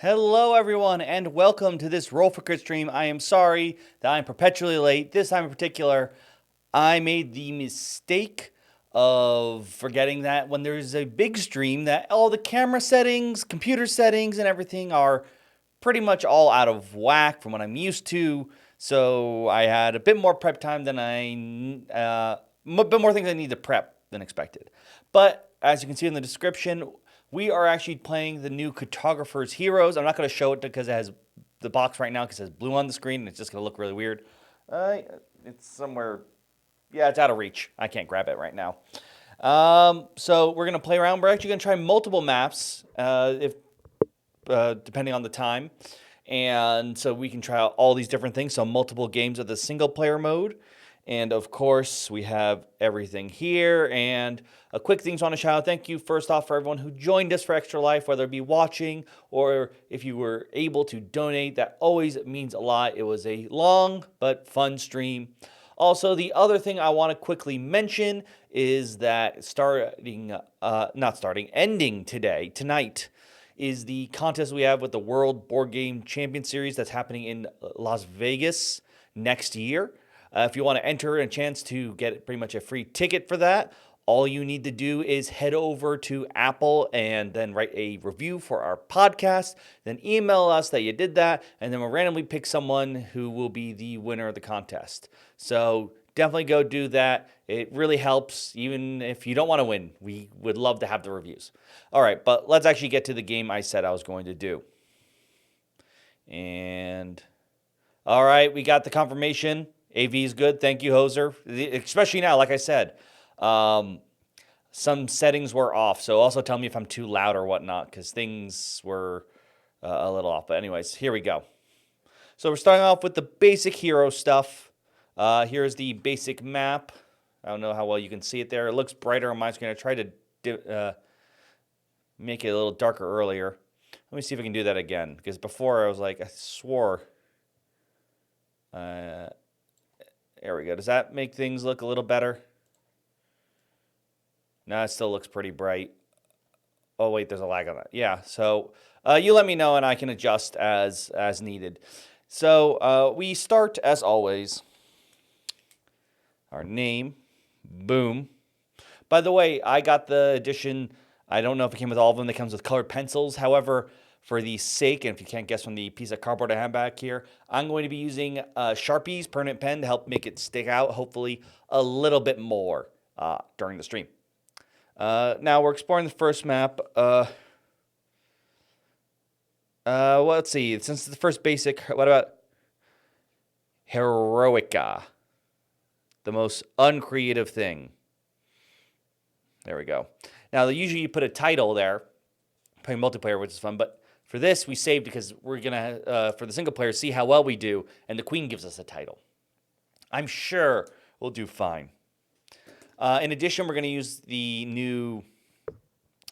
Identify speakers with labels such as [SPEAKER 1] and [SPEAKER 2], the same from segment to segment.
[SPEAKER 1] Hello, everyone, and welcome to this Roll for Crit stream. I am sorry that I'm perpetually late. This time in particular, I made the mistake of forgetting that when there's a big stream, that all the camera settings, computer settings, and everything are pretty much all out of whack from what I'm used to. So I had a bit more prep time than a bit more things I need to prep than expected. But as you can see in the description, we are actually playing the new Cartographers Heroes. I'm not going to show it because it has the box right now because it says blue on the screen and it's just going to look really weird. It's somewhere, yeah, it's out of reach. I can't grab it right now. So we're going to play around. We're actually going to try multiple maps depending on the time. And so we can try out all these different things. So multiple games of the single player mode. And of course, we have everything here. And a quick thing I want to shout out. Thank you, first off, for everyone who joined us for Extra Life, whether it be watching or if you were able to donate. That always means a lot. It was a long but fun stream. Also, the other thing I want to quickly mention is that ending tonight, is the contest we have with the World Board Game Champion Series that's happening in Las Vegas next year. If you want to enter a chance to get pretty much a free ticket for that, all you need to do is head over to Apple and then write a review for our podcast. Then email us that you did that, and then we'll randomly pick someone who will be the winner of the contest. So definitely go do that. It really helps, even if you don't want to win. We would love to have the reviews. All right, but let's actually get to the game I said I was going to do. And all right, we got the confirmation. AV is good. Thank you, Hoser. Especially now, like I said, some settings were off. So also tell me if I'm too loud or whatnot, because things were a little off. But anyways, here we go. So we're starting off with the basic hero stuff. Here's the basic map. I don't know how well you can see it there. It looks brighter on my screen. I tried to make it a little darker earlier. Let me see if I can do that again, because before I was like, I swore. There we go. Does that make things look a little better? No, it still looks pretty bright. Oh, wait, there's a lag on that. Yeah, so you let me know and I can adjust as needed. So we start, as always, our name. Boom. By the way, I got the edition. I don't know if it came with all of them. It comes with colored pencils. However, for the sake, and if you can't guess from the piece of cardboard I have back here, I'm going to be using Sharpie's permanent pen to help make it stick out, hopefully, a little bit more during the stream. Now we're exploring the first map. Well, let's see. Since it's the first basic, what about Heroica? The most uncreative thing. There we go. Now, usually you put a title there, playing multiplayer, which is fun, but for this, we saved because we're going to, for the single player, see how well we do, and the queen gives us a title. I'm sure we'll do fine. In addition, we're going to use the new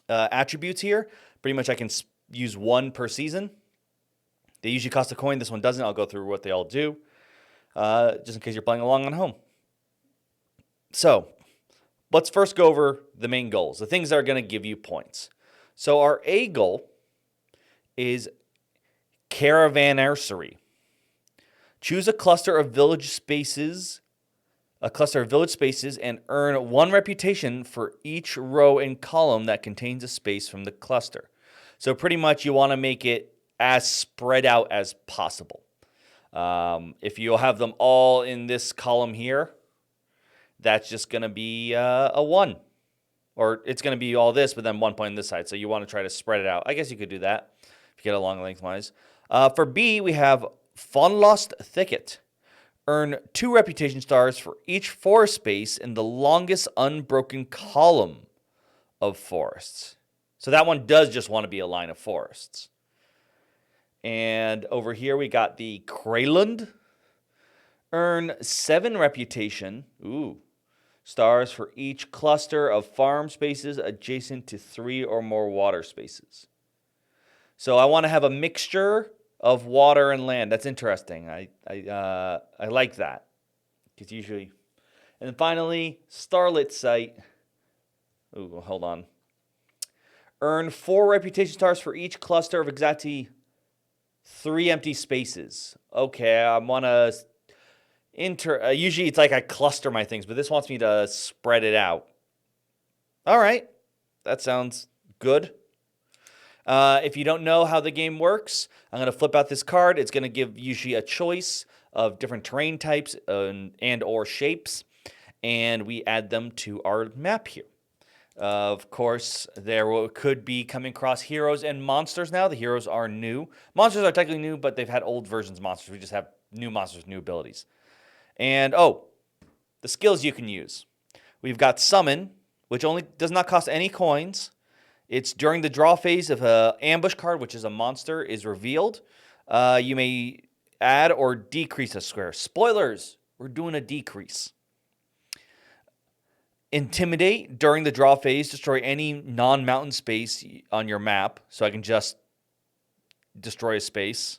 [SPEAKER 1] attributes here. Pretty much I can use one per season. They usually cost a coin. This one doesn't. I'll go through what they all do, just in case you're playing along on home. So let's first go over the main goals, the things that are going to give you points. So our A goal is Caravansary. Choose a cluster of village spaces, and earn 1 reputation for each row and column that contains a space from the cluster. So pretty much you want to make it as spread out as possible. If you have them all in this column here, that's just going to be a 1. Or it's going to be all this, but then 1 point on this side. So you want to try to spread it out. I guess you could do that if you get along lengthwise. For B, we have Funlost Thicket. Earn 2 reputation stars for each forest space in the longest unbroken column of forests. So that one does just want to be a line of forests. And over here we got the Kralund. Earn 7 reputation. Stars for each cluster of farm spaces adjacent to 3 or more water spaces. So I want to have a mixture of water and land. That's interesting. I like that. Because usually, and then finally, Starlit Site. Hold on. Earn 4 reputation stars for each cluster of exactly 3 empty spaces. Okay, I want to usually it's like I cluster my things, but this wants me to spread it out. All right, that sounds good. If you don't know how the game works, I'm going to flip out this card. It's going to give usually a choice of different terrain types and or shapes, and we add them to our map here. Of course, there could be coming across heroes and monsters now. The heroes are new. Monsters are technically new, but they've had old versions of monsters. We just have new monsters, new abilities. And, the skills you can use. We've got Summon, which only does not cost any coins. It's during the draw phase if an ambush card, which is a monster, is revealed. You may add or decrease a square. Spoilers, we're doing a decrease. Intimidate, during the draw phase, destroy any non-mountain space on your map. So I can just destroy a space.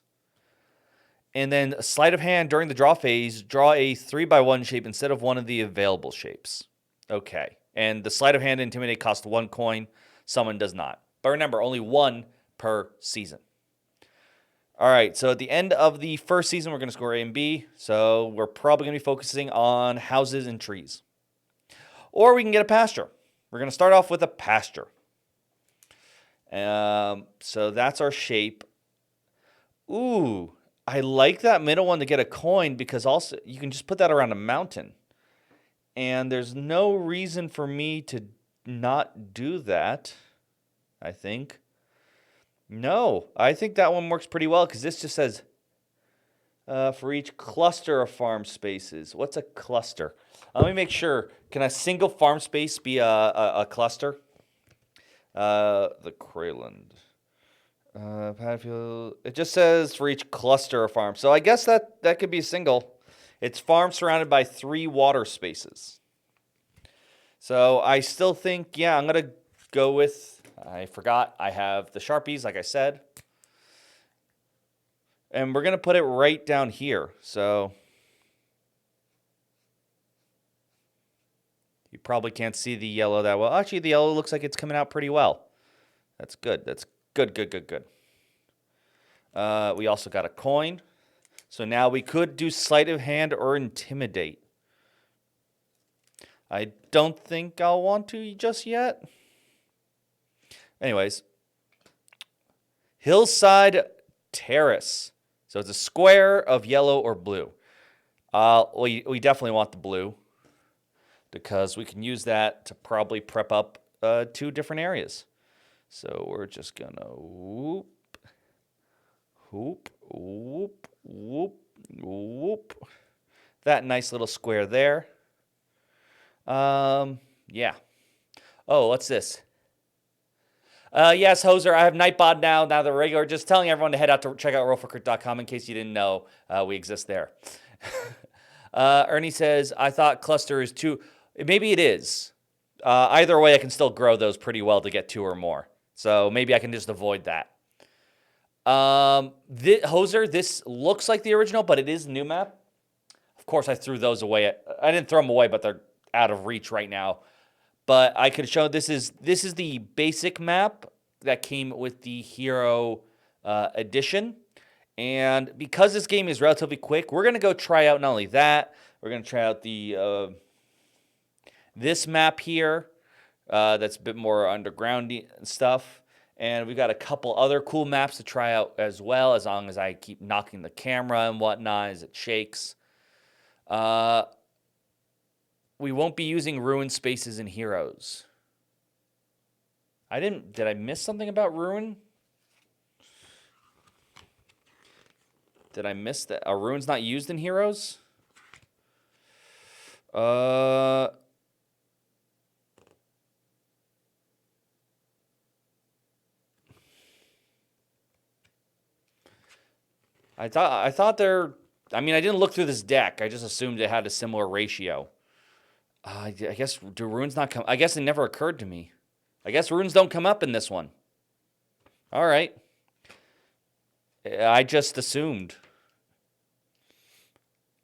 [SPEAKER 1] And then Sleight of Hand, during the draw phase, draw a 3x1 shape instead of one of the available shapes. Okay. And the Sleight of Hand and Intimidate cost 1 coin. Summon does not. But remember, only 1 per season. All right, so at the end of the first season, we're going to score A and B. So we're probably going to be focusing on houses and trees. Or we can get a pasture. We're going to start off with a pasture. So that's our shape. Ooh, I like that middle one to get a coin because also you can just put that around a mountain. And there's no reason for me to not do that, I think. No, I think that one works pretty well because this just says for each cluster of farm spaces. What's a cluster? Let me make sure. Can a single farm space be a cluster? The Crayland. It just says for each cluster of farms. So I guess that could be single. It's farm surrounded by 3 water spaces. So I still think, yeah, I'm going to go with, I forgot, I have the Sharpies, like I said. And we're going to put it right down here. So you probably can't see the yellow that well. Actually, the yellow looks like it's coming out pretty well. That's good. That's good. We also got a coin. So now we could do Sleight of Hand or Intimidate. I don't think I'll want to just yet. Anyways. Hillside Terrace. So it's a square of yellow or blue. We definitely want the blue because we can use that to probably prep up 2 different areas. So we're just going to whoop, whoop, whoop, whoop, whoop. That nice little square there. Yeah. Oh, what's this? Yes, Hoser, I have Nightbot now the regular. Just telling everyone to head out to check out rollforcrit.com in case you didn't know we exist there. Ernie says, I thought cluster is 2. Maybe it is. Either way, I can still grow those pretty well to get 2 or more. So maybe I can just avoid that. Hoser, this looks like the original, but it is a new map. Of course, I threw those away. I didn't throw them away, but they're out of reach right now. But I could show this is the basic map that came with the Hero edition. And because this game is relatively quick, we're going to go try out not only that, we're going to try out the this map here that's a bit more undergroundy stuff. And we've got a couple other cool maps to try out as well, as long as I keep knocking the camera and whatnot as it shakes. We won't be using ruin spaces in Heroes. Did I miss something about ruin? Did I miss that? Are ruins not used in Heroes? I thought they're. I mean, I didn't look through this deck. I just assumed it had a similar ratio. I guess do runes not come? I guess it never occurred to me. I guess runes don't come up in this one. All right. I just assumed.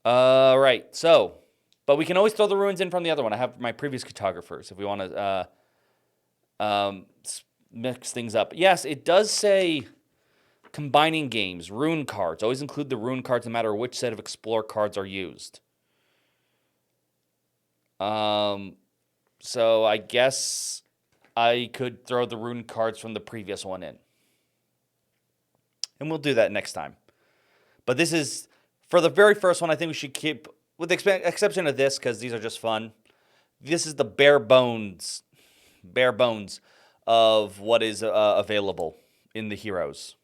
[SPEAKER 1] Right. So, but we can always throw the runes in from the other one. I have my previous cartographers if we want to mix things up. Yes, it does say Combining games, rune cards. Always include the rune cards no matter which set of explore cards are used. So I guess I could throw the rune cards from the previous one in. And we'll do that next time. But this is, for the very first one, I think we should keep, with the exception of this, because these are just fun, this is the bare bones of what is available in the heroes.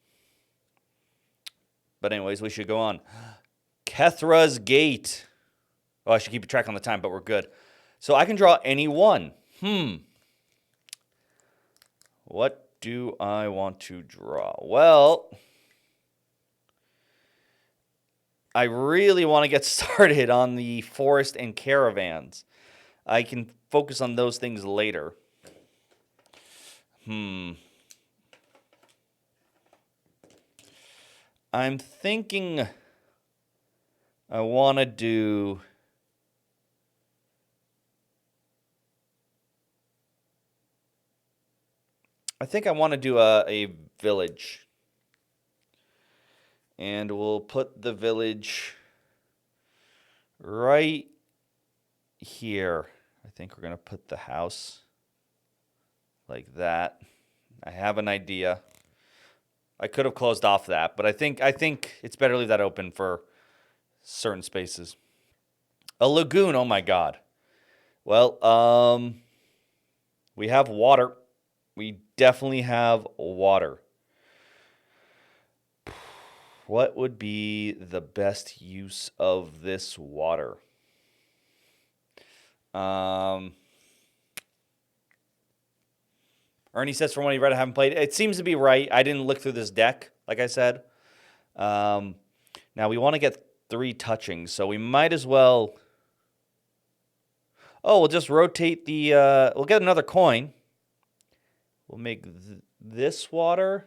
[SPEAKER 1] But anyways, we should go on. Kethra's Gate. Oh, I should keep track on the time, but we're good. So I can draw any one. What do I want to draw? Well, I really want to get started on the forest and caravans. I can focus on those things later. I'm thinking I want to do... I think I want to do a village. And we'll put the village right here. I think we're going to put the house like that. I have an idea. I could have closed off that, but I think it's better to leave that open for certain spaces. A lagoon, oh my god. Well, we have water. We definitely have water. What would be the best use of this water? Ernie says from what he read, I haven't played. It seems to be right. I didn't look through this deck, like I said. Now we want to get 3 touchings, so we might as well... Oh, we'll just rotate the... we'll get another coin. We'll make this water...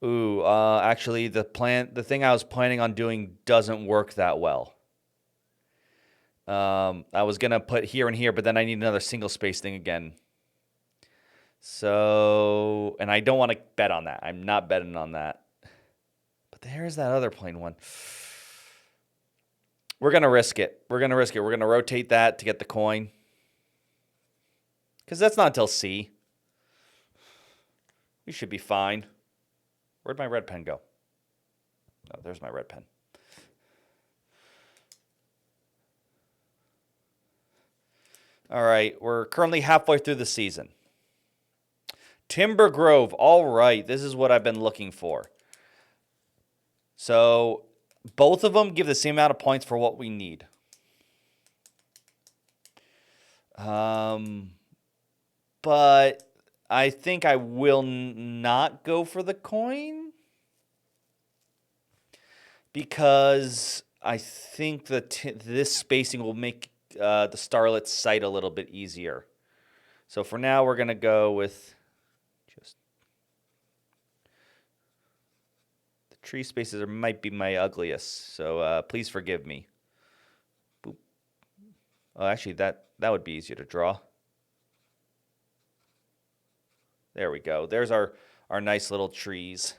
[SPEAKER 1] Ooh, actually, the thing I was planning on doing doesn't work that well. I was gonna put here and here, but then I need another single space thing again. So, and I don't want to bet on that. I'm not betting on that. But there's that other plain one. We're gonna risk it. We're gonna rotate that to get the coin. Because that's not until C. We should be fine. Where'd my red pen go? Oh, there's my red pen. All right, we're currently halfway through the season. Timber Grove. All right, this is what I've been looking for. So both of them give the same amount of points for what we need. But I think I will not go for the coin because I think that this spacing will make the Starlet's sight a little bit easier. So for now, we're going to go with just... The tree spaces might be my ugliest, so please forgive me. Boop. Oh, actually, that would be easier to draw. There we go. There's our nice little trees.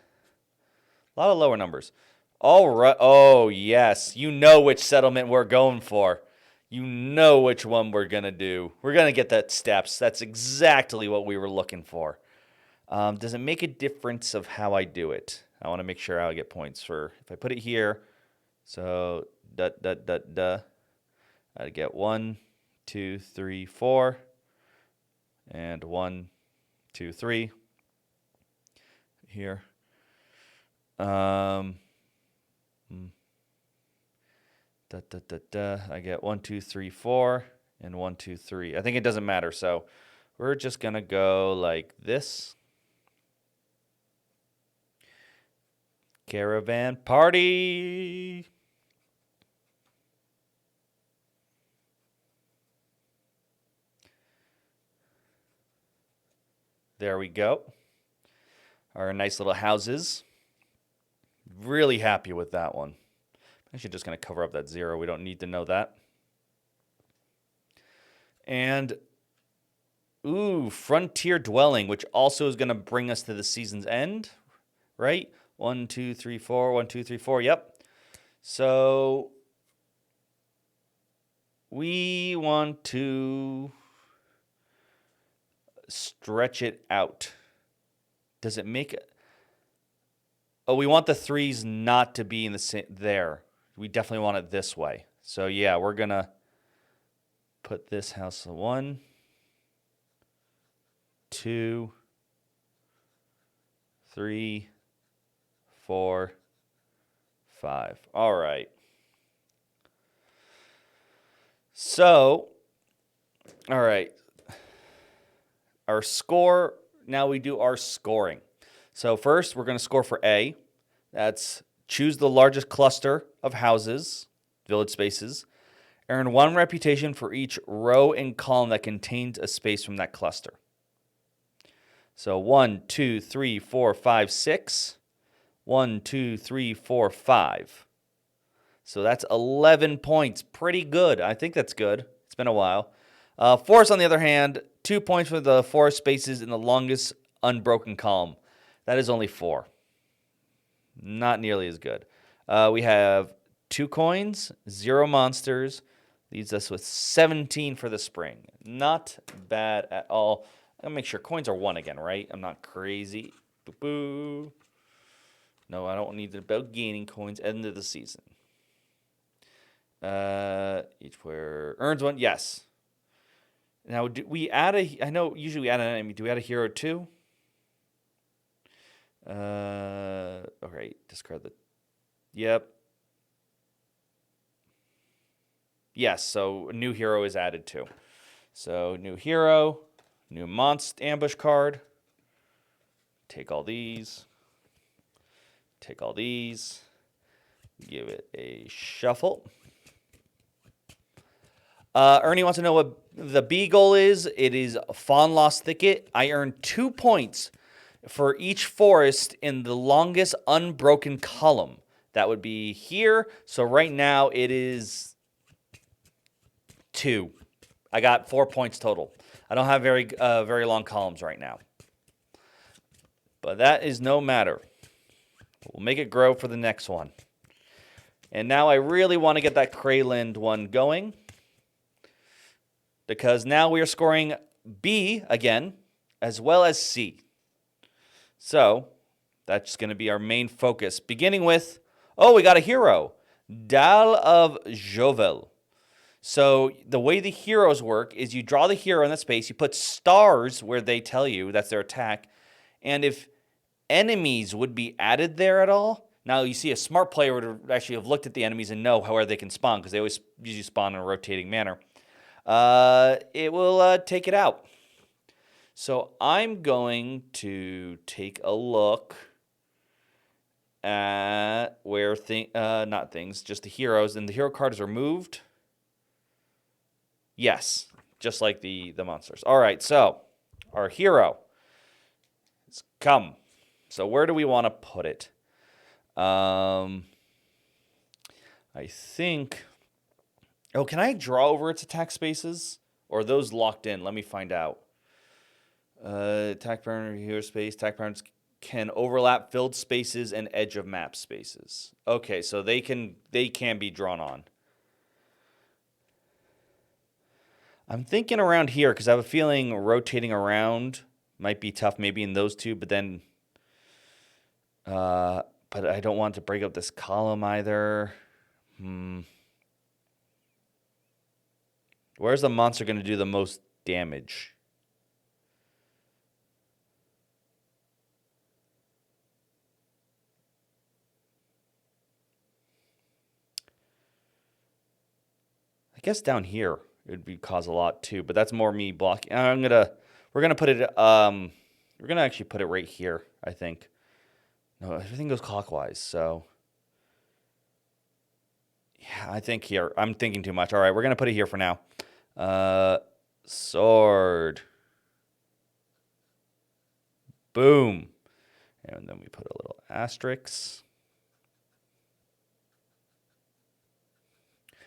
[SPEAKER 1] A lot of lower numbers. All right. Oh, yes. You know which settlement we're going for. You know which one we're going to do. We're going to get that steps. That's exactly what we were looking for. Does it make a difference of how I do it? I want to make sure I get points for... If I put it here, so I get 1, 2, 3, 4, and 1, 2, 3 here. I get 1, 2, 3, 4, and 1, 2, 3. I think it doesn't matter, so we're just gonna go like this. Caravan party. There we go. Our nice little houses. Really happy with that one. I'm actually just going to cover up that 0. We don't need to know that. And, ooh, Frontier Dwelling, which also is going to bring us to the season's end, right? 1, 2, 3, 4. 1, 2, 3, 4. Yep. So we want to stretch it out. Does it make it? Oh, we want the 3s not to be in the there. We definitely want it this way. So yeah, we're gonna put this house 1, 2, 3, 4, 5. All right. So, all right. Our score, now we do our scoring. So first, we're going to score for A. That's choose the largest cluster of houses, village spaces. Earn 1 reputation for each row and column that contains a space from that cluster. So 1, 2, 3, 4, 5, 6. 1, 2, 3, 4, 5. So that's 11 points. Pretty good. I think that's good. It's been a while. Forest, on the other hand, 2 points for the forest spaces in the longest unbroken column. That is only 4. Not nearly as good. We have 2 coins, 0 monsters. Leaves us with 17 for the spring. Not bad at all. I'm going to make sure coins are 1 again, right? I'm not crazy. Boo-boo. No, I don't need about gaining coins end of the season. Each player earns 1. Yes. Now, do we add I know usually we add an enemy. Do we add a hero too? Okay, discard the. Yep. Yes, so a new hero is added too. So new hero, new monster ambush card. Take all these. Take all these. Give it a shuffle. Ernie wants to know what the B goal is. It is Fawn Lost Thicket. I earn 2 points for each forest in the longest unbroken column. That would be here. So right now it is 2. I got 4 points total. I don't have very long columns right now. But that is no matter. We'll make it grow for the next one. And now I really want to get that Crayland one going, because now we are scoring B again, as well as C. So that's going to be our main focus, beginning with, we got a hero, Dal of Jovel. So the way the heroes work is you draw the hero in the space, you put stars where they tell you that's their attack, and if enemies would be added there at all, now you see a smart player would actually have looked at the enemies and know where they can spawn, because they always usually spawn in a rotating manner. It will take it out. So I'm going to take a look at where just the heroes, and the hero card is removed. Yes, just like the monsters. All right, so our hero has come. So where do we want to put it? I think. Oh, can I draw over its attack spaces? Or are those locked in? Let me find out. Attack pattern, hero space. Attack patterns can overlap filled spaces and edge of map spaces. Okay, so they can be drawn on. I'm thinking around here because I have a feeling rotating around might be tough, maybe in those two, but then, but I don't want to break up this column either. Where's the monster going to do the most damage? I guess down here it would cause a lot too, but that's more me blocking. We're gonna put it. We're gonna actually put it right here. I think. No, everything goes clockwise. So yeah, I think here. I'm thinking too much. All right, we're gonna put it here for now. Sword. Boom. And then we put a little asterisk.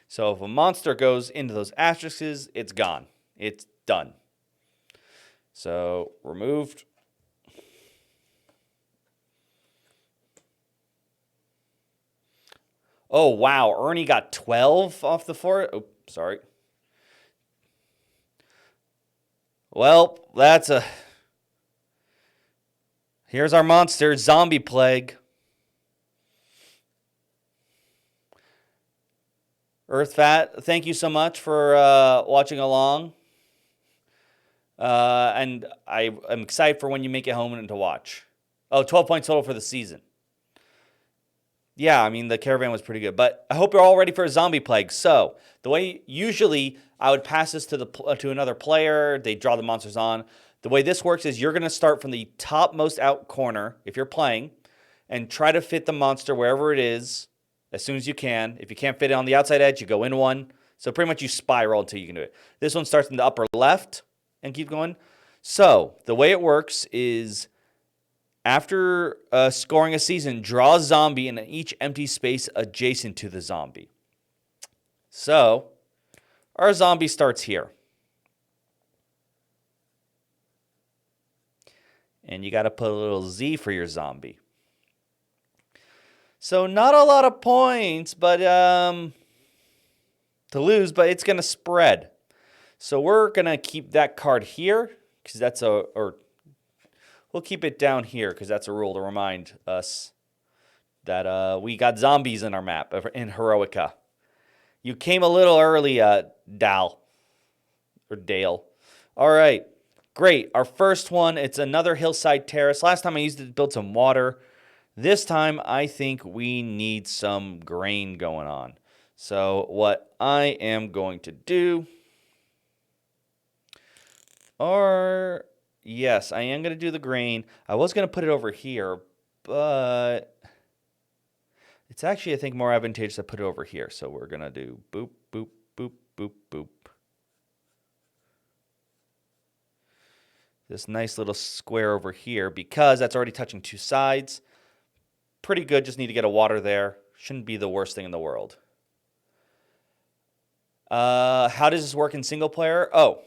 [SPEAKER 1] So if a monster goes into those asterisks, it's gone. It's done. So removed. Oh, wow. Ernie got 12 off the forest. Oh, sorry. Well, that's a... Here's our monster, Zombie Plague. EarthFat, thank you so much for watching along. And I'm excited for when you make it home and to watch. Oh, 12 points total for the season. Yeah, I mean, the caravan was pretty good. But I hope you're all ready for a zombie plague. So, the way usually I would pass this to another player. They draw the monsters on. The way this works is you're going to start from the topmost out corner, if you're playing, and try to fit the monster wherever it is as soon as you can. If you can't fit it on the outside edge, you go in one. So, pretty much you spiral until you can do it. This one starts in the upper left and keep going. So, the way it works is... After scoring a season, draw a zombie in each empty space adjacent to the zombie. So, our zombie starts here. And you got to put a little Z for your zombie. So, not a lot of points, but to lose, but it's going to spread. So, we're going to keep that card here, because that's we'll keep it down here because that's a rule to remind us that we got zombies in our map in Heroica. You came a little early, Dale. All right, great. Our first one, it's another hillside terrace. Last time I used it to build some water. This time I think we need some grain going on. So what I am going to do yes, I am going to do the grain. I was going to put it over here, but it's actually, I think, more advantageous to put it over here. So we're going to do boop, boop, boop, boop, boop. This nice little square over here, because that's already touching two sides. Pretty good, just need to get a water there. Shouldn't be the worst thing in the world. How does this work in single player? Oh,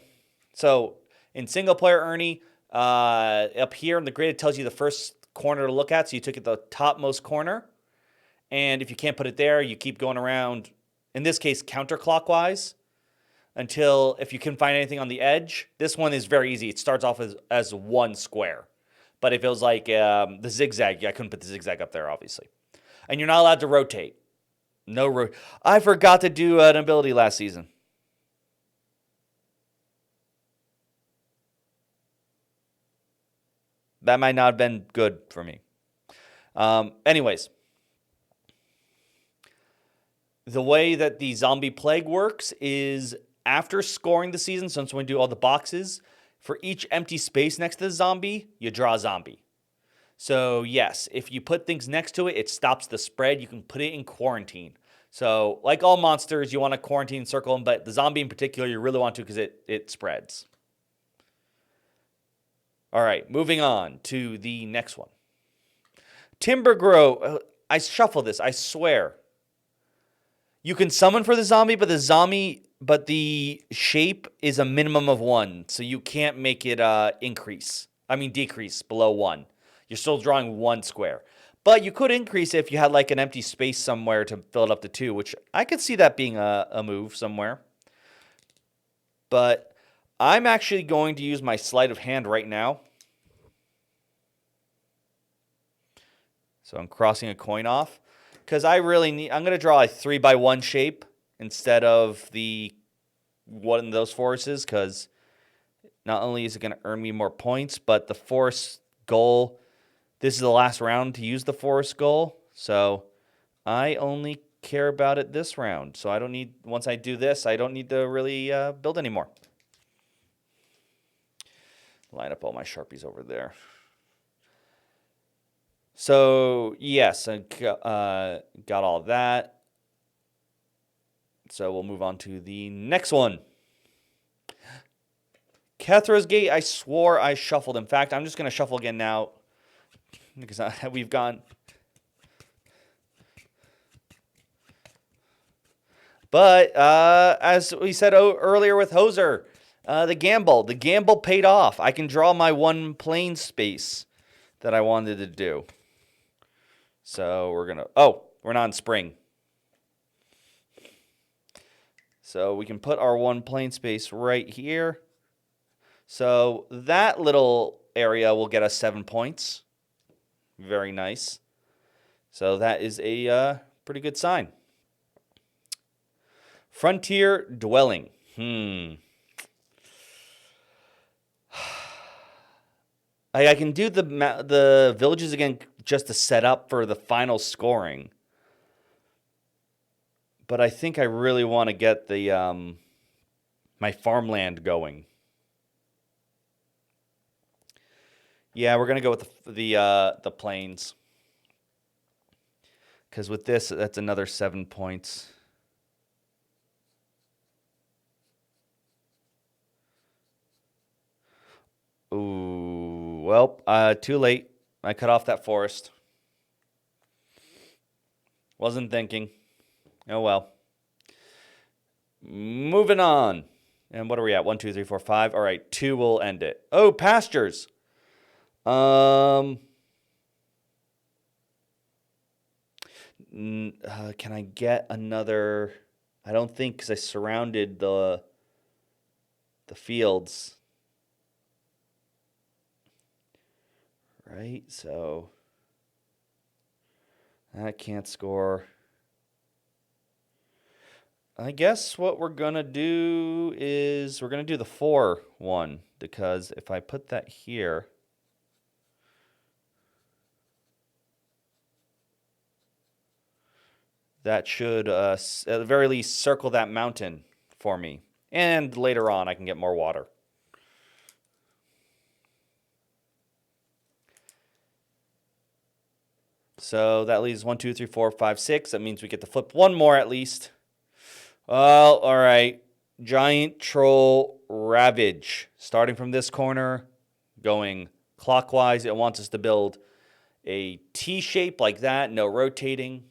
[SPEAKER 1] so in single player, Ernie, up here in the grid, it tells you the first corner to look at. So you took it the topmost corner. And if you can't put it there, you keep going around, in this case, counterclockwise, until if you can find anything on the edge. This one is very easy. It starts off as one square. But if it was like the zigzag, I couldn't put the zigzag up there, obviously. And you're not allowed to rotate. I forgot to do an ability last season. That might not have been good for me. Anyways. The way that the zombie plague works is after scoring the season, since when we do all the boxes, for each empty space next to the zombie, you draw a zombie. So yes, if you put things next to it, it stops the spread. You can put it in quarantine. So like all monsters, you want to quarantine circle them, but the zombie in particular, you really want to because it spreads. All right, moving on to the next one. Timber Grow. I shuffle this, I swear. You can summon for the zombie, but the shape is a minimum of 1, so you can't make it decrease below 1. You're still drawing 1 square. But you could increase it if you had like an empty space somewhere to fill it up to 2, which I could see that being a move somewhere. But I'm actually going to use my sleight of hand right now. So I'm crossing a coin off. Because I'm going to draw a 3x1 shape instead of the one of those forests, because not only is it going to earn me more points, but the forest goal, this is the last round to use the forest goal. So I only care about it this round. So I don't need, once I do this, I don't need to really build anymore. Line up all my Sharpies over there. So, yes, I got all that. So, we'll move on to the next one. Kethra's Gate, I swore I shuffled. In fact, I'm just going to shuffle again now because we've gone. But, as we said earlier with Hoser, The gamble. The gamble paid off. I can draw my one plane space that I wanted to do. So we're going to... Oh, we're not in spring. So we can put our one plane space right here. So that little area will get us 7 points. Very nice. So that is a pretty good sign. Frontier dwelling. I can do the villages again just to set up for the final scoring. But I think I really want to get the my farmland going. Yeah, we're gonna go with the plains. Because with this, that's another 7 points. Ooh, well, too late. I cut off that forest. Wasn't thinking. Oh well. Moving on. And what are we at? 1, 2, 3, 4, 5. All right, 2 will end it. Oh, pastures. Can I get another? I don't think, because I surrounded the fields. Right, so that can't score. I guess what we're going to do is we're going to do the 4 one, because if I put that here, that should, at the very least, circle that mountain for me. And later on, I can get more water. So that leaves 1, 2, 3, 4, 5, 6. That means we get to flip one more at least. Well, all right. Giant Troll Ravage. Starting from this corner, going clockwise. It wants us to build a T shape like that, no rotating.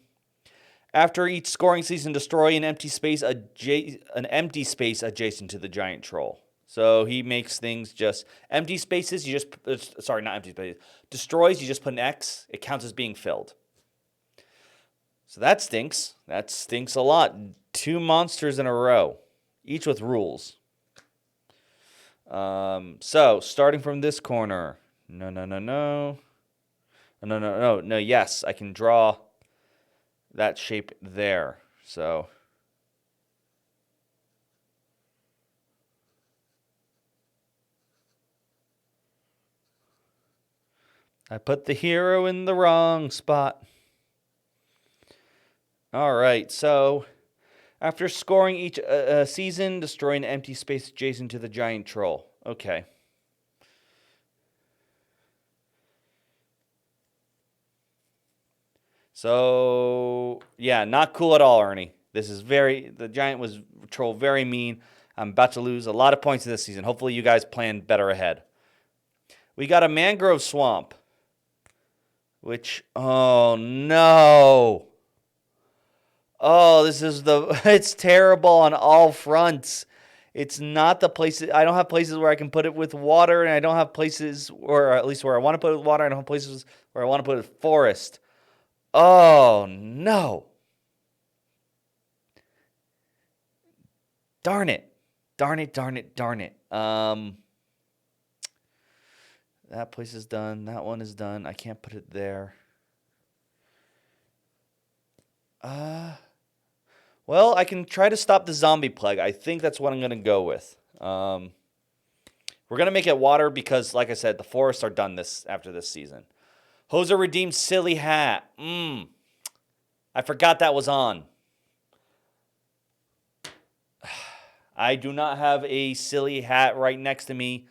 [SPEAKER 1] After each scoring season, destroy an empty space adjacent to the giant troll. So he makes things just empty spaces. You just sorry, not empty spaces. Destroys. You just put an X. It counts as being filled. So that stinks. That stinks a lot. 2 monsters in a row, each with rules. So starting from this corner. No. Yes, I can draw that shape there. So I put the hero in the wrong spot. All right, so after scoring each season, destroy an empty space adjacent to the giant troll. Okay. So, yeah, not cool at all, Ernie. This is the giant troll very mean. I'm about to lose a lot of points this season. Hopefully you guys plan better ahead. We got a mangrove swamp. Which, oh no. Oh, it's terrible on all fronts. It's not the places, I don't have places where I can put it with water, and I don't have places, or at least where I want to put it with water, I don't have places where I want to put it with forest. Oh, no. Darn it. Darn it. That place is done. That one is done. I can't put it there. Well, I can try to stop the zombie plague. I think that's what I'm going to go with. We're going to make it water because, like I said, the forests are done after this season. Hoser redeemed silly hat. I forgot that was on. I do not have a silly hat right next to me.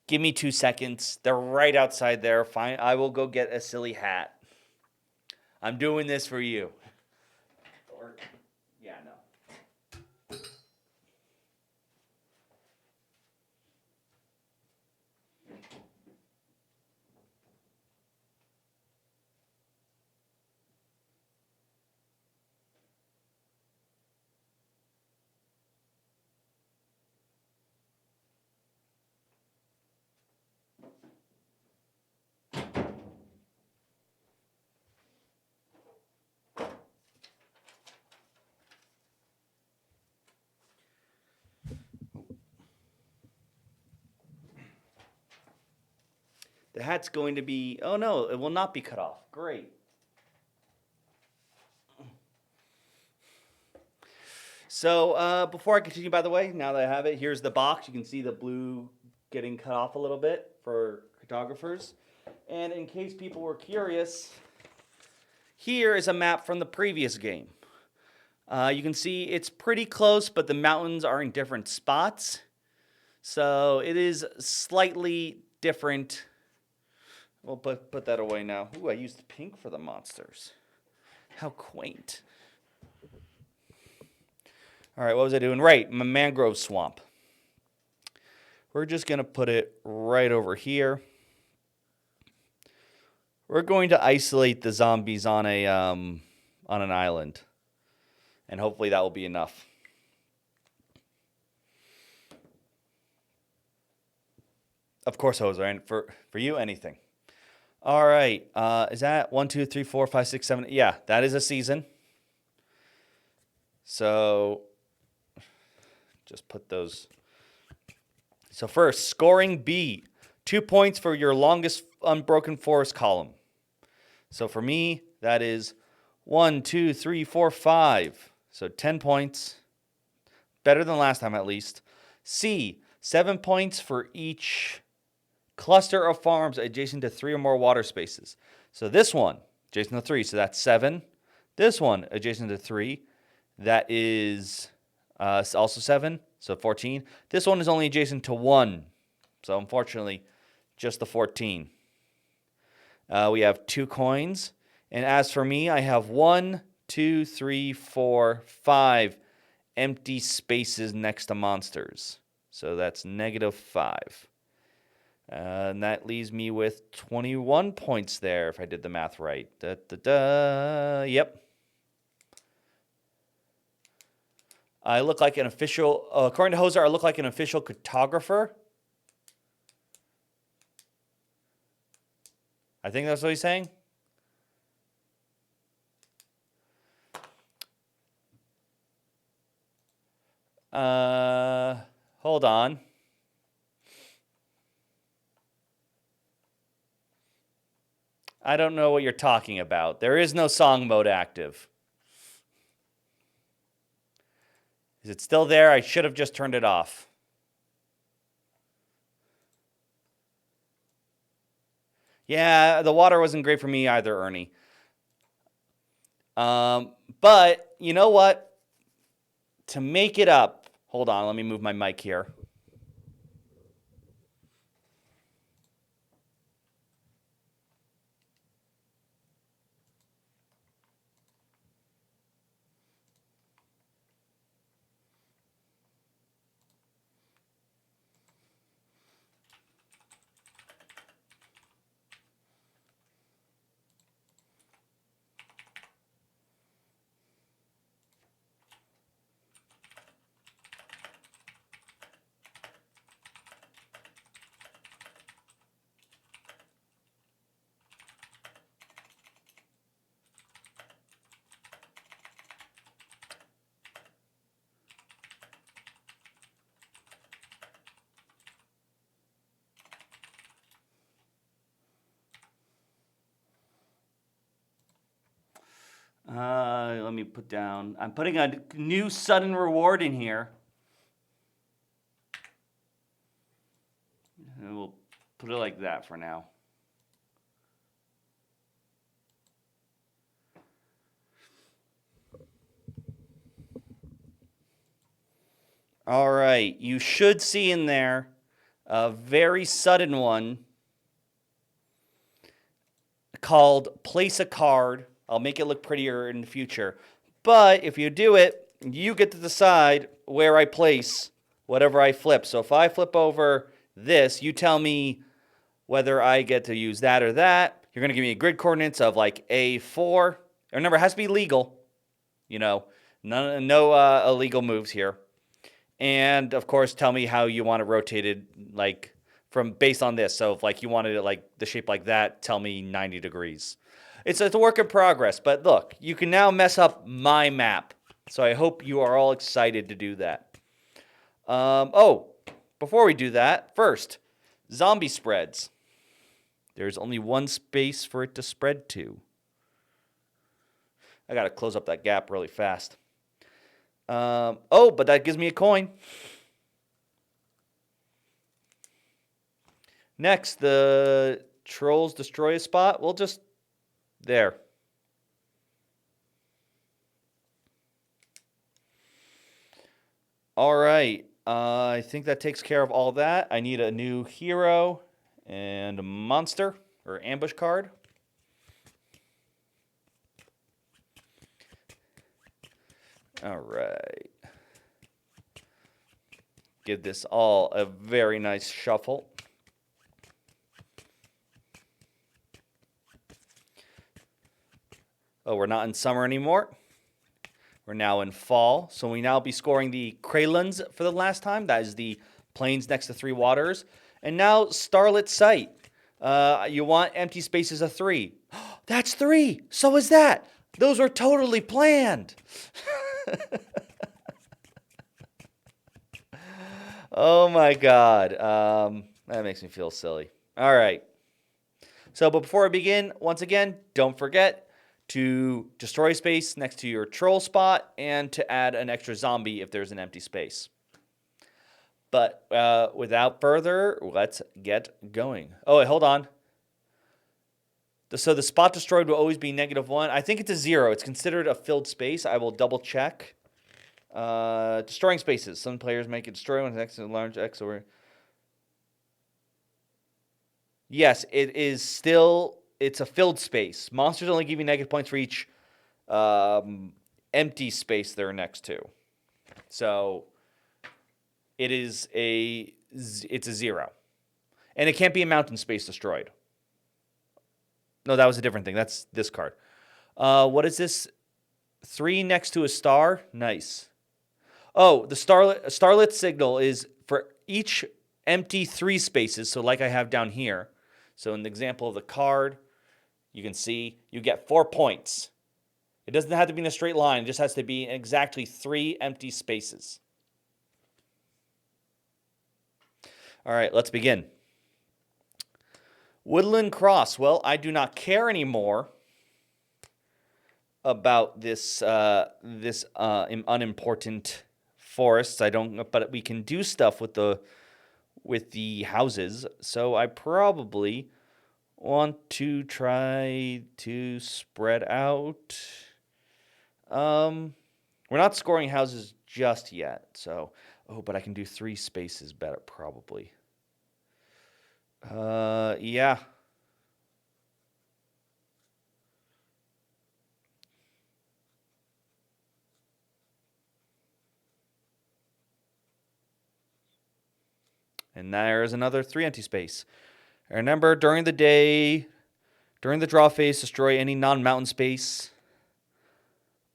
[SPEAKER 1] Give me 2 seconds. They're right outside there. Fine. I will go get a silly hat. I'm doing this for you. Yeah, no. That's going to be, oh no, it will not be cut off. Great. So before I continue, by the way, now that I have it, here's the box. You can see the blue getting cut off a little bit for cartographers. And in case people were curious, here is a map from the previous game. You can see it's pretty close, but the mountains are in different spots. So it is slightly different. We'll put that away now. Ooh, I used pink for the monsters. How quaint. All right, what was I doing? Right, my mangrove swamp. We're just going to put it right over here. We're going to isolate the zombies on an island. And hopefully that will be enough. Of course, Jose, for you, anything. All right, is that 1, 2, 3, 4, 5, 6, 7? Yeah, that is a season. So just put those. So first, scoring B. 2 points for your longest unbroken forest column. So for me, that is 1, 2, 3, 4, 5. So 10 points. Better than last time, at least. C. 7 points for each cluster of farms adjacent to 3 or more water spaces. So this one, adjacent to 3, so that's 7. This one, adjacent to 3, that is also 7, so 14. This one is only adjacent to 1, so unfortunately, just the 14. We have 2 coins, and as for me, I have 1, 2, 3, 4, 5 empty spaces next to monsters. So that's -5. And that leaves me with 21 points there, if I did the math right. Yep. I look like an official, according to Hoser, I look like an official cartographer. I think that's what he's saying. Hold on. I don't know what you're talking about. There is no song mode active. Is it still there? I should have just turned it off. Yeah, the water wasn't great for me either, Ernie. But you know what? To make it up, hold on, let me move my mic here. Let me put down. I'm putting a new sudden reward in here. And we'll put it like that for now. All right. You should see in there a very sudden one called Place a Card. I'll make it look prettier in the future. But if you do it, you get to decide where I place whatever I flip. So if I flip over this, you tell me whether I get to use that or that. You're going to give me grid coordinates of like A4. Remember, it has to be legal. You know, no illegal moves here. And of course, tell me how you want it rotated, like from based on this. So if like you wanted it like the shape like that, tell me 90 degrees. It's a work in progress, but look, you can now mess up my map. So I hope you are all excited to do that. Before we do that, first, zombie spreads. There's only one space for it to spread to. I got to close up that gap really fast. Oh, but that gives me a coin. Next, the trolls destroy a spot. We'll just... There. All right. I think that takes care of all that. I need a new hero and a monster or ambush card. All right. Give this all a very nice shuffle. Oh, we're not in summer anymore. We're now in fall. So we now be scoring the Kraylands for the last time. That is the plains next to three waters. And now Starlit Sight. You want empty spaces of 3. That's 3. So is that. Those were totally planned. Oh my God. That makes me feel silly. All right. So, but before I begin, once again, don't forget to destroy space next to your troll spot and to add an extra zombie if there's an empty space. But without further, let's get going. Oh, wait, hold on. So the spot destroyed will always be -1. I think it's a 0. It's considered a filled space. I will double check. Destroying spaces. Some players make it destroy when it's next to a large X over. Yes, it is still. It's a filled space. Monsters only give you negative points for each empty space they're next to. So it's a 0, and it can't be a mountain space destroyed. No, that was a different thing. That's this card. What is this? 3 next to a star. Nice. Oh, the starlit signal is for each empty 3 spaces. So like I have down here. So in the example of the card, you can see you get 4 points. It doesn't have to be in a straight line. It just has to be exactly 3 empty spaces. All right, let's begin. Woodland Cross. Well, I do not care anymore about this unimportant forests. I don't, but we can do stuff with the houses. So I probably want to try to spread out. We're not scoring houses just yet. So, but I can do 3 spaces better probably. Yeah. And there's another 3 empty space. Remember, during the day, during the draw phase, destroy any non-mountain space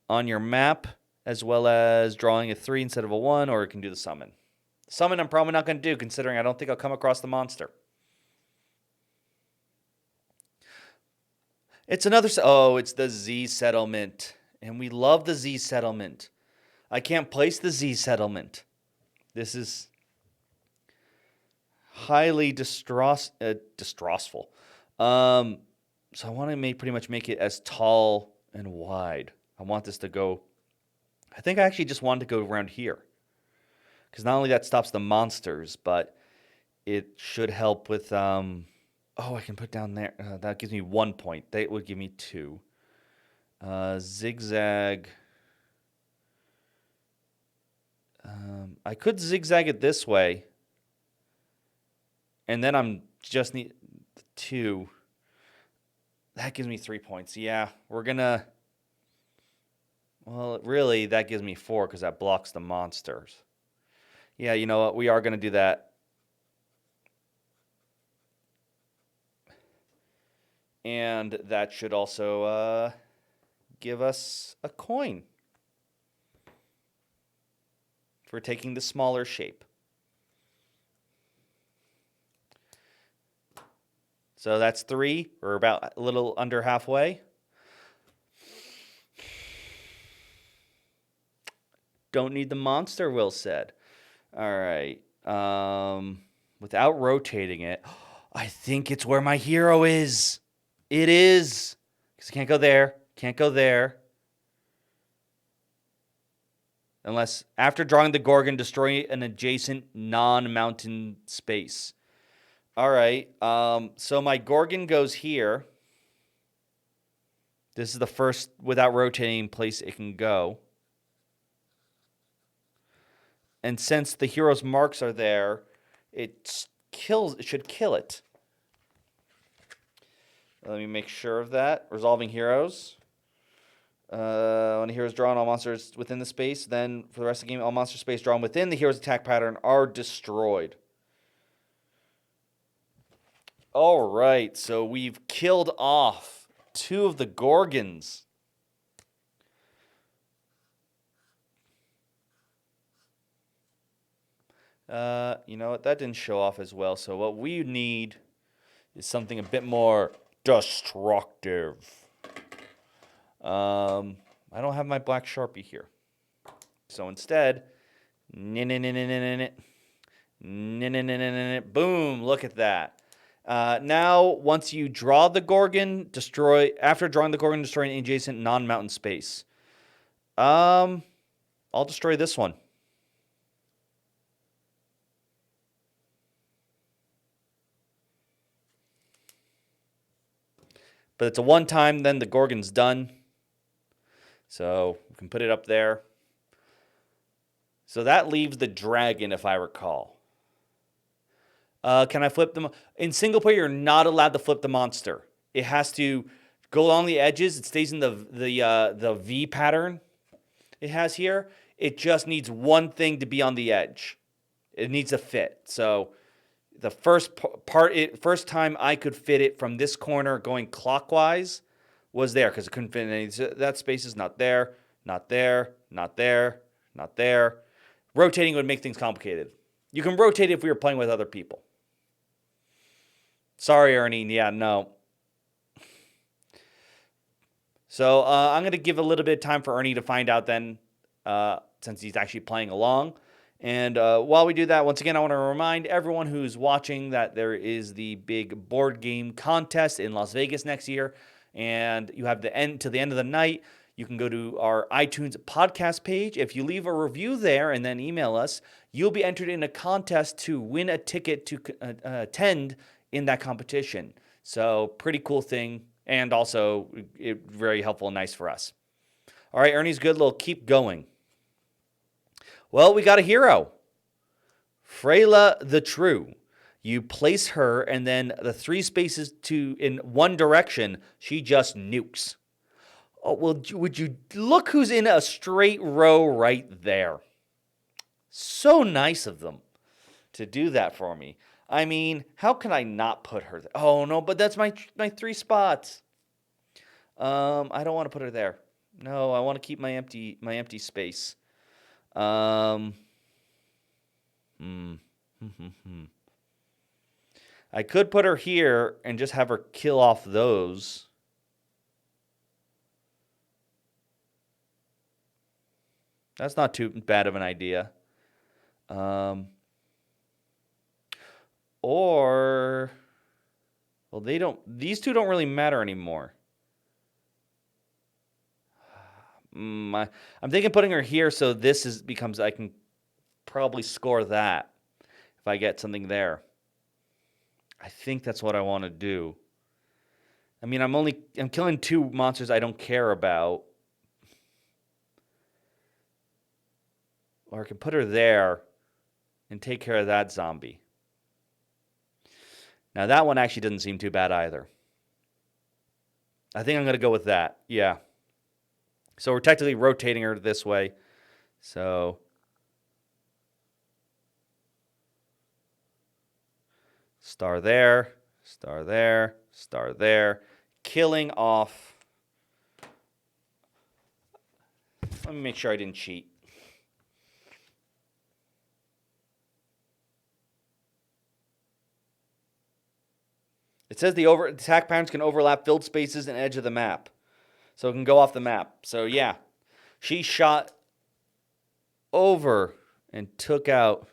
[SPEAKER 1] on your map, as well as drawing a 3 instead of a 1, or it can do the summon. Summon I'm probably not going to do, considering I don't think I'll come across the monster. It's another... Oh, it's the Z settlement. And we love the Z settlement. I can't place the Z settlement. This is highly distressful. So I want to pretty much make it as tall and wide. I want this to go... I think I actually just wanted to go around here. Because not only that stops the monsters, but it should help with... Oh, I can put down there. That gives me 1 point. That would give me 2. Zigzag. I could zigzag it this way. And then I'm just need 2. That gives me 3 points. Yeah, we're going to... Well, really, that gives me 4 because that blocks the monsters. Yeah, you know what? We are going to do that. And that should also give us a coin for taking the smaller shape. So that's 3. We're about a little under halfway. Don't need the monster, Will said. All right. Without rotating it. I think it's where my hero is. It is. Because I can't go there. Can't go there. Unless, after drawing the Gorgon, destroy an adjacent non-mountain space. All right. So my Gorgon goes here. This is the first, without rotating, place it can go. And since the hero's marks are there, it should kill it. Let me make sure of that. Resolving heroes. When a hero is drawn, all monsters within the space. Then for the rest of the game, all monster space drawn within the hero's attack pattern are destroyed. All right, so we've killed off 2 of the Gorgons. You know what? That didn't show off as well. So what we need is something a bit more destructive. I don't have my black Sharpie here. So instead, boom, look at that. Now, once you draw the Gorgon, after drawing the Gorgon, destroy an adjacent non-mountain space. I'll destroy this one. But it's a one-time, then the Gorgon's done. So we can put it up there. So that leaves the dragon, if I recall. Can I flip them? In single player, you're not allowed to flip the monster. It has to go along the edges. It stays in the V pattern it has here. It just needs one thing to be on the edge. It needs to fit. So the first time I could fit it from this corner going clockwise was there because it couldn't fit in any. That space is not there, not there, not there, not there. Rotating would make things complicated. You can rotate it if we were playing with other people. Sorry, Ernie. Yeah, no. So I'm going to give a little bit of time for Ernie to find out then, since he's actually playing along. And while we do that, once again, I want to remind everyone who's watching that there is the big board game contest in Las Vegas next year. And you have till the end of the night. You can go to our iTunes podcast page. If you leave a review there and then email us, you'll be entered in a contest to win a ticket to attend in that competition. So pretty cool thing. And also very helpful and nice for us. All right, Ernie's good. Little keep going. Well, we got a hero. Freyla the True. You place her, and then the 3 spaces in one direction, she just nukes. Oh, well, would you look who's in a straight row right there? So nice of them to do that for me. I mean, how can I not put her there? Oh, no, but that's my 3 spots. I don't want to put her there. No, I want to keep my empty space. I could put her here and just have her kill off those. That's not too bad of an idea. Or, well, these 2 don't really matter anymore. I'm thinking putting her here so this becomes, I can probably score that if I get something there. I think that's what I want to do. I mean, I'm killing 2 monsters I don't care about. Or I can put her there and take care of that zombie. Now, that one actually doesn't seem too bad either. I think I'm going to go with that. Yeah. So we're technically rotating her this way. So star there, star there, star there. Killing off. Let me make sure I didn't cheat. It says the attack patterns can overlap filled spaces and edge of the map. So it can go off the map. So yeah, she shot over and took out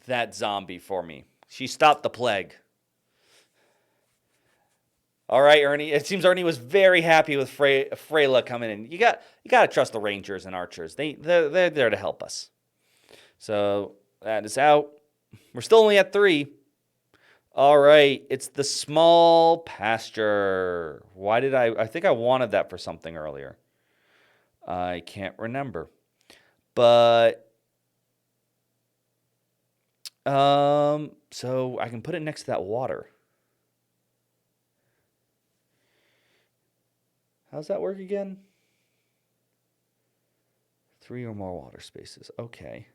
[SPEAKER 1] that zombie for me. She stopped the plague. All right, Ernie. It seems Ernie was very happy with Freyla coming in. You got to trust the Rangers and Archers. They're there to help us. So that is out. We're still only at 3. All right, it's the small pasture. Why did I think I wanted that for something earlier. I can't remember. But so I can put it next to that water. How's that work again? 3 or more water spaces. Okay.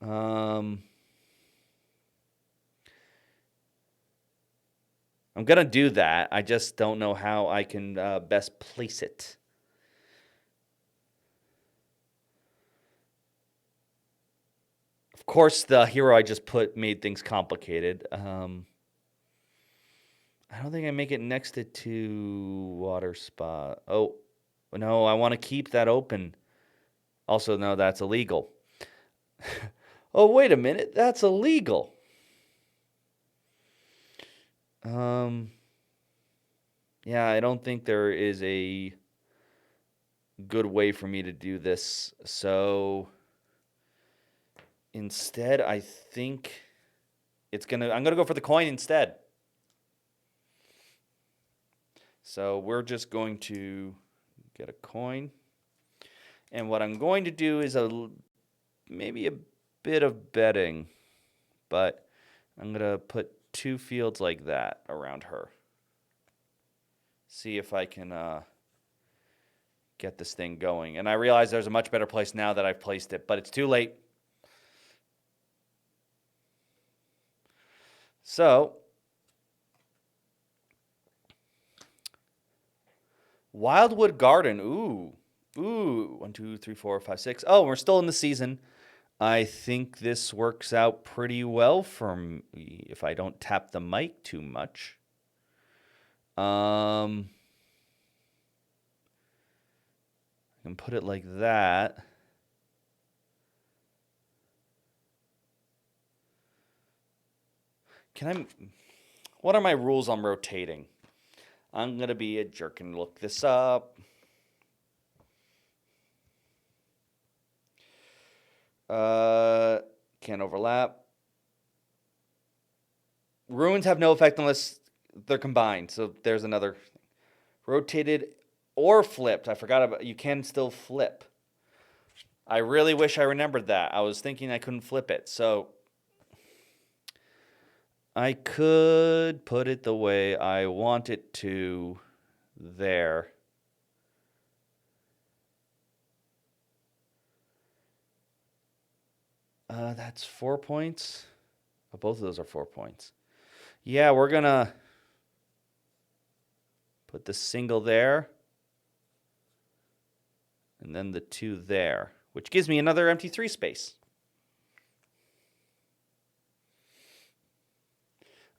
[SPEAKER 1] I'm going to do that. I just don't know how I can best place it. Of course, the hero I just put made things complicated. I don't think I make it next to 2 water spot. Oh, no, I want to keep that open. Also, no, that's illegal. Oh, wait a minute. That's illegal. Yeah, I don't think there is a good way for me to do this. So instead, I think I'm going to go for the coin instead. So we're just going to get a coin. And what I'm going to do is maybe a bit of betting. But I'm going to put 2 fields like that around her. See if I can get this thing going. And I realize there's a much better place now that I've placed it, but it's too late. So, Wildwood Garden. Ooh. 1, 2, 3, 4, 5, 6. Oh, we're still in the season. I think this works out pretty well for me if I don't tap the mic too much. I can put it like that. What are my rules on rotating? I'm going to be a jerk and look this up. Can't overlap. Ruins have no effect unless they're combined. So there's another thing. Rotated or flipped. I forgot about. You can still flip. I really wish I remembered that. I was thinking I couldn't flip it. So I could put it the way I want it to there. That's 4 points. Oh, both of those are 4 points. Yeah, we're going to put the single there. And then the 2 there, which gives me another empty 3 space.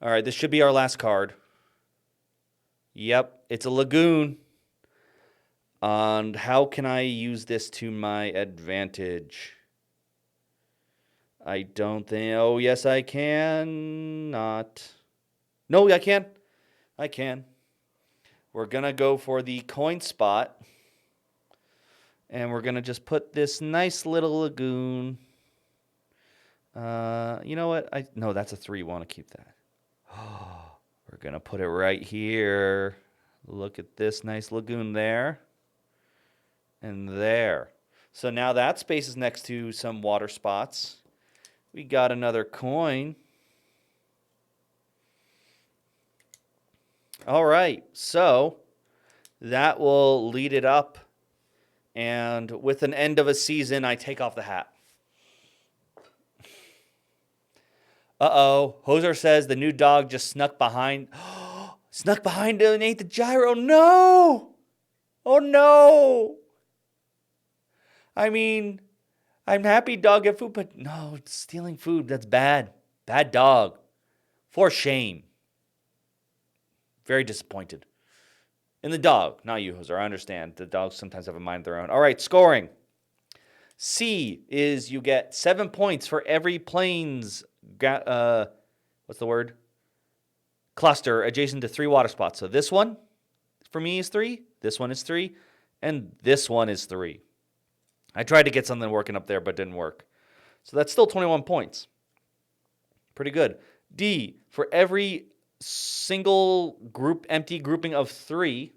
[SPEAKER 1] All right, this should be our last card. Yep, it's a lagoon. And how can I use this to my advantage? I don't think... Oh, yes, I can. Not. No, I can. I can. We're going to go for the coin spot. And we're going to just put this nice little lagoon. You know what? No, that's a 3. We want to keep that. We're going to put it right here. Look at this nice lagoon there. And there. So now that space is next to some water spots. We got another coin. All right. So that will lead it up. And with an end of a season, I take off the hat. Uh-oh. Hoser says the new dog just snuck behind. Snuck behind and ate the gyro. No! Oh, no! I mean, I'm happy dog get food, but no, stealing food, that's bad. Bad dog. For shame. Very disappointed. And the dog, not you, Hoser. I understand. The dogs sometimes have a mind of their own. All right, scoring. C is you get 7 points for every plains what's the word? Cluster adjacent to 3 water spots. So this one for me is 3, this one is 3, and this one is 3. I tried to get something working up there, but didn't work. So that's still 21 points. Pretty good. D, for every single empty grouping of 3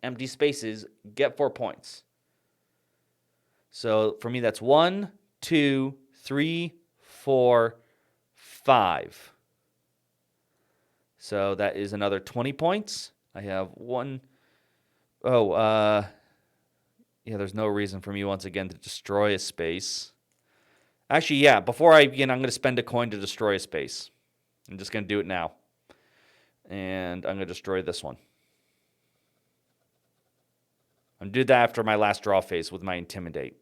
[SPEAKER 1] empty spaces, get 4 points. So for me, that's 1, 2, 3, 4, 5. So that is another 20 points. I have 1. Yeah, there's no reason for me once again to destroy a space. Actually, yeah, before I begin, I'm going to spend a coin to destroy a space. I'm just going to do it now. And I'm going to destroy this one. I'm going to do that after my last draw phase with my Intimidate.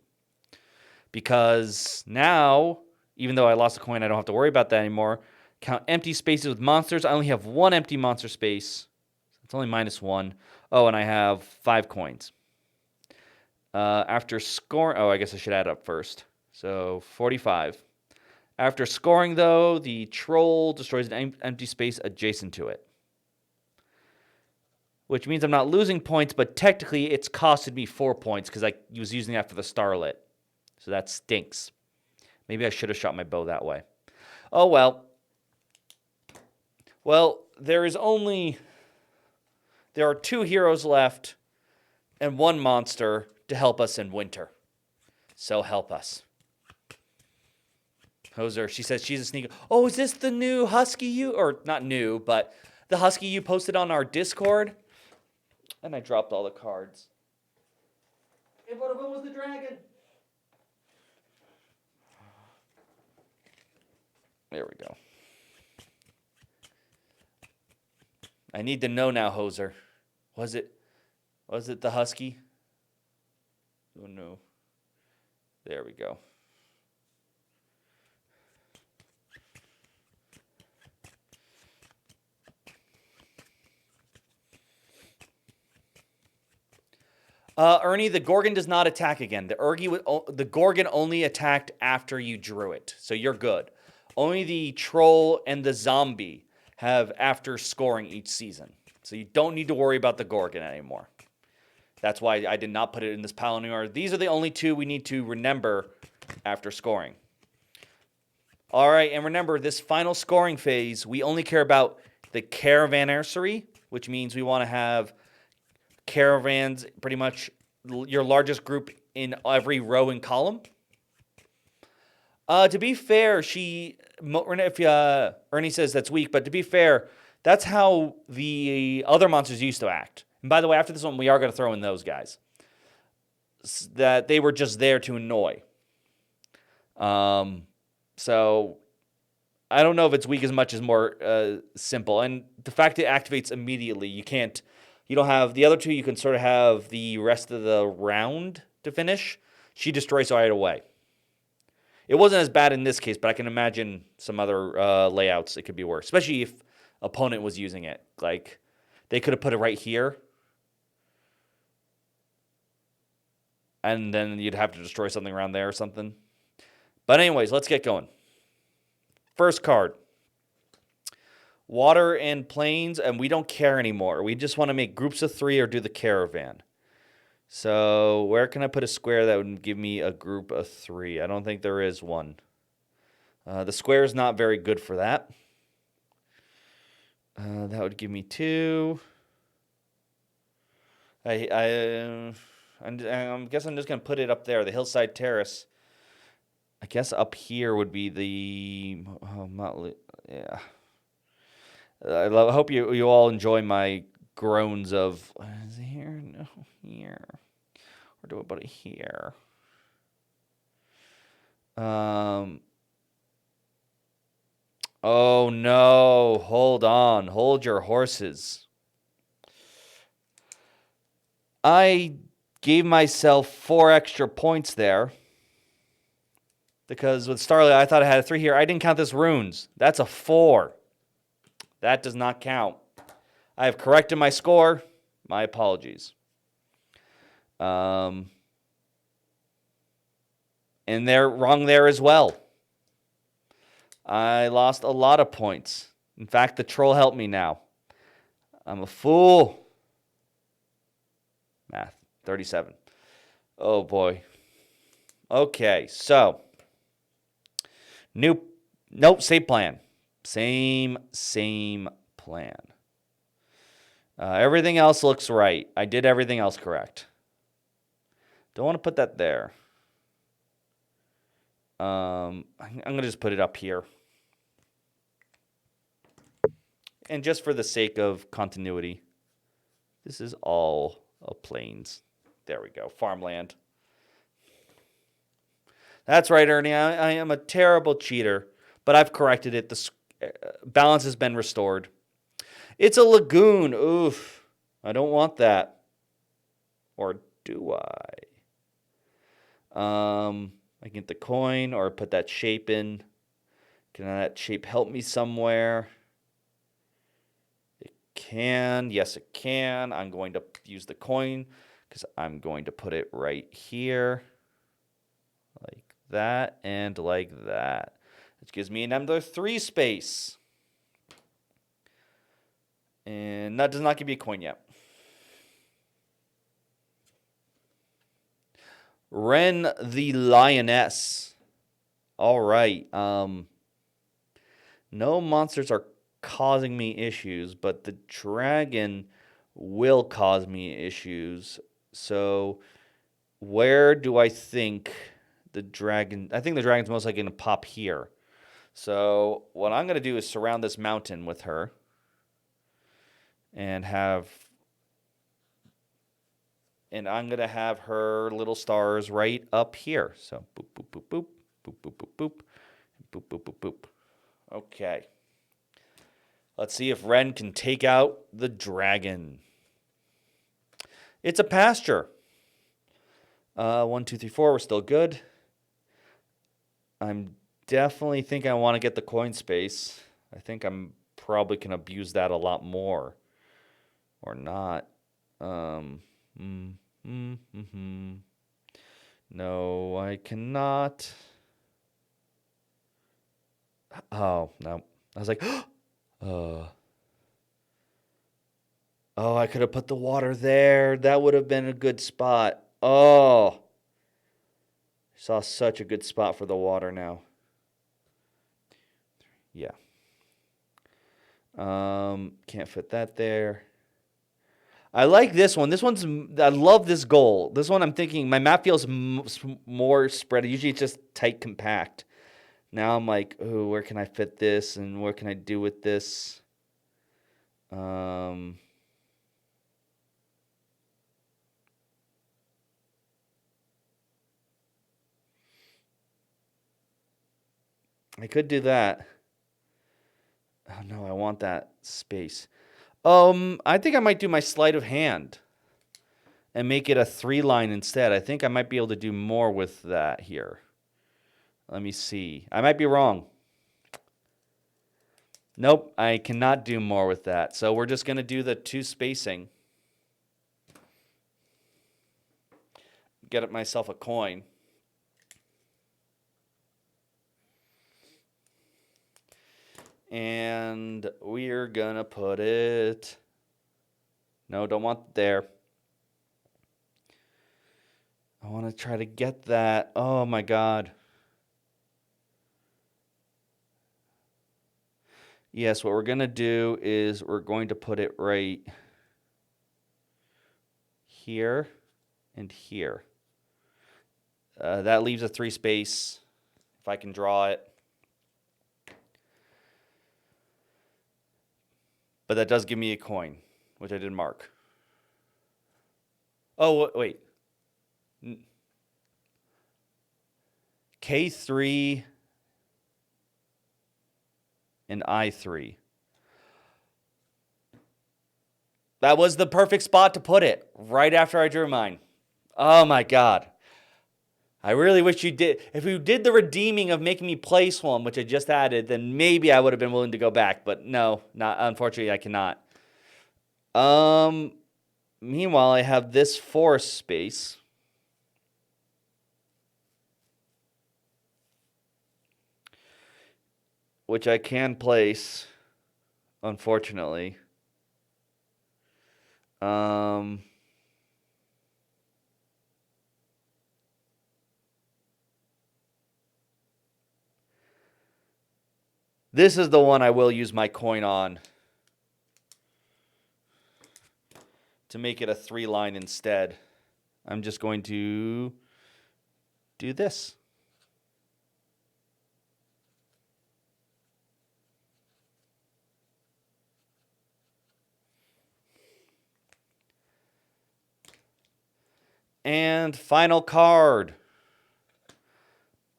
[SPEAKER 1] Because now, even though I lost a coin, I don't have to worry about that anymore. Count empty spaces with monsters. I only have 1 empty monster space. It's only -1. Oh, and I have 5 coins. After scoring... Oh, I guess I should add up first. So, 45. After scoring, though, the troll destroys an empty space adjacent to it. Which means I'm not losing points, but technically it's costed me 4 points because I was using that for the starlet. So that stinks. Maybe I should have shot my bow that way. Oh, well. Well, there are 2 heroes left and 1 monster to help us in winter. So help us. Hoser, she says she's a sneaker. Oh, is this the new husky you? Or not new, but the husky you posted on our Discord? And I dropped all the cards. And one of them was the dragon. There we go. I need to know now, Hoser. Was it the husky? Oh no. There we go. Ernie, the Gorgon does not attack again. The Gorgon only attacked after you drew it, so you're good. Only the troll and the zombie have after scoring each season. So you don't need to worry about the Gorgon anymore. That's why I did not put it in this pile anymore. These are the only 2 we need to remember after scoring. All right, and remember, this final scoring phase, we only care about the Caravansary, which means we want to have caravans, pretty much your largest group in every row and column. To be fair, Ernie says that's weak, but to be fair, that's how the other monsters used to act. And by the way, after this one, we are going to throw in those guys. That they were just there to annoy. So I don't know if it's weak as much as more simple. And the fact it activates immediately, you don't have the other 2, you can sort of have the rest of the round to finish. She destroys right away. It wasn't as bad in this case, but I can imagine some other layouts it could be worse, especially if opponent was using it. Like, they could have put it right here, and then you'd have to destroy something around there or something. But anyways, let's get going. First card. Water and plains, and we don't care anymore. We just want to make groups of 3 or do the caravan. So where can I put a square that would give me a group of 3? I don't think there is one. The square is not very good for that. That would give me 2. I guess I'm just going to put it up there, the hillside terrace. I guess up here would be the... yeah. I hope you all enjoy my groans of... Is it here? No, here. Or do I put it here? Oh, no. Hold on. Hold your horses. I gave myself 4 extra points there. Because with Starlight, I thought I had a 3 here. I didn't count this runes. That's a 4. That does not count. I have corrected my score. My apologies. And they're wrong there as well. I lost a lot of points. In fact, the troll helped me now. I'm a fool. Math, 37. Oh boy. Okay, so nope, same plan. Same plan. Everything else looks right. I did everything else correct. Don't want to put that there. I'm going to just put it up here. And just for the sake of continuity, this is all plains. There we go, farmland. That's right, Ernie. I am a terrible cheater, but I've corrected it. The balance has been restored. It's a lagoon. Oof. I don't want that. Or do I? I can get the coin or put that shape in. Can that shape help me somewhere? It can. Yes, it can. I'm going to use the coin because I'm going to put it right here. Like that and like that. Which gives me another 3 space. And that does not give me a coin yet. Ren the Lioness. All right. No monsters are causing me issues, but the dragon will cause me issues. So where do I think the dragon... I think the dragon's most likely going to pop here. So what I'm going to do is surround this mountain with her. And I'm going to have her little stars right up here. So boop, boop, boop, boop, boop, boop, boop, boop, boop, boop, boop, boop. Okay. Let's see if Ren can take out the dragon. It's a pasture. 1, 2, 3, 4. We're still good. I'm definitely think I want to get the coin space. I think I'm probably can abuse that a lot more. Or not. No, I cannot. Oh, no. I was like, oh, I could have put the water there. That would have been a good spot. Oh. Saw such a good spot for the water now. Yeah. Can't fit that there. I like this one. I love this goal. This one I'm thinking, my map feels more spread. Usually it's just tight, compact. Now I'm like, oh, where can I fit this? And what can I do with this? I could do that. Oh, no, I want that space. I think I might do my sleight of hand and make it a 3-line instead. I think I might be able to do more with that here. Let me see. I might be wrong. Nope, I cannot do more with that. So we're just going to do the 2 spacing. Get myself a coin. And we're going to put it... No, don't want it there. I want to try to get that. Oh, my God. Yes, what we're going to do is we're going to put it right here and here. That leaves a 3 space if I can draw it. But that does give me a coin, which I did mark. Oh, wait. K3 and I3. That was the perfect spot to put it, right after I drew mine. Oh my God. I really wish you did. If you did the redeeming of making me place one, which I just added, then maybe I would have been willing to go back. But no, not unfortunately, I cannot. Meanwhile, I have this forest space. which I can place, unfortunately. This is the one I will use my coin on to make it a 3-line instead. I'm just going to do this. And final card.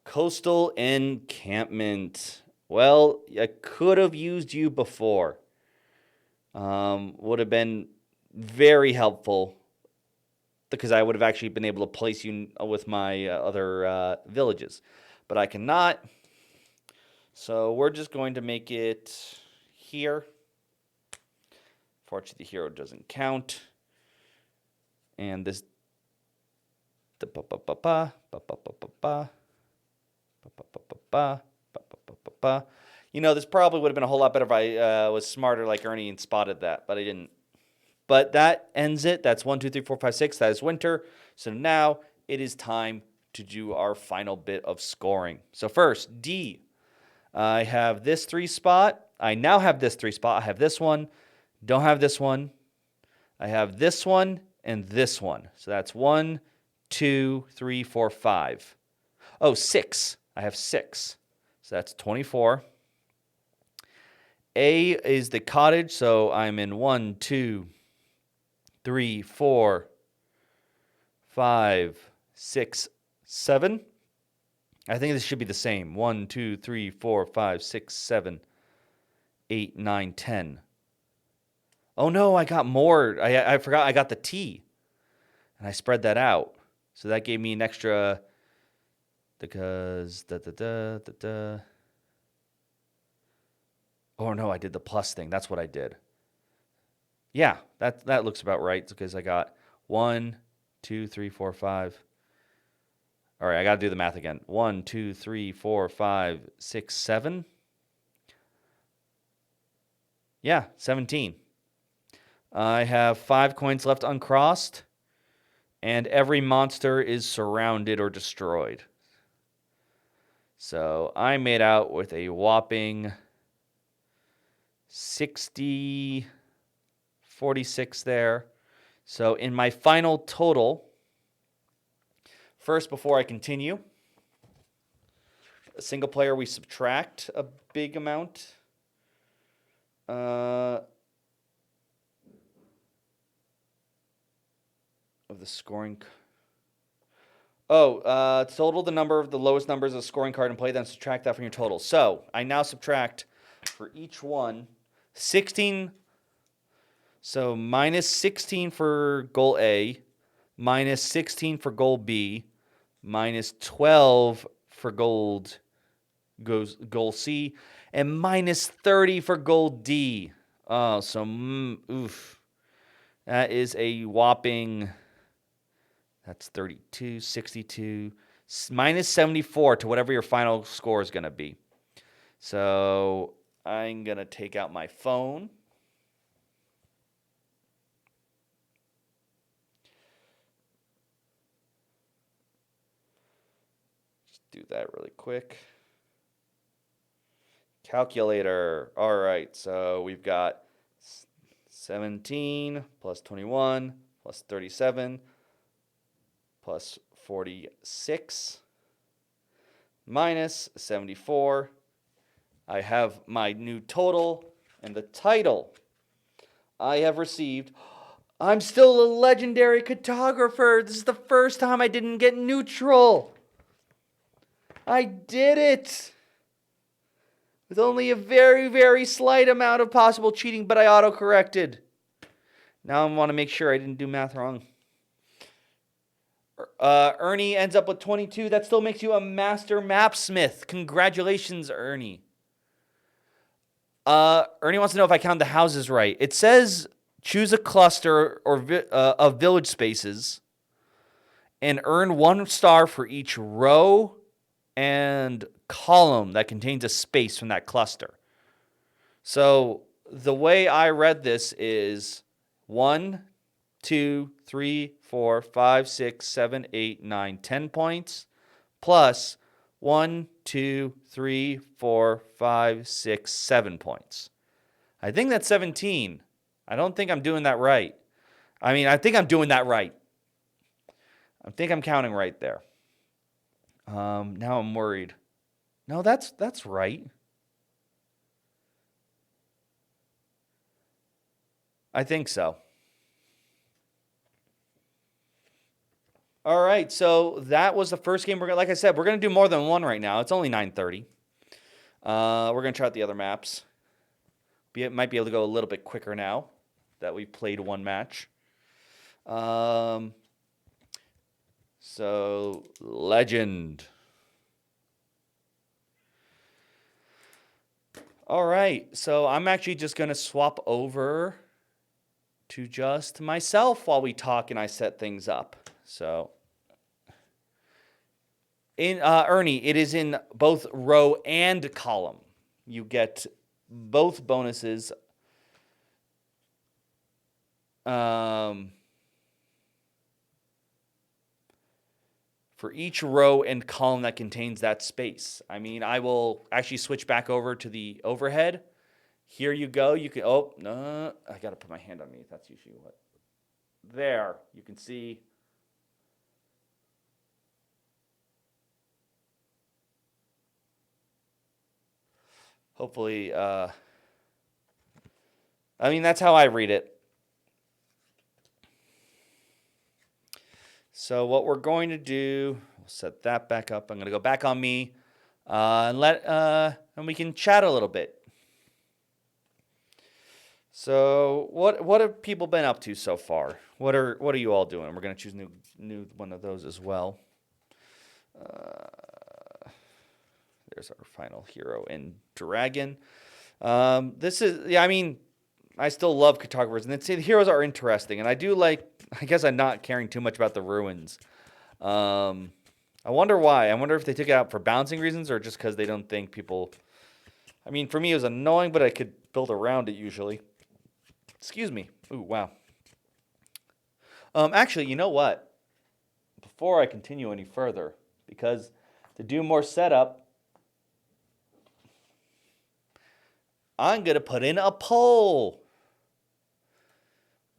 [SPEAKER 1] Coastal Encampment. Well, I could have used you before. Would have been very helpful because I would have actually been able to place you with my other villages. But I cannot. So we're just going to make it here. Fortunately, the hero doesn't count. And this... You know, this probably would have been a whole lot better if I was smarter like Ernie and spotted that, but I didn't. But that ends it. That's 1, 2, 3, 4, 5, 6. That is winter. So now it is time to do our final bit of scoring. So first, D. I have this 3 spot. I now have this 3 spot. I have this one. Don't have this one. I have this one and this one. So that's 1, 2, 3, 4, 5. Oh, 6. I have 6. So that's 24. A is the cottage, so I'm in 1, 2, 3, 4, 5, 6, 7. I think this should be the same. 1, 2, 3, 4, 5, 6, 7, 8, 9, 10. Oh no, I got more. I forgot I got the T. And I spread that out. So that gave me an extra, because Oh no, I did the plus thing. That's what I did. Yeah, that looks about right because I got 1, 2, 3, 4, 5. All right, I got to do the math again. 1, 2, 3, 4, 5, 6, 7. Yeah, 17. I have 5 coins left uncrossed, and every monster is surrounded or destroyed. So I made out with a whopping 60, 46 there. So in my final total, first, before I continue, a single player, we subtract a big amount. Of the scoring. Total the number of the lowest numbers of the scoring card in play, then subtract that from your total. So I now subtract for each one 16. So minus 16 for goal A, minus 16 for goal B, minus 12 for goal C, and minus 30 for goal D. Oh, so oof. That is a whopping, that's 32, 62, minus 74 to whatever your final score is going to be. So I'm going to take out my phone. Just do that really quick. Calculator. All right, so we've got 17 plus 21 plus 37 plus 46 minus 74. I have my new total and the title I have received. I'm still a legendary cartographer. This is the first time I didn't get neutral. I did it. With only a very, very slight amount of possible cheating, but I auto-corrected. Now I want to make sure I didn't do math wrong. Ernie ends up with 22. That still makes you a master mapsmith. Congratulations, Ernie. Ernie wants to know if I count the houses right. It says choose a cluster of village spaces and earn 1 star for each row and column that contains a space from that cluster. So the way I read this is 1, 2, 3, 4, 5, 6, 7, 8, 9, 10 points plus 1, 2, 3, 4, 5, 6, 7 points. I think that's 17. I don't think I'm doing that right. I mean, I think I'm doing that right. I think I'm counting right there. Now I'm worried. No, that's right. I think so. All right, so that was the first game. Like I said, we're gonna do more than one right now. It's only 9:30. We're gonna try out the other maps. Might be able to go a little bit quicker now that we played one match. So legend. All right, so I'm actually just gonna swap over to just myself while we talk and I set things up. So in Ernie, it is in both row and column. You get both bonuses. For each row and column that contains that space. I mean, I will actually switch back over to the overhead. Here you go. You can, oh, no, I got to put my hand underneath. That's usually what. There, you can see. Hopefully, I mean, that's how I read it. So what we're going to do, we'll set that back up. I'm going to go back on me and we can chat a little bit. So what have people been up to so far? What are you all doing? We're going to choose new one of those as well. There's our final hero and dragon. This is, yeah, I mean, I still love Cartographers, and the heroes are interesting, and I do like, I guess I'm not caring too much about the ruins. I wonder why. I wonder if they took it out for balancing reasons or just because they don't think people, I mean, for me it was annoying, but I could build around it usually. Excuse me. Ooh, wow. Actually, you know what? Before I continue any further, because to do more setup, I'm going to put in a poll.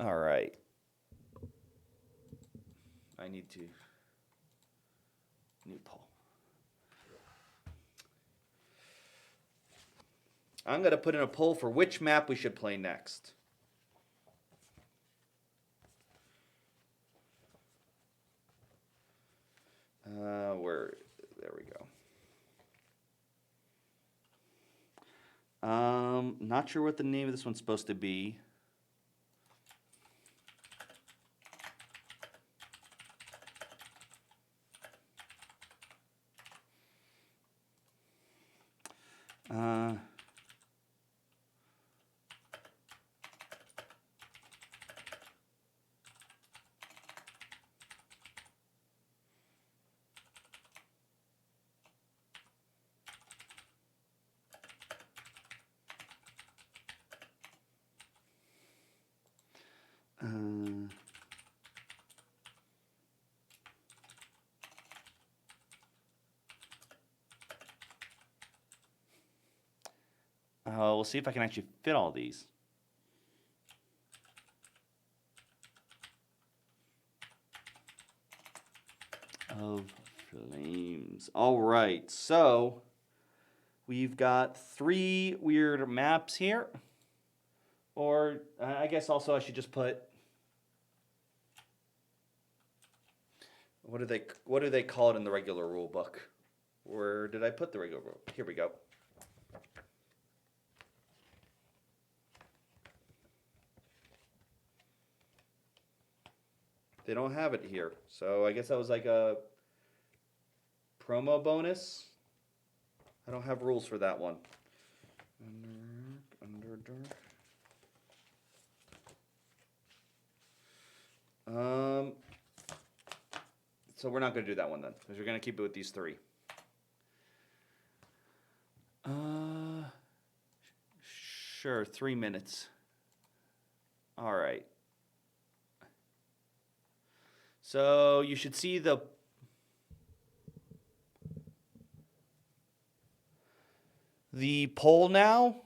[SPEAKER 1] All right. I need to. New poll. I'm going to put in a poll for which map we should play next. There we go. Not sure what the name of this one's supposed to be. We'll see if I can actually fit all these. Of flames. All right, so we've got 3 weird maps here. Or I guess also I should just put, what do they call it in the regular rule book? Where did I put the regular rule? Here we go. They don't have it here. So I guess that was like a promo bonus. I don't have rules for that one. So we're not going to do that one then, because we're going to keep it with these 3. Sure, 3 minutes. All right. So you should see the poll now.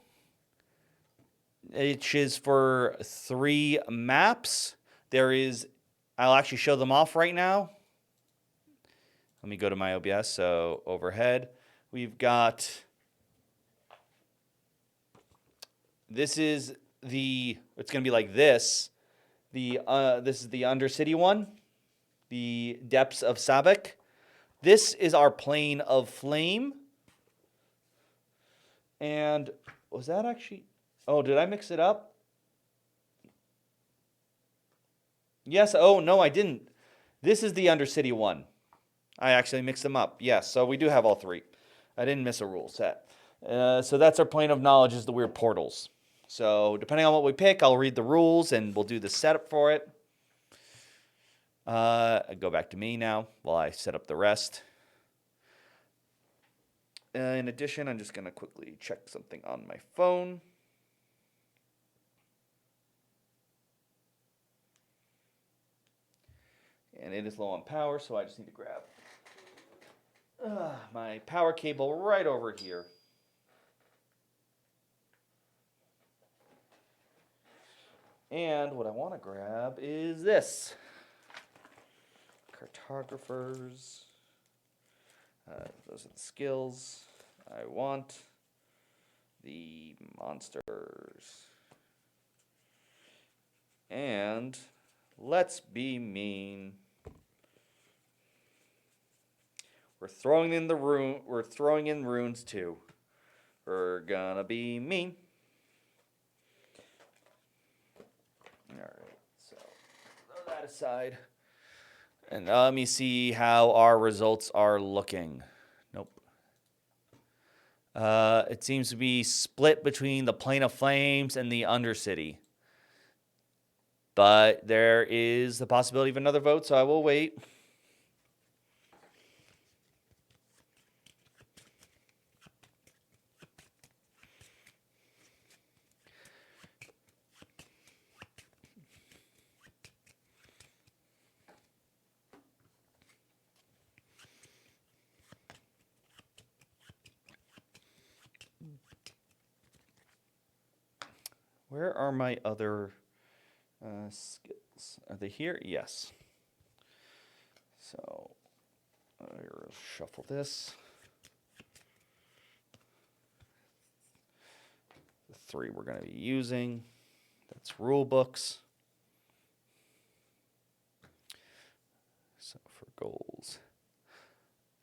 [SPEAKER 1] It is for 3 maps. I'll actually show them off right now. Let me go to my OBS. So overhead, we've got, it's going to be like this. This is the Undercity one, the Depths of Sabak. This is our Plane of Flame. And was that actually, oh, did I mix it up? Yes, oh, no, I didn't. This is the Undercity one. I actually mixed them up. Yes, so we do have all 3. I didn't miss a rule set. So that's our plane of knowledge, is the weird portals. So depending on what we pick, I'll read the rules and we'll do the setup for it. I go back to me now while I set up the rest. In addition, I'm just going to quickly check something on my phone. And it is low on power, so I just need to grab my power cable right over here. And what I want to grab is this. Cartographers. Those are the skills. I want the monsters. And let's be mean. We're throwing in runes too. We're gonna be mean. Alright, so throw that aside. And let me see how our results are looking. Nope. It seems to be split between the Plane of Flames and the Undercity. But there is the possibility of another vote, so I will wait. Where are my other skills? Are they here? Yes. So I'll shuffle this. The 3 we're going to be using. That's rule books. So for goals.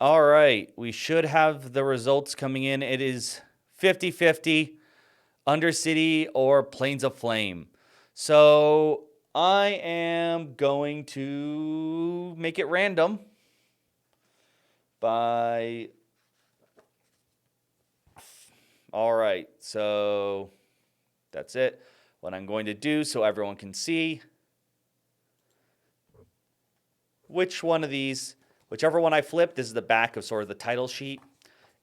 [SPEAKER 1] All right. We should have the results coming in. It is 50-50. Undercity or Plains of Flame. So I am going to make it random by... All right, so that's it. What I'm going to do so everyone can see which one of these, whichever one I flip, this is the back of sort of the title sheet,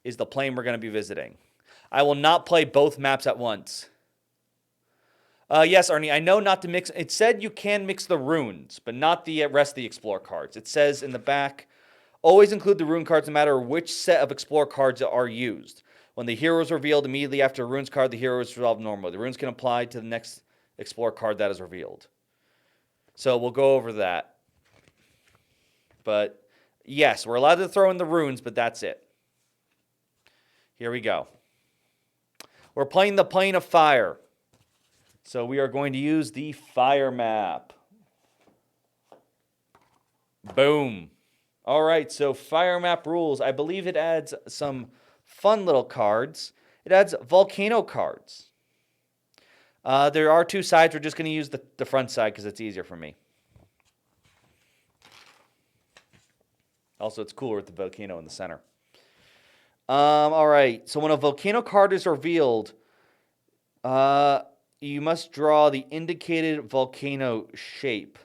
[SPEAKER 1] is the plane we're going to be visiting. I will not play both maps at once. Yes, Arnie, I know not to mix. It said you can mix the runes, but not the rest of the Explore cards. It says in the back, always include the rune cards no matter which set of Explore cards are used. When the hero is revealed immediately after a runes card, the hero is resolved normally. The runes can apply to the next Explore card that is revealed. So we'll go over that. But yes, we're allowed to throw in the runes, but that's it. Here we go. We're playing the Plane of Fire. So we are going to use the Fire map. Boom. All right, so Fire map rules. I believe it adds some fun little cards. It adds Volcano cards. There are 2 sides. We're just going to use the front side because it's easier for me. Also, it's cooler with the Volcano in the center. All right, so when a Volcano card is revealed, you must draw the indicated volcano shape.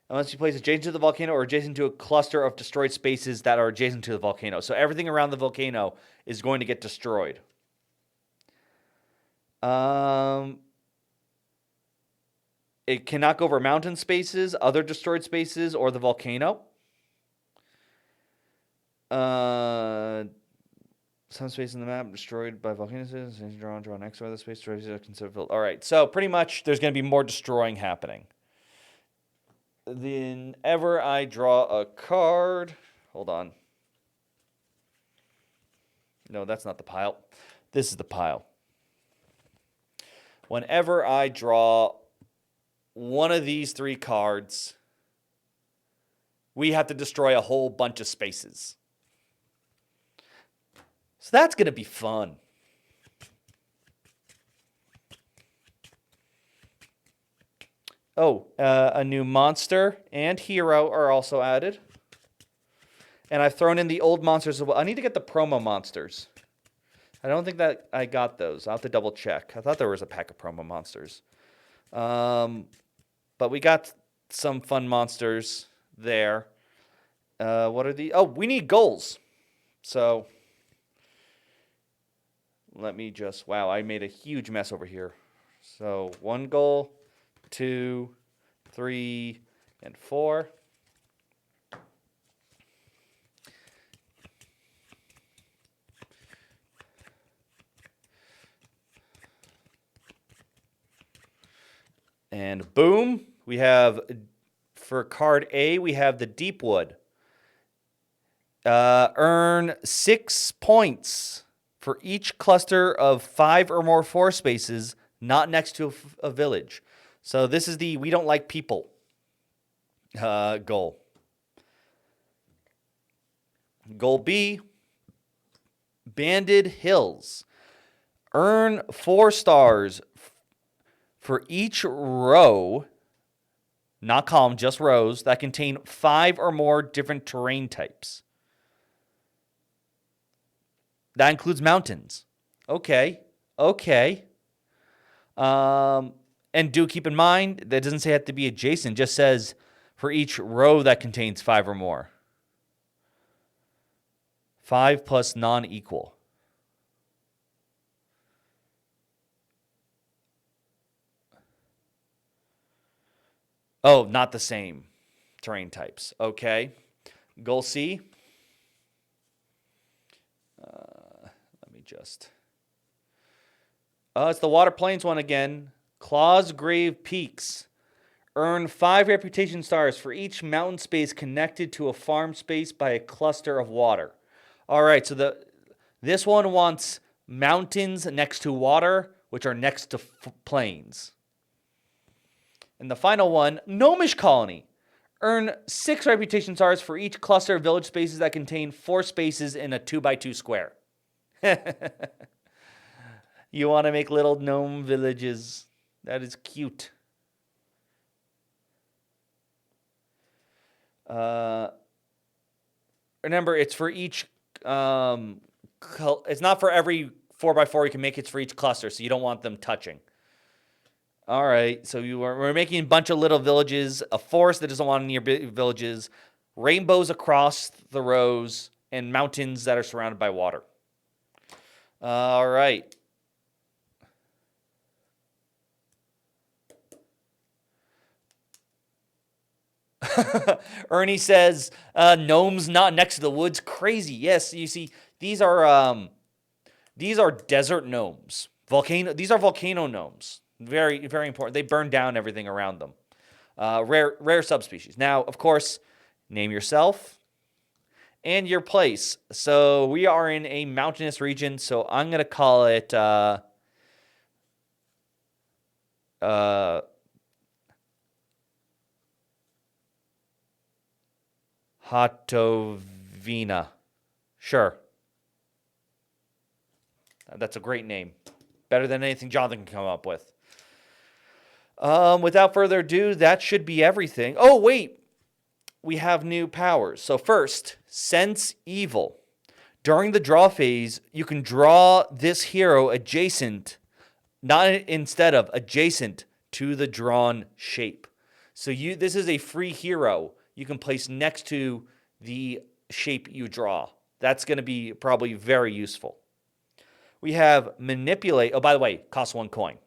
[SPEAKER 1] Unless you place adjacent to the volcano or adjacent to a cluster of destroyed spaces that are adjacent to the volcano. So everything around the volcano is going to get destroyed. It cannot go over mountain spaces, other destroyed spaces, or the volcano. Some space in the map destroyed by volcanoes. Draw next to other space. All right, so pretty much there's going to be more destroying happening. Whenever I draw a card, hold on. No, that's not the pile. This is the pile. Whenever I draw one of these 3 cards, we have to destroy a whole bunch of spaces. So that's going to be fun. Oh, a new monster and hero are also added. And I've thrown in the old monsters as well. I need to get the promo monsters. I don't think that I got those. I'll have to double check. I thought there was a pack of promo monsters. But we got some fun monsters there. What are the... Oh, we need goals. So... Let me just... Wow, I made a huge mess over here. So 1 goal, 2, 3, and 4. And boom, we have, for card A, we have the Deepwood. Earn 6 points for each cluster of 5 or more forest spaces not next to a village. So this is the we don't like people goal. Goal B, Banded Hills. Earn 4 stars for each row, not column, just rows, that contain 5 or more different terrain types. That includes mountains. Okay. And do keep in mind, that doesn't say it have to be adjacent. It just says for each row that contains 5 or more. 5 plus non-equal. Oh, not the same terrain types. Okay. Goal C. Let me just... it's the Water Plains one again. Claws Grave Peaks. Earn 5 reputation stars for each mountain space connected to a farm space by a cluster of water. All right, so this one wants mountains next to water, which are next to plains. And the final one, Gnomish Colony. Earn 6 reputation stars for each cluster of village spaces that contain 4 spaces in a 2x2 square. You want to make little gnome villages. That is cute. Remember, it's for each... it's not for every 4x4 you can make. It's for each cluster, so you don't want them touching. All right, so we're making a bunch of little villages, a forest that doesn't want any villages, rainbows across the rows, and mountains that are surrounded by water. All right. Ernie says, gnomes not next to the woods. Crazy. Yes, you see, these are desert gnomes. These are volcano gnomes. Very, very important. They burn down everything around them. Rare subspecies. Now, of course, name yourself and your place. So we are in a mountainous region, so I'm going to call it Hatovina. Sure. That's a great name. Better than anything Jonathan can come up with. Without further ado, that should be everything. Oh, wait. We have new powers. So first, Sense Evil. During the draw phase, you can draw this hero adjacent, not instead of, adjacent to the drawn shape. So this is a free hero you can place next to the shape you draw. That's going to be probably very useful. We have manipulate. Oh, by the way, costs 1 coin.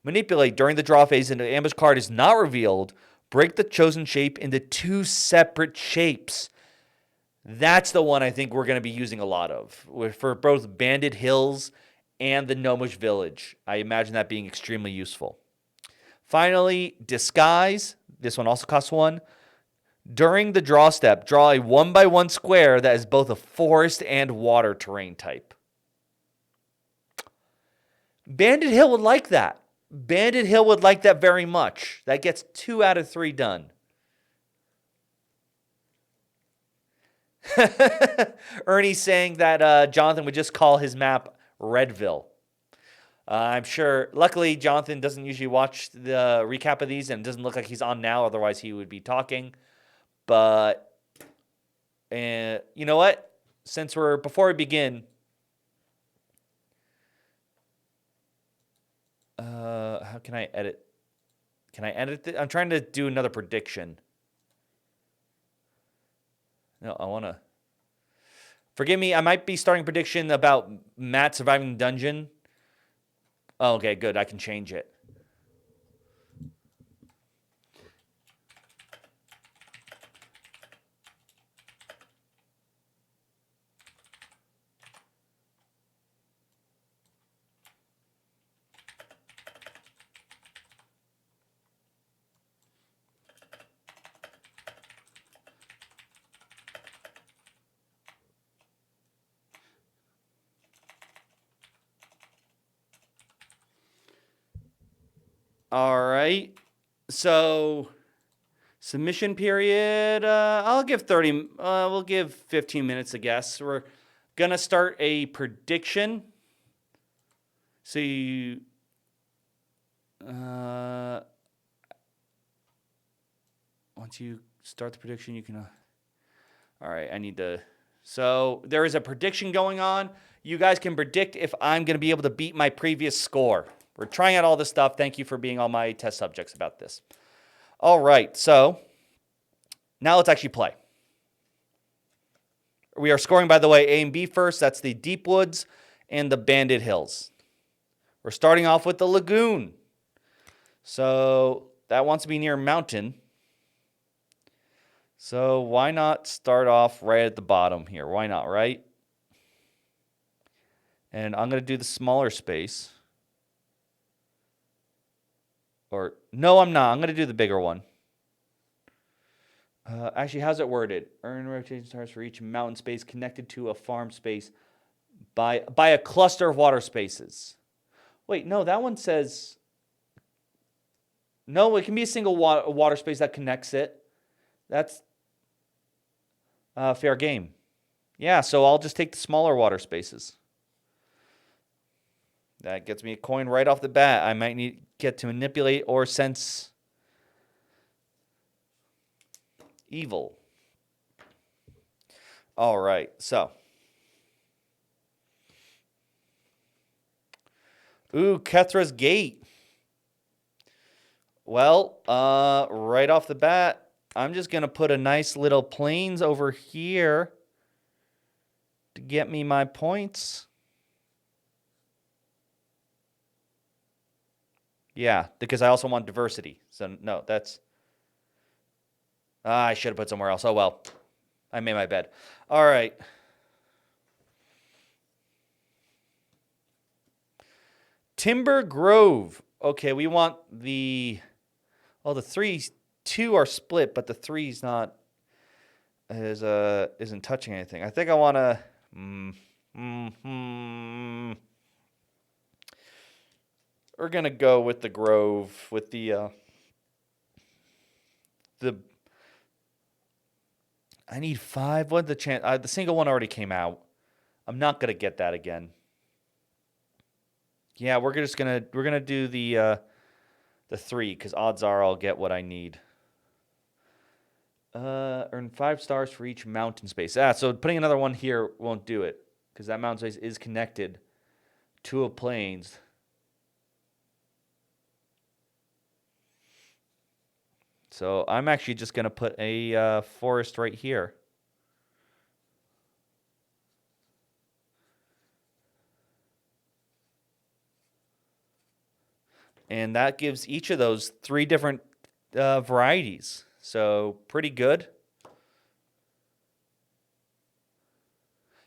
[SPEAKER 1] Manipulate during the draw phase and the ambush card is not revealed. Break the chosen shape into 2 separate shapes. That's the one I think we're going to be using a lot of for both Banded Hills and the Gnomish Village. I imagine that being extremely useful. Finally, Disguise. This one also costs 1. During the draw step, draw a 1x1 square that is both a forest and water terrain type. Banded Hill would like that. Banded Hill would like that very much. That gets 2 out of 3 done. Ernie's saying that Jonathan would just call his map Redville. I'm sure, luckily, Jonathan doesn't usually watch the recap of these and doesn't look like he's on now. Otherwise, he would be talking. But, you know what? Before we begin, how can I edit? Can I edit it? I'm trying to do another prediction. No, I want to. Forgive me, I might be starting a prediction about Matt surviving the dungeon. Oh, okay, good. I can change it. All right. So, submission period. I'll give 30. We'll give 15 minutes, I guess. We're gonna start a prediction. So you, once you start the prediction, you can. All right. I need to. So there is a prediction going on. You guys can predict if I'm gonna be able to beat my previous score. We're trying out all this stuff. Thank you for being all my test subjects about this. All right, so now let's actually play. We are scoring, by the way, A and B first. That's the Deep Woods and the Banded Hills. We're starting off with the Lagoon. So that wants to be near a mountain. So why not start off right at the bottom here? Why not, right? And I'm going to do the smaller space. Or, no, I'm not. I'm going to do the bigger one. Actually, how's it worded? Earn rotation stars for each mountain space connected to a farm space by a cluster of water spaces. Wait, no, that one says... No, it can be a single water space that connects it. That's fair game. Yeah, so I'll just take the smaller water spaces. That gets me a coin right off the bat. I might get to manipulate or sense evil. All right, so. Ooh, Kethra's Gate. Well, right off the bat, I'm just going to put a nice little plains over here to get me my points. Yeah, because I also want diversity. So, no, that's... I should have put somewhere else. Oh, well. I made my bed. All right. Timber Grove. Okay, we want the... Well, the 2 are split, but the 3's not... isn't touching anything. I think I want to... We're going to go with the Grove, with the I need 5. What's the chance? The single one already came out. I'm not going to get that again. Yeah, we're going to do the 3 cuz odds are I'll get what I need. Earn 5 stars for each mountain space. So putting another one here won't do it cuz that mountain space is connected to a plains. So I'm actually just going to put a forest right here. And that gives each of those 3 different varieties. So pretty good.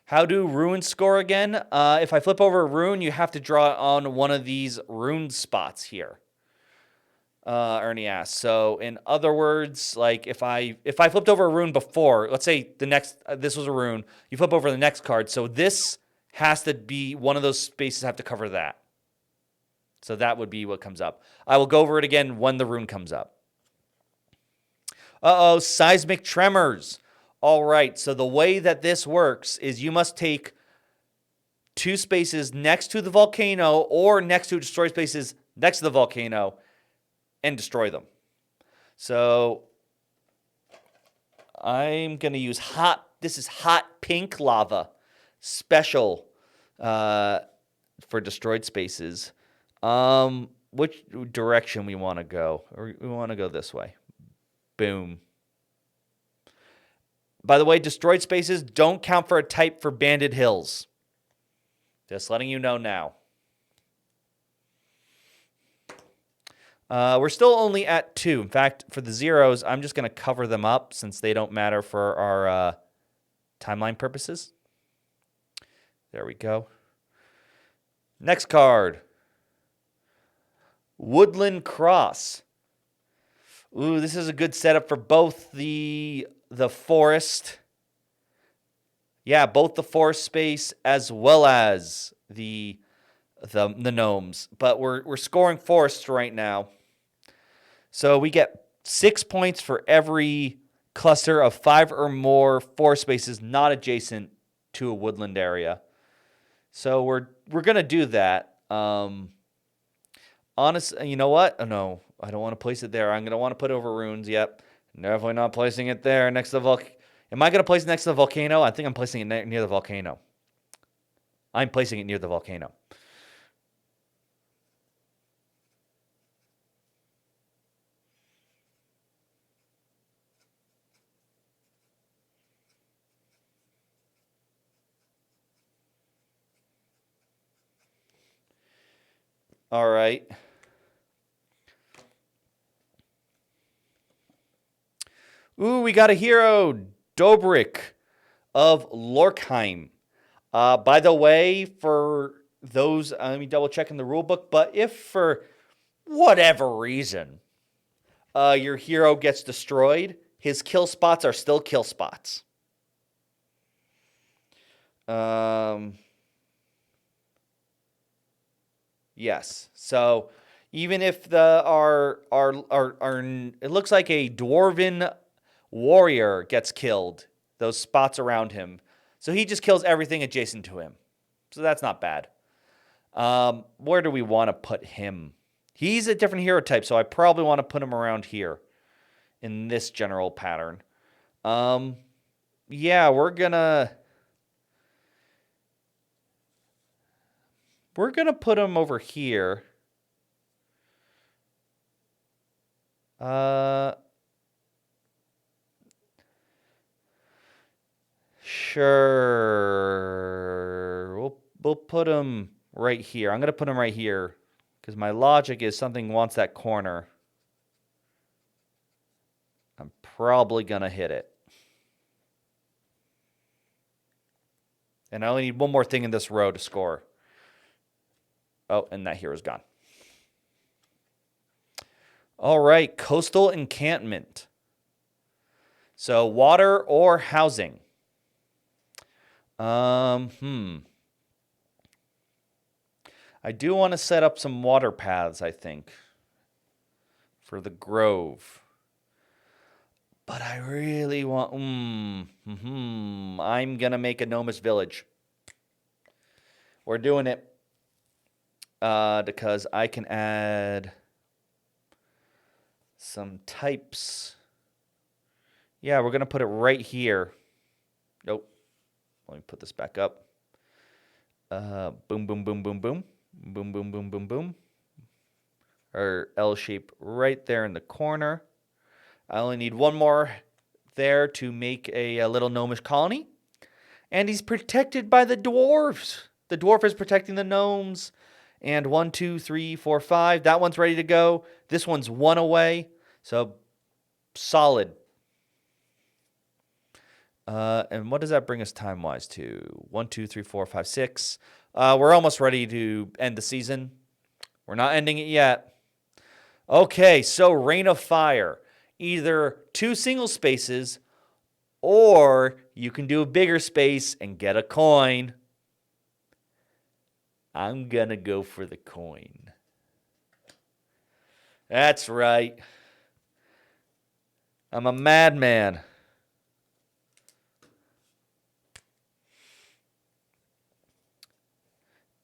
[SPEAKER 1] How do runes score again? If I flip over a rune, you have to draw it on one of these rune spots here. Ernie asked. So in other words, like if I flipped over a rune before, let's say the next this was a rune, you flip over the next card. So this has to be one of those spaces have to cover that. So that would be what comes up. I will go over it again when the rune comes up. Uh-oh, seismic tremors. All right, so the way that this works is you must take 2 spaces next to the volcano or next to destroy spaces next to the volcano and destroy them. So I'm going to use this is hot pink lava, special for destroyed spaces. Which direction we want to go? We want to go this way. Boom. By the way, destroyed spaces don't count for a type for banded hills. Just letting you know now. We're still only at 2. In fact, for the zeros, I'm just going to cover them up since they don't matter for our timeline purposes. There we go. Next card. Woodland Cross. Ooh, this is a good setup for both the forest. Yeah, both the forest space as well as the gnomes. But we're scoring forests right now. So we get 6 points for every cluster of 5 or more forest spaces not adjacent to a woodland area. So we're gonna do that. Honestly, you know what? Oh, no, I don't want to place it there. I'm going to want to put over runes. Yep. Definitely not placing it there next to the volcano. Am I going to place it next to the volcano? I think I'm placing it near the volcano. I'm placing it near the volcano. All right. Ooh, we got a hero, Dobrik of Lorkheim. By the way, for those, let me double check in the rule book, but if for whatever reason your hero gets destroyed, his kill spots are still kill spots. Yes. So even if our it looks like a dwarven warrior gets killed, those spots around him. So he just kills everything adjacent to him. So that's not bad. Where do we want to put him? He's a different hero type, so I probably want to put him around here in this general pattern. Yeah, we're gonna put him over here. Sure. We'll put him right here. I'm going to put him right here because my logic is something wants that corner. I'm probably going to hit it. And I only need one more thing in this row to score. Oh, and that hero's gone. All right, coastal encampment. So water or housing. I do want to set up some water paths, I think, for the grove. But I really want... I'm going to make a gnomish village. We're doing it because I can add some types. Yeah, we're going to put it right here. Nope. Let me put this back up. Boom, boom, boom, boom, boom. Boom, boom, boom, boom, boom. Or L shape right there in the corner. I only need one more there to make a little gnomish colony. And he's protected by the dwarves. The dwarf is protecting the gnomes. And 1, 2, 3, 4, 5. That one's ready to go. This one's 1 away. So solid. And what does that bring us time-wise to? 1, 2, 3, 4, 5, 6. We're almost ready to end the season. We're not ending it yet. Okay, so Rain of Fire. Either 2 single spaces, or you can do a bigger space and get a coin. I'm going to go for the coin. That's right. I'm a madman.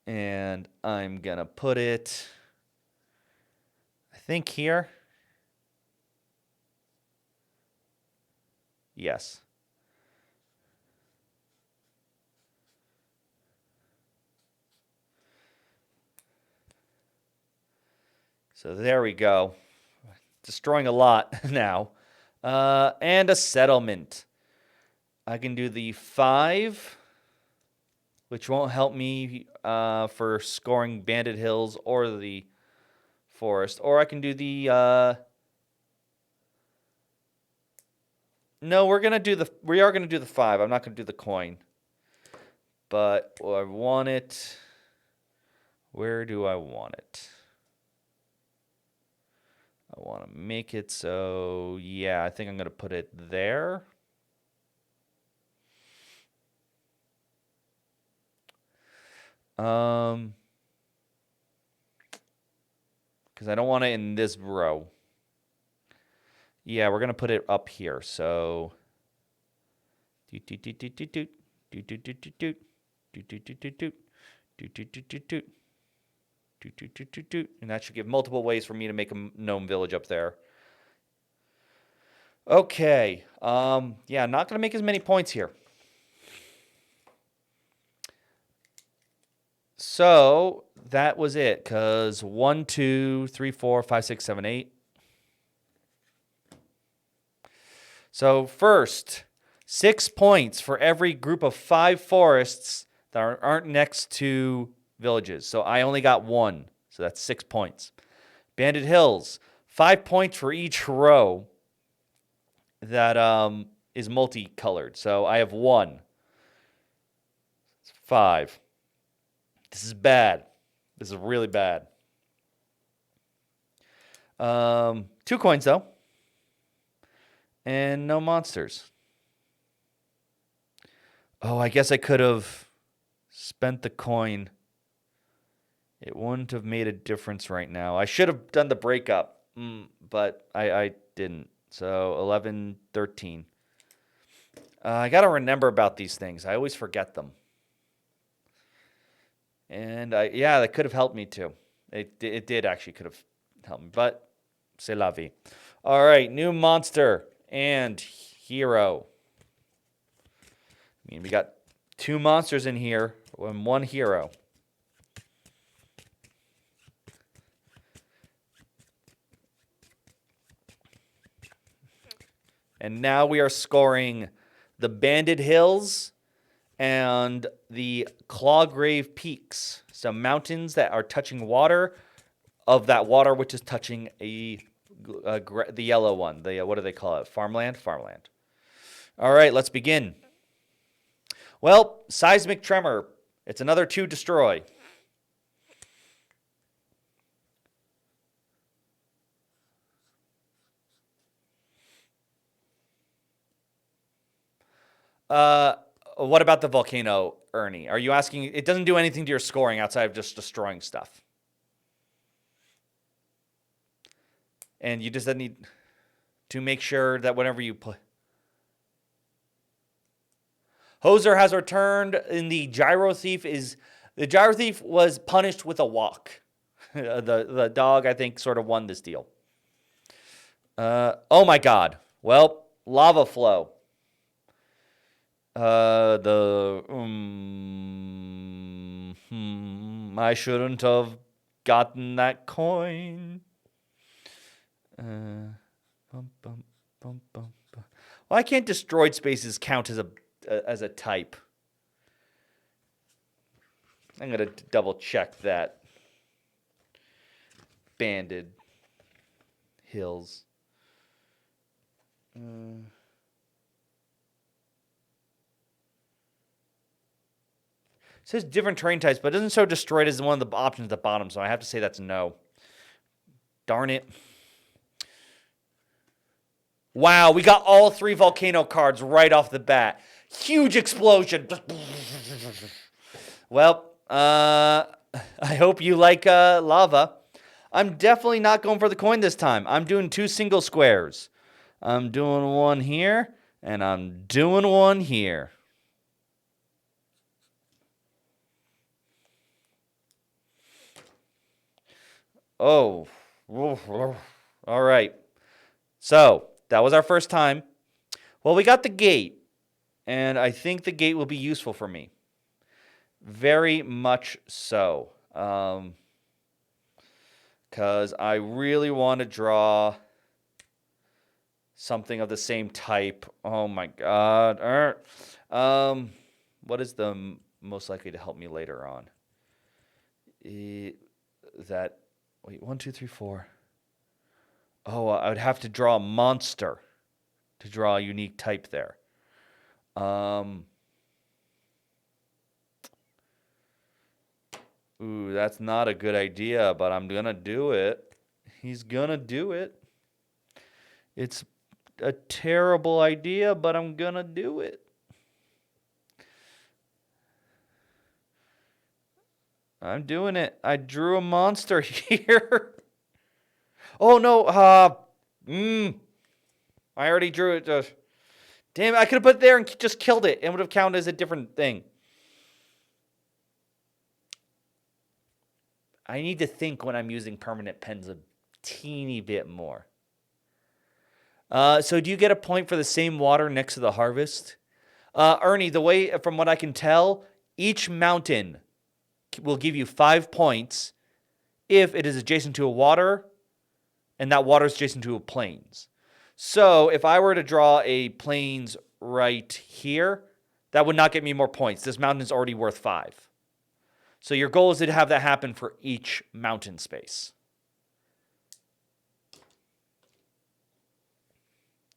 [SPEAKER 1] And I'm going to put it, I think, here. Yes. So there we go. Destroying a lot now. And a settlement. I can do the 5, which won't help me for scoring Bandit Hills or the Forest. Or I can do the... No, we are gonna do the 5. I'm not gonna do the coin. But I want it. Where do I want it? I want to make it so, yeah, I think I'm going to put it there. Because I don't want it in this row. Yeah, we're going to put it up here. So, and that should give multiple ways for me to make a gnome village up there. Okay. Yeah, not going to make as many points here. So that was it, because 1, 2, 3, 4, 5, 6, 7, 8. So first, 6 points for every group of 5 forests that aren't next to villages. So I only got 1. So that's 6 points. Bandit Hills, 5 points for each row that is multicolored. So I have 1. It's 5. This is bad. This is really bad. 2 coins, though. And no monsters. Oh, I guess I could have spent the coin. It wouldn't have made a difference right now. I should have done the breakup, but I didn't. So 11, 13. I got to remember about these things. I always forget them. And yeah, that could have helped me too. It did actually could have helped me, but c'est la vie. All right, new monster and hero. I mean, we got 2 monsters in here and 1 hero. And now we are scoring the Banded Hills and the Clawgrave Peaks. Some mountains that are touching water, of that water which is touching the yellow one. What do they call it? Farmland? Farmland. All right, let's begin. Well, Seismic Tremor. It's another 2 destroy. What about the Volcano, Ernie? Are you asking? It doesn't do anything to your scoring outside of just destroying stuff. And you just need to make sure that whenever you play. Hoser has returned in the Gyro Thief. The Gyro Thief was punished with a walk. The dog, I think, sort of won this deal. Oh my God. Well, Lava Flow. I shouldn't have gotten that coin. Why can't destroyed spaces count as a type? I'm gonna double check that. banded hills. It says different terrain types, but it doesn't show destroyed as one of the options at the bottom, so I have to say that's no. Darn it. Wow, we got all 3 volcano cards right off the bat. Huge explosion. Well, I hope you like lava. I'm definitely not going for the coin this time. I'm doing 2 single squares. I'm doing one here, and I'm doing one here. Oh, all right. So that was our first time. Well, we got the gate, and I think the gate will be useful for me. Very much so. Because I really want to draw something of the same type. Oh my god. What is the most likely to help me later on? Wait, 1, 2, 3, 4. Oh, I would have to draw a monster to draw a unique type there. Ooh, that's not a good idea, but I'm gonna do it. He's gonna do it. It's a terrible idea, but I'm gonna do it. I'm doing it. I drew a monster here. Oh no, I already drew it. Damn it, I could have put it there and just killed it. It would have counted as a different thing. I need to think when I'm using permanent pens a teeny bit more. So do you get a point for the same water next to the harvest? Ernie, the way, from what I can tell, each mountain will give you 5 points if it is adjacent to a water, and that water is adjacent to a plains. So if I were to draw a plains right here, that would not get me more points. This mountain is already worth 5. So your goal is to have that happen for each mountain space.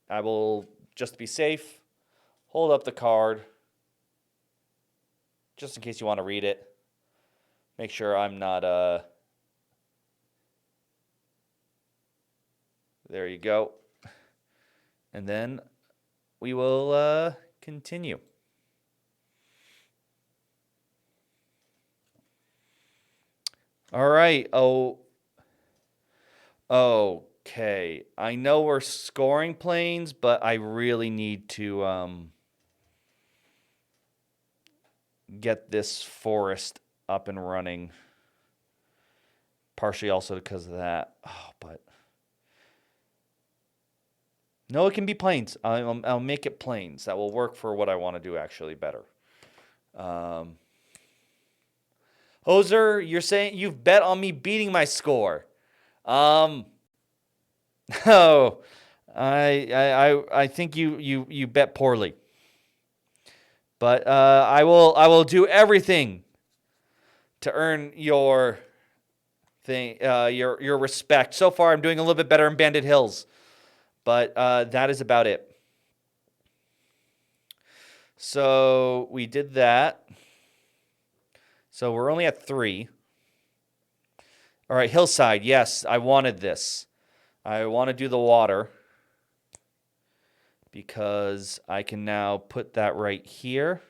[SPEAKER 1] I will, just to be safe, hold up the card, just in case you want to read it. Make sure I'm not, there you go. And then we will continue. All right. Okay. I know we're scoring planes, but I really need to get this forest up and running. Partially also because of that. Oh, but no, it can be planes. I'll make it planes. That will work for what I want to do actually better. Hoser, you're saying you've bet on me beating my score. Oh, I think you bet poorly. But I will do everything to earn your thing, your respect. So far, I'm doing a little bit better in Bandit Hills, but that is about it. So we did that. So we're only at 3. All right, hillside. Yes, I wanted this. I want to do the water because I can now put that right here.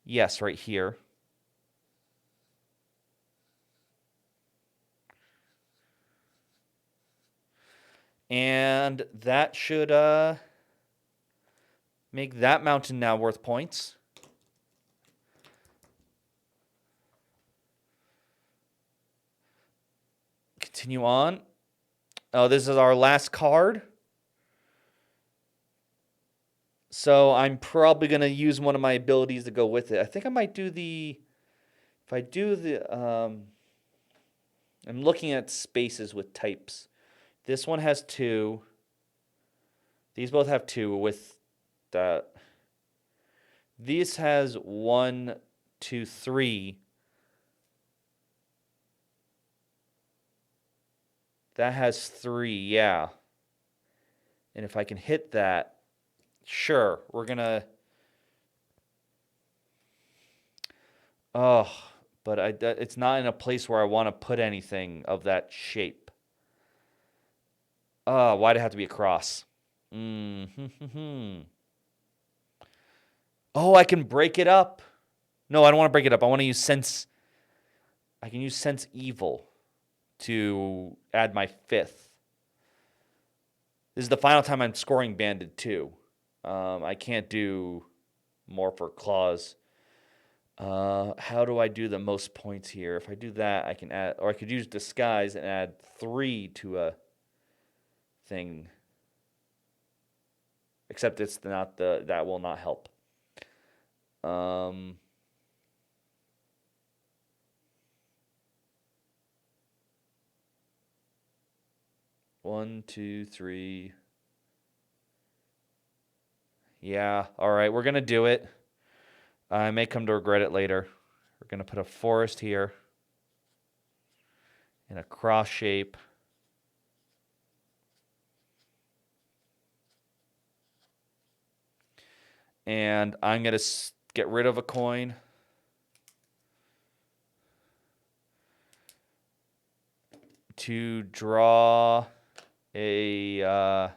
[SPEAKER 1] Yes, right here. And that should make that mountain now worth points. Continue on. Oh, this is our last card. So I'm probably going to use one of my abilities to go with it. I think I might do the... If I do the... I'm looking at spaces with types. This one has 2. These both have 2 with that. This has 1, 2, 3. That has 3, yeah. And if I can hit that, sure, we're going to... Oh, but it's not in a place where I want to put anything of that shape. Oh, why'd it have to be a cross? Mm-hmm. Oh, I can break it up. No, I don't want to break it up. I want to use sense. I can use sense evil to add my 5th. This is the final time I'm scoring banded 2. I can't do more for claws. How do I do the most points here? If I do that, I can add, or I could use disguise and add 3 to a thing. Except it's not that will not help. 1, 2, 3. Yeah, all right, we're gonna do it. I may come to regret it later. We're gonna put a forest here in a cross shape. And I'm gonna get rid of a coin. To draw a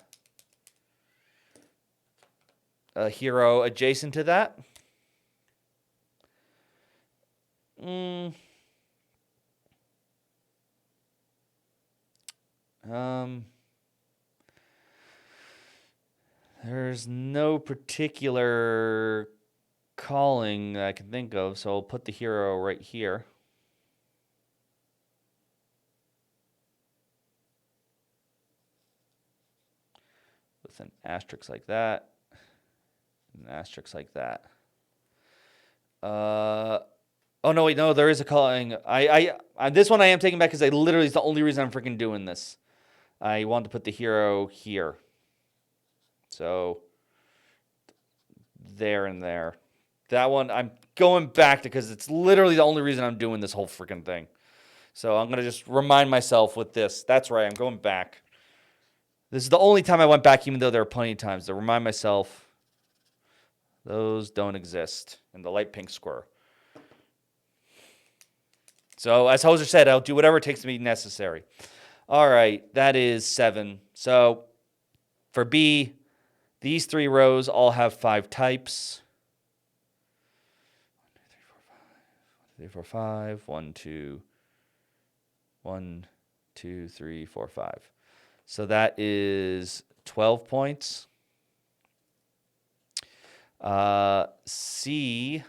[SPEAKER 1] hero adjacent to that. There's no particular calling that I can think of, so I'll put the hero right here. With an asterisk like that. An asterisk like that. Oh no, wait, no, there is a calling. I this one I am taking back because I literally is the only reason I'm freaking doing this. I want to put the hero here. So there and there. That one I'm going back to because it's literally the only reason I'm doing this whole freaking thing. So I'm gonna just remind myself with this. That's right, I'm going back. This is the only time I went back, even though there are plenty of times to remind myself those don't exist in the light pink square. So as Hoser said, I'll do whatever it takes to be necessary. All right, that is 7. So for B, these 3 rows all have 5 types. 1, 2, 3, 4, 5. 1, 2, 1, 2, 3, 4, 5. So that is 12 points. C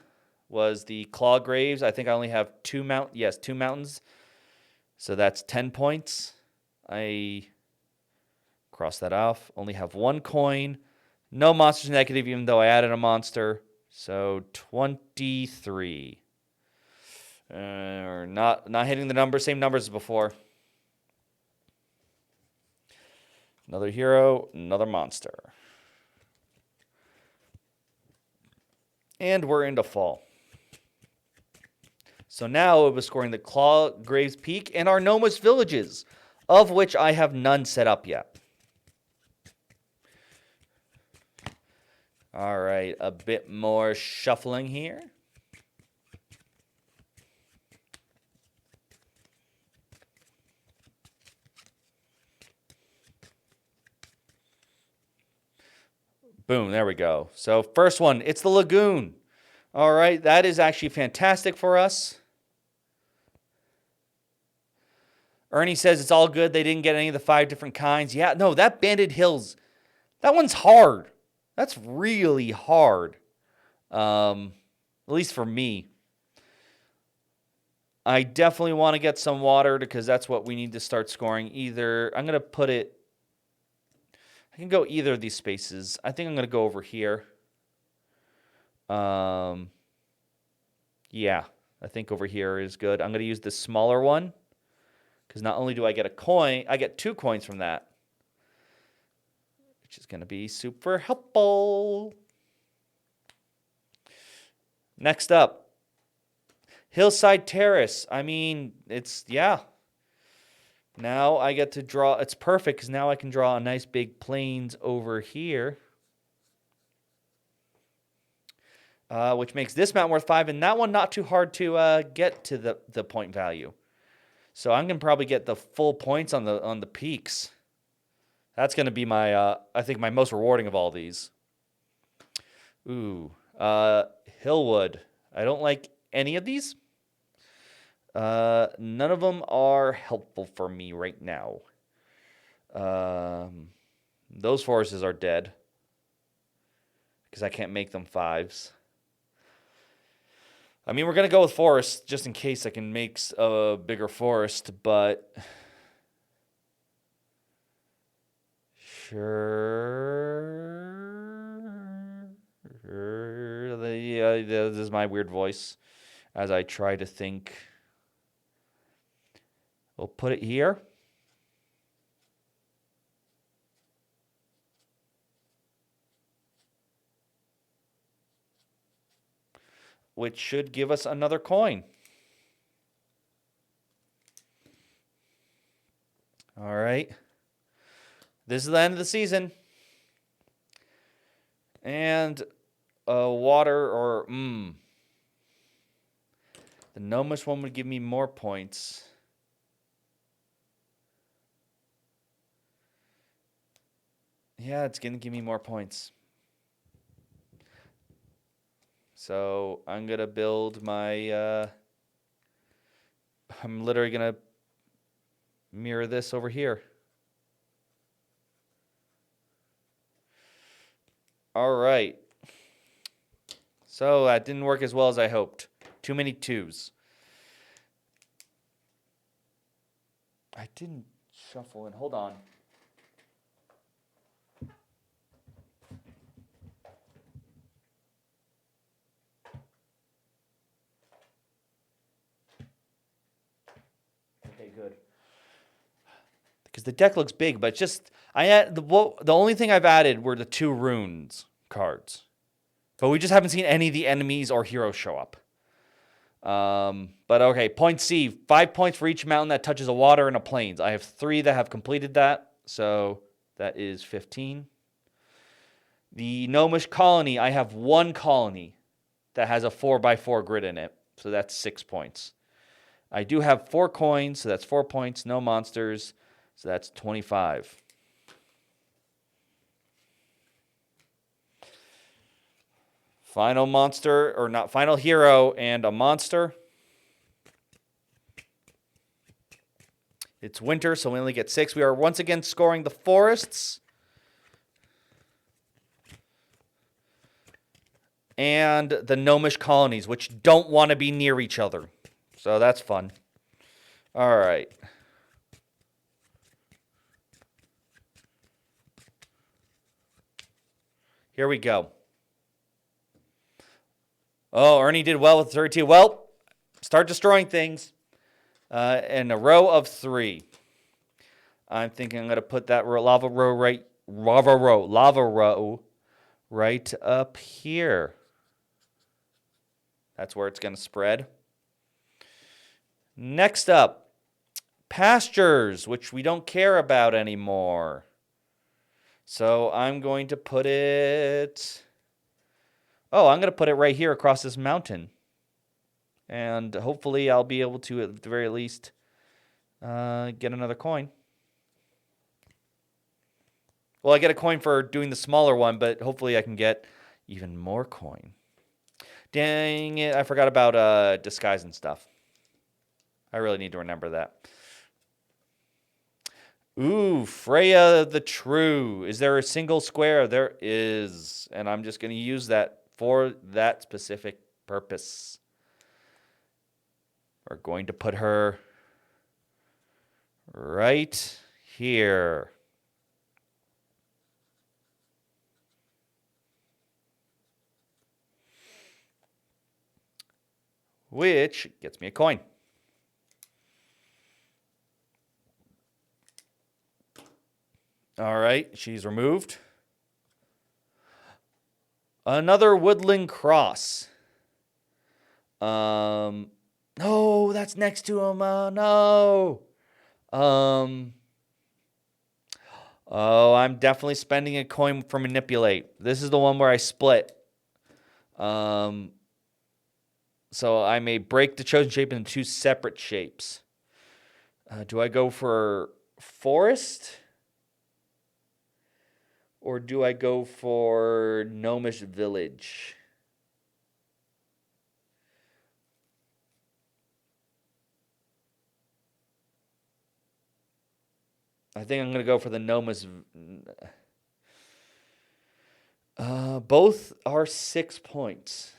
[SPEAKER 1] was the claw graves. I think I only have 2 mountains. So that's 10 points. I cross that off. Only have 1 coin. No monsters negative, even though I added a monster. So 23. Not hitting the number, same numbers as before. Another hero, another monster. And we're into fall. So now it was scoring the Claw Graves Peak and our Noma's villages, of which I have none set up yet. All right, a bit more shuffling here. Boom, there we go. So first one, it's the Lagoon. All right, that is actually fantastic for us. Ernie says it's all good. They didn't get any of the 5 different kinds. Yeah, no, that Banded Hills, that one's hard. That's really hard. At least for me. I definitely want to get some water because that's what we need to start scoring. Either, I'm going to put it, I can go either of these spaces. I think I'm going to go over here. Yeah, I think over here is good. I'm going to use the smaller one because not only do I get a coin, I get 2 coins from that, which is going to be super helpful. Next up, Hillside Terrace. I mean, it's, yeah. Now I get to draw. It's perfect because now I can draw a nice big plains over here. Which makes this mountain worth 5, and that one not too hard to get to the point value. So I'm gonna probably get the full points on the peaks. That's gonna be my I think my most rewarding of all these. Ooh, Hillwood. I don't like any of these. None of them are helpful for me right now. Those forests are dead because I can't make them 5s. I mean, we're going to go with forest just in case I can make a bigger forest, but sure. This is my weird voice as I try to think. We'll put it here. Which should give us another coin. All right. This is the end of the season. And water or the gnomish one would give me more points. Yeah, it's going to give me more points. So I'm going to build my... I'm literally going to mirror this over here. All right. So that didn't work as well as I hoped. Too many 2s. I didn't shuffle in. Hold on. Okay, good. Because the deck looks big, but just the only thing I've added were the 2 runes cards, but we just haven't seen any of the enemies or heroes show up. But okay, point C, 5 points for each mountain that touches a water and a plains. I have 3 that have completed that, so that is 15. The gnomish colony, I have 1 colony that has a 4x4 grid in it, so that's 6 points. I do have 4 coins, so that's 4 points. No monsters, so that's 25. Final monster, or not, final hero and a monster. It's winter, so we only get 6. We are once again scoring the forests. And the gnomish colonies, which don't want to be near each other. So that's fun. All right. Here we go. Oh, Ernie did well with 32. Well, start destroying things. In a row of 3. I'm thinking I'm going to put that lava row right up here. That's where it's going to spread. Next up, pastures, which we don't care about anymore. So I'm going to put it... Oh, I'm going to put it right here across this mountain. And hopefully I'll be able to, at the very least, get another coin. Well, I get a coin for doing the smaller one, but hopefully I can get even more coin. Dang it, I forgot about disguise and stuff. I really need to remember that. Ooh, Freya the True. Is there a single square? There is. And I'm just going to use that for that specific purpose. We're going to put her right here. Which gets me a coin. All right, she's removed. Another woodland cross. No, that's next to him. No. Um. Oh, I'm definitely spending a coin for manipulate. This is the one where I split. Um. So I may break the chosen shape into two separate shapes. Do I go for forest? Or do I go for gnomish village? I think I'm going to go for the gnomish. Both are 6 points.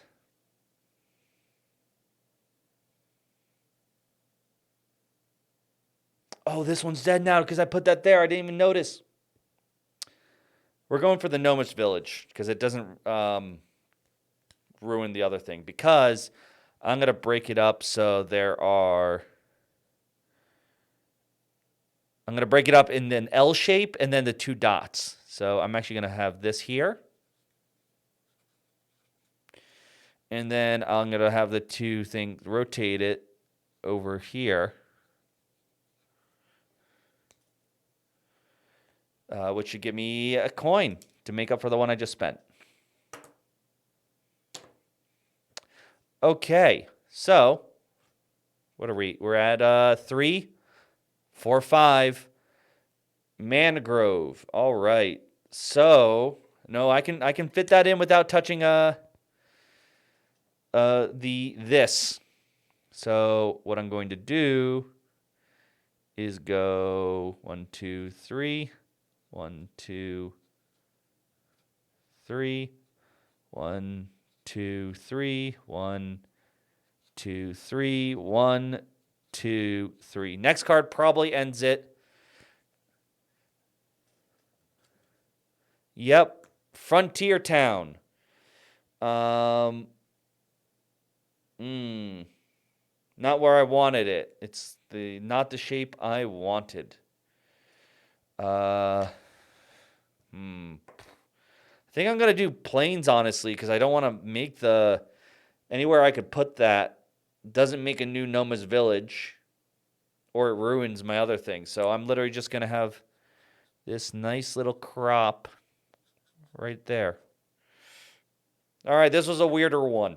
[SPEAKER 1] Oh, this one's dead now because I put that there. I didn't even notice. We're going for the gnomish village because it doesn't ruin the other thing. Because I'm going to break it up so there are... I'm going to break it up in an L shape and then the two dots. So I'm actually going to have this here. And then I'm going to have the two things, rotate it over here. Which should give me a coin to make up for the one I just spent. Okay, so what are we? We're at 3, 4, 5. Mangrove. All right. So no, I can fit that in without touching this. So what I'm going to do is go 1, 2, 3, 1, 2, 3, 1, 2, 3, 1, 2, 3, 1, 2, 3. Next card probably ends it. Yep, Frontier Town. Not where I wanted it. It's not the shape I wanted. I think I'm gonna do plains honestly because I don't want to make anywhere I could put that doesn't make a new Noma's village, or it ruins my other thing. So I'm literally just gonna have this nice little crop right there. All right, this was a weirder one.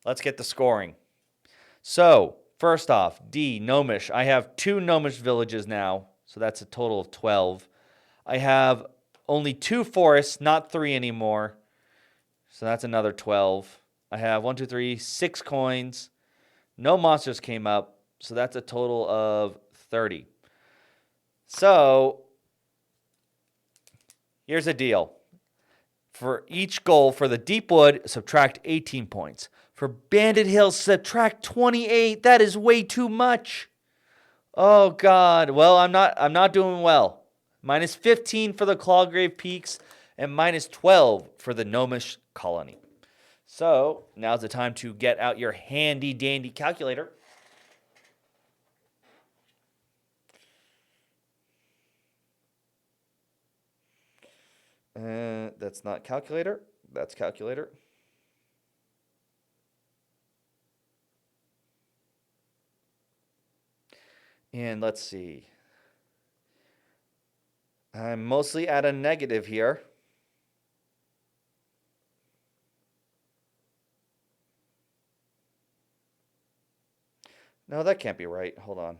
[SPEAKER 1] Let's get the scoring. So, first off, D, Gnomish. I have 2 Gnomish villages now, so that's a total of 12. I have only 2 forests, not 3 anymore, so that's another 12. I have 1, 2, 3, 6 coins. No monsters came up, so that's a total of 30. So, here's the deal. For each goal, for the Deepwood, subtract 18 points. For Bandit Hills, subtract 28. That is way too much. Oh God. Well, I'm not doing well. Minus 15 for the Clawgrave Peaks and minus 12 for the Gnomish Colony. So now's the time to get out your handy dandy calculator. That's not calculator. That's calculator. And let's see. I'm mostly at a negative here. No, that can't be right. Hold on.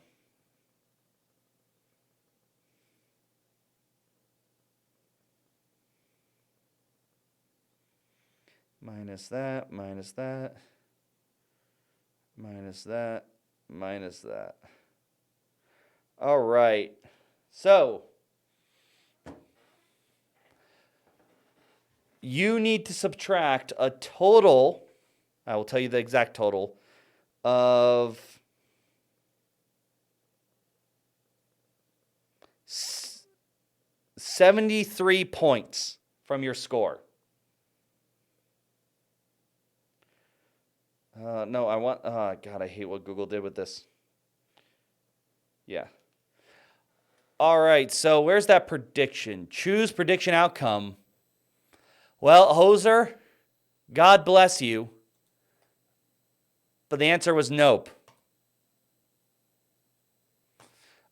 [SPEAKER 1] Minus that, minus that, minus that, minus that. All right. So, you need to subtract a total, I will tell you the exact total, of 73 points from your score. No, I want... God, I hate what Google did with this. Yeah. All right, so where's that prediction? Choose prediction outcome. Well, Hoser, God bless you. But the answer was nope.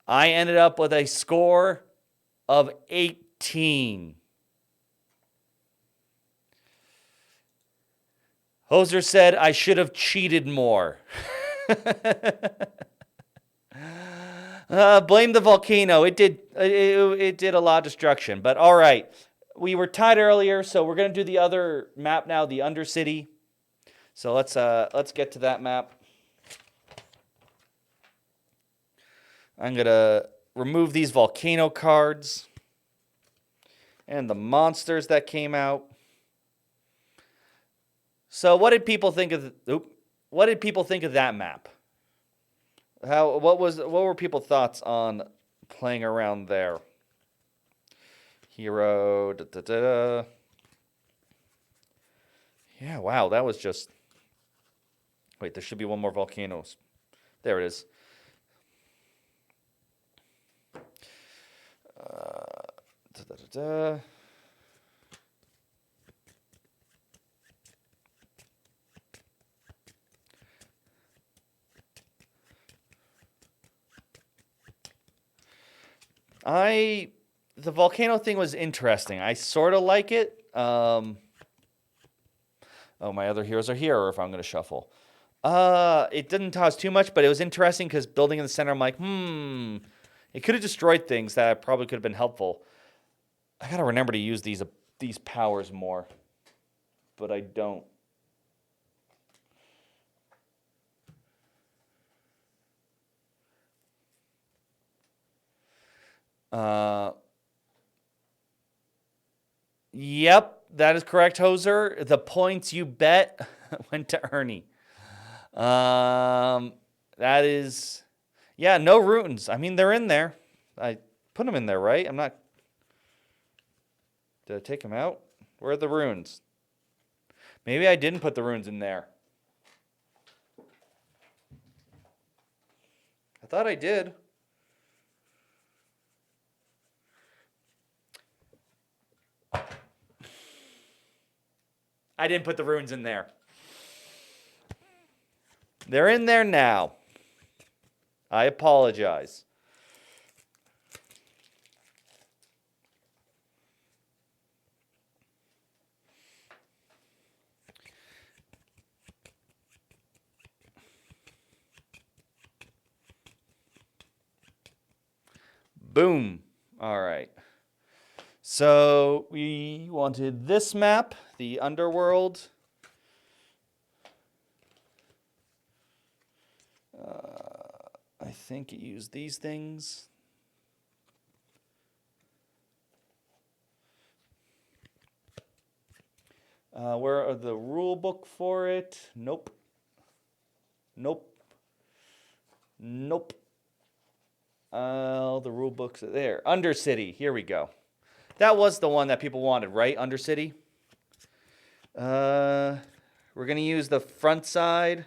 [SPEAKER 1] I ended up with a score of 18. Hoser said I should have cheated more. Blame the volcano. It did a lot of destruction. But all right, we were tied earlier, so we're gonna do the other map now, the Undercity. So let's get to that map. I'm gonna remove these volcano cards and the monsters that came out. So what did people think of? What did people think of that map? What were people's thoughts on playing around there? Hero. Da, da, da. Yeah, wow, that was just. Wait, there should be one more volcanoes. There it is. Da, da, da, da. The volcano thing was interesting. I sort of like it. Oh, my other heroes are here, or if I'm going to shuffle. It didn't cause too much, but it was interesting because building in the center, I'm like, it could have destroyed things that probably could have been helpful. I got to remember to use these powers more, but I don't. Yep, that is correct, Hoser. The points you bet went to Ernie. That is, yeah, no runes. I mean, they're in there. I put them in there, right? I'm not. Did I take them out? Where are the runes? Maybe I didn't put the runes in there. I thought I did. I didn't put the runes in there. They're in there now. I apologize. Boom. All right. So we wanted this map, the underworld. I think it used these things. Where are the rule book for it? Nope. Nope. Nope. The rule books are there. Undercity. Here we go. That was the one that people wanted, right? Undercity. We're going to use the front side.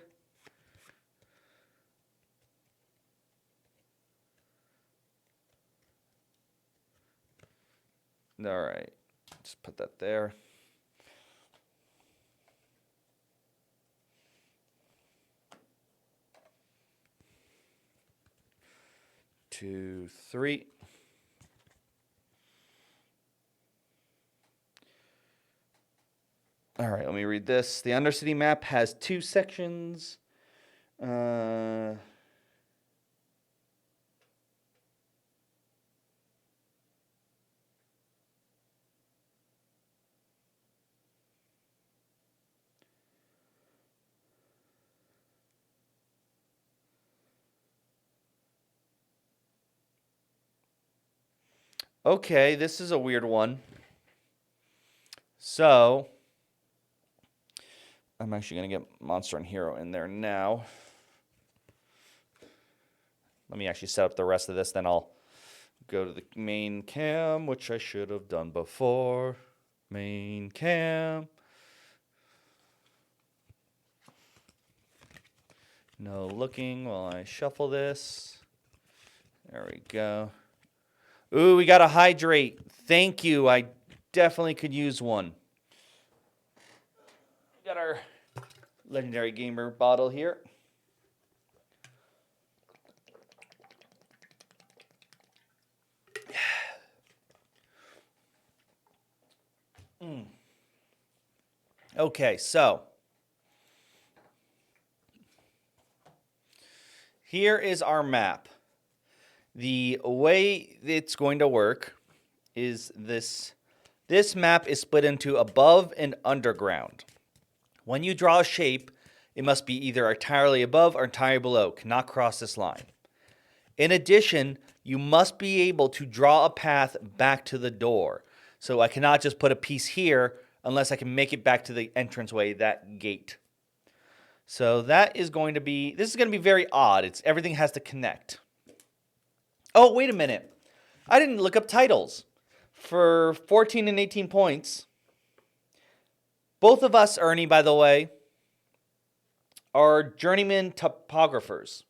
[SPEAKER 1] All right. Just put that there. Two, three. All right, let me read this. The Undercity map has 2 sections. Okay, this is a weird one. So, I'm actually going to get Monster and Hero in there now. Let me actually set up the rest of this, then I'll go to the main cam, which I should have done before. Main cam. No looking while I shuffle this. There we go. Ooh, we got a hydrate. Thank you. I definitely could use one. We got our Legendary Gamer bottle here. Okay, so here is our map. The way it's going to work is this. This map is split into above and underground. When you draw a shape, it must be either entirely above or entirely below. Cannot cross this line. In addition, you must be able to draw a path back to the door. So I cannot just put a piece here unless I can make it back to the entranceway, that gate. So that is going to be, this is going to be very odd. Everything has to connect. Oh, wait a minute. I didn't look up titles. For 14 and 18 points, both of us, Ernie, by the way, are journeyman topographers.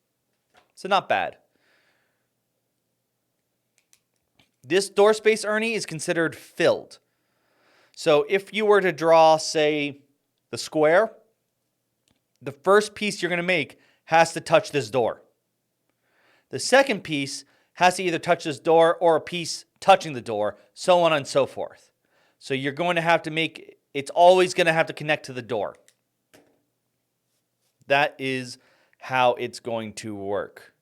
[SPEAKER 1] So not bad. This door space, Ernie, is considered filled. So if you were to draw, say, the square, the first piece you're going to make has to touch this door. The second piece has to either touch this door or a piece touching the door, so on and so forth. So you're going to have to make, it's always going to have to connect to the door. That is how it's going to work.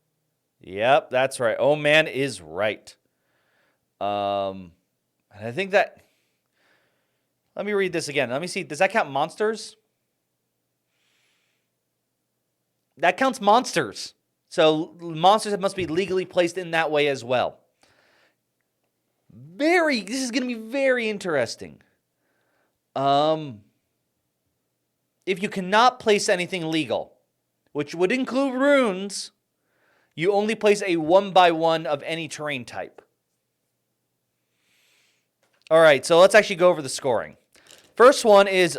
[SPEAKER 1] Yep, that's right. Oh man is right. And I think that, let me read this again. Let me see. Does that count monsters? That counts monsters. So monsters must be legally placed in that way as well. This is going to be very interesting. If you cannot place anything legal, which would include runes, you only place a 1x1 of any terrain type. All right, so let's actually go over the scoring. First one is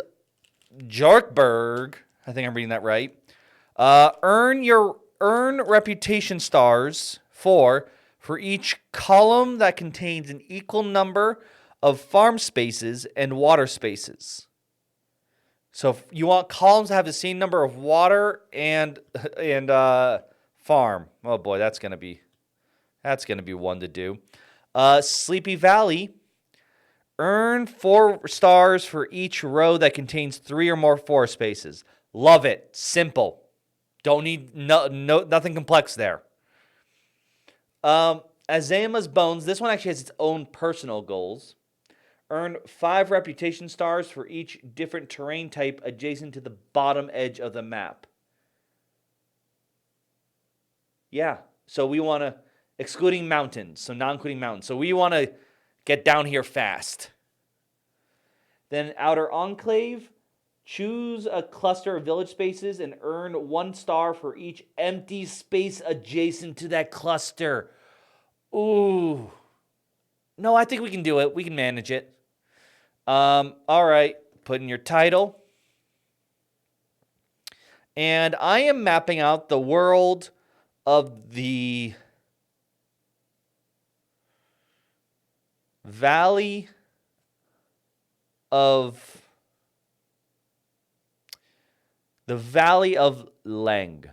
[SPEAKER 1] Jarkberg. I think I'm reading that right. Earn reputation stars for each column that contains an equal number of farm spaces and water spaces. So if you want columns to have the same number of water and farm. Oh boy, that's gonna be one to do. Sleepy Valley. Earn 4 stars for each row that contains 3 or more forest spaces. Love it. Simple. Don't need nothing complex there. Azama's Bones. This one actually has its own personal goals. Earn 5 reputation stars for each different terrain type adjacent to the bottom edge of the map. Yeah. So we want to, excluding mountains, so not including mountains. So we want to get down here fast. Then Outer Enclave. Choose a cluster of village spaces and earn 1 star for each empty space adjacent to that cluster. Ooh. No, I think we can do it. We can manage it. All right. Put in your title. And I am mapping out the world of the Valley of Lang.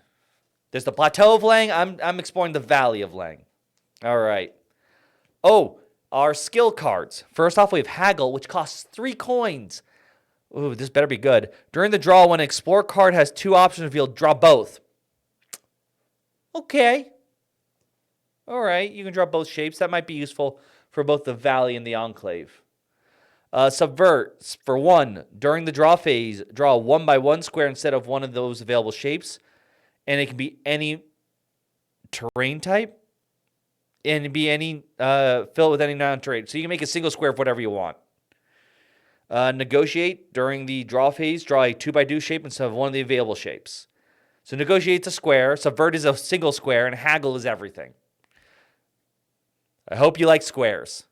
[SPEAKER 1] There's the Plateau of Lang. I'm exploring the Valley of Lang. All right. Oh, our skill cards. First off, we have Haggle, which costs 3 coins. Ooh, this better be good. During the draw, when an Explore card has 2 options revealed, draw both. Okay. All right, you can draw both shapes. That might be useful for both the Valley and the Enclave. Subvert. For 1, during the draw phase, draw a 1x1 square instead of one of those available shapes. And it can be any terrain type. And be any, fill with any non-terrain. So you can make a single square of whatever you want. Negotiate. During the draw phase, draw a 2x2 shape instead of one of the available shapes. So negotiate's a square, subvert is a single square, and haggle is everything. I hope you like squares.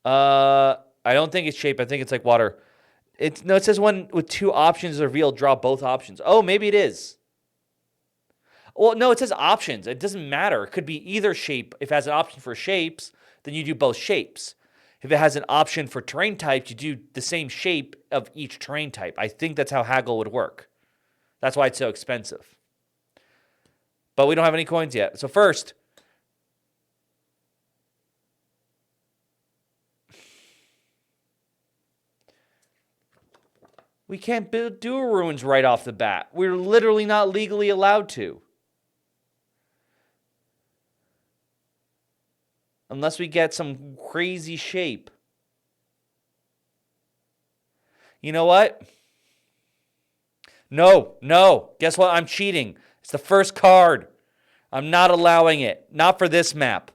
[SPEAKER 1] I don't think it's shape. I think it's like water. It says one with 2 options revealed, draw both options. Oh, maybe it is. Well, no, it says options. It doesn't matter. It could be either shape. If it has an option for shapes, then you do both shapes. If it has an option for terrain types, you do the same shape of each terrain type. I think that's how haggle would work. That's why it's so expensive. But we don't have any coins yet. So first, We can't do ruins right off the bat. We're literally not legally allowed to. Unless we get some crazy shape. You know what? No. Guess what? I'm cheating. It's the first card. I'm not allowing it. Not for this map.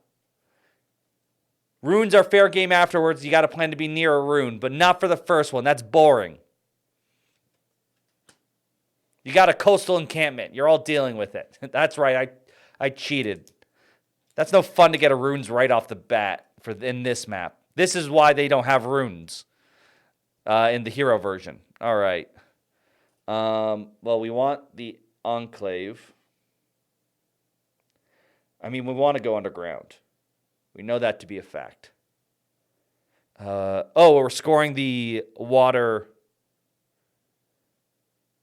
[SPEAKER 1] Runes are fair game afterwards. You got to plan to be near a rune, but not for the first one. That's boring. You got a coastal encampment. You're all dealing with it. That's right. I cheated. That's no fun to get a runes right off the bat in this map. This is why they don't have runes in the hero version. All right. Well, we want the enclave. We want to go underground. We know that to be a fact. We're scoring the water.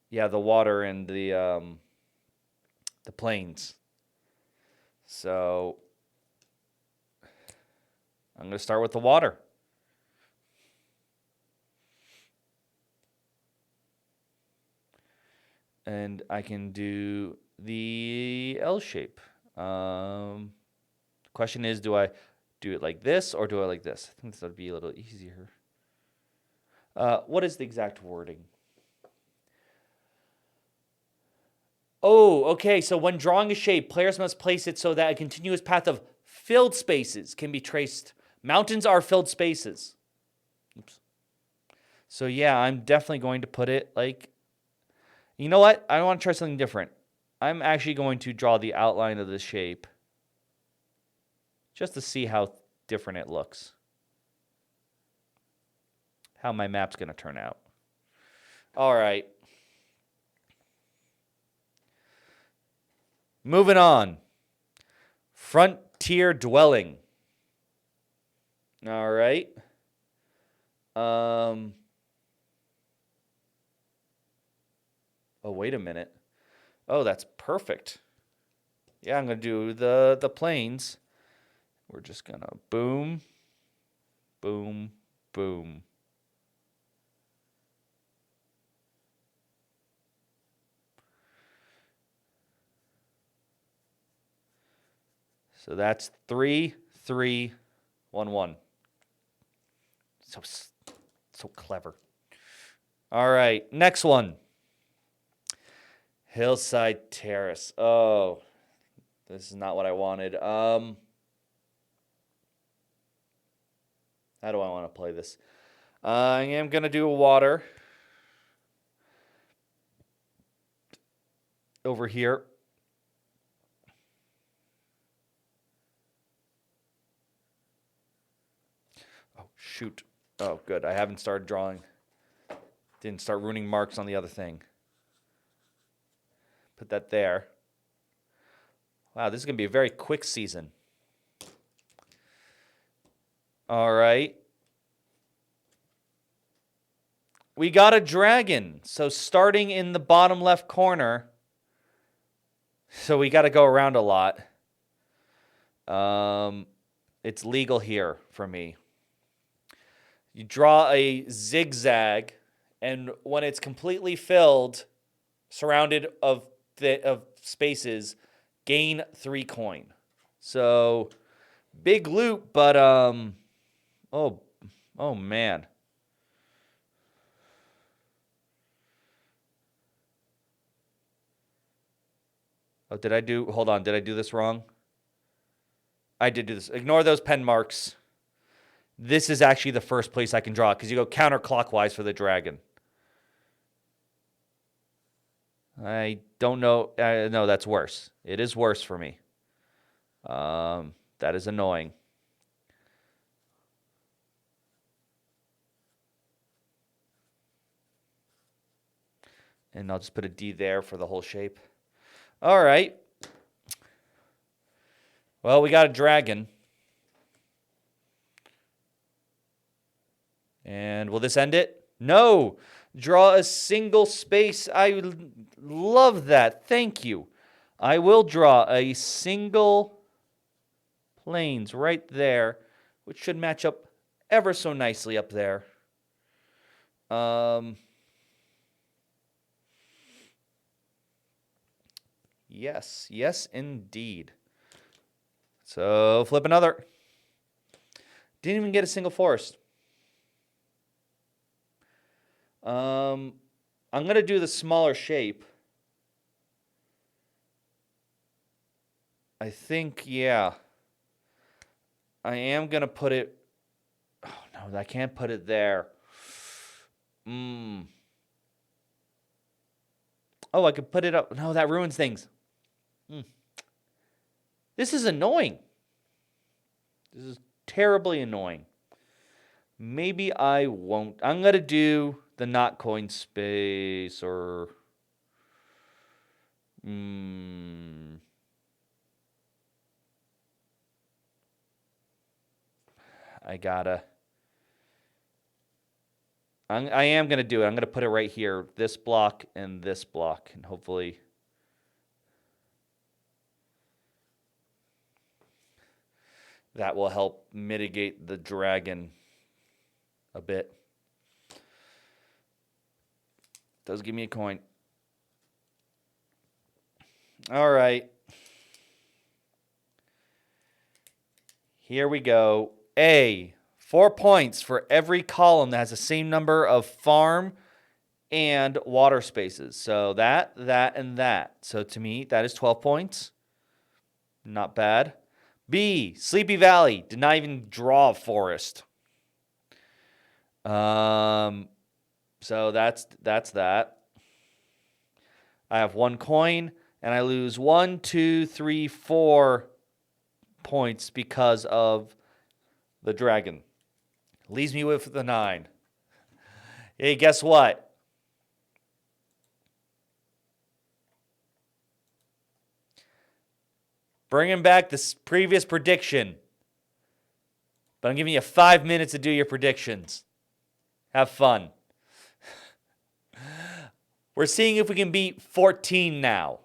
[SPEAKER 1] Yeah, the water and the plains. So I'm going to start with the water. And I can do the L shape. Question is, do I do it like this or do I like this? I think this would be a little easier. What is the exact wording? Oh, okay. So when drawing a shape, players must place it so that a continuous path of filled spaces can be traced. Mountains are filled spaces. Oops. So yeah, I'm definitely going to put it like, you know what? I want to try something different. I'm actually going to draw the outline of the shape just to see how different it looks. How my map's going to turn out. All right. Moving on. Frontier dwelling. All right. Oh, wait a minute. Oh, that's perfect. Yeah, I'm going to do the plains. We're just going to boom, boom, boom. So that's 3, 3, 1, 1. So clever. All right, next one. Hillside Terrace. Oh, this is not what I wanted. How do I want to play this? I am going to do a water over here. Oh, shoot. Oh, good. I haven't started drawing. Didn't start ruining marks on the other thing. Put that there. Wow, this is going to be a very quick season. All right. We got a dragon. So starting in the bottom left corner. So we got to go around a lot. It's legal here for me. You draw a zigzag, and when it's completely filled, surrounded of spaces, gain 3 coin. So big loot, but oh man. Oh, hold on, did I do this wrong? I did do this. Ignore those pen marks. This is actually the first place I can draw because you go counterclockwise for the dragon. I don't know. No, that's worse. It is worse for me. That is annoying. And I'll just put a D there for the whole shape. All right. Well, we got a dragon. And will this end it? No. Draw a single space. I love that. Thank you. I will draw a single plains right there, which should match up ever so nicely up there. Yes. Yes, indeed. So flip another. Didn't even get a single forest. I'm going to do the smaller shape. I think, yeah. I am going to put it... Oh, no, I can't put it there. Oh, I could put it up. No, that ruins things. This is annoying. This is terribly annoying. Maybe I won't. I'm going to do the not coin space or... I gotta... I am going to do it. I'm going to put it right here. This block and this block. And hopefully... that will help mitigate the dragon a bit. Does give me a coin. All right. Here we go. 4 points for every column that has the same number of farm and water spaces. So that, and that. So to me, that is 12 points. Not bad. B, Sleepy Valley. Did not even draw a forest. So that's that. I have 1 coin, and I lose 1, 2, 3, 4 points because of the dragon. Leaves me with the 9. Hey, guess what? Bringing back this previous prediction. But I'm giving you 5 minutes to do your predictions. Have fun. We're seeing if we can beat 14 now.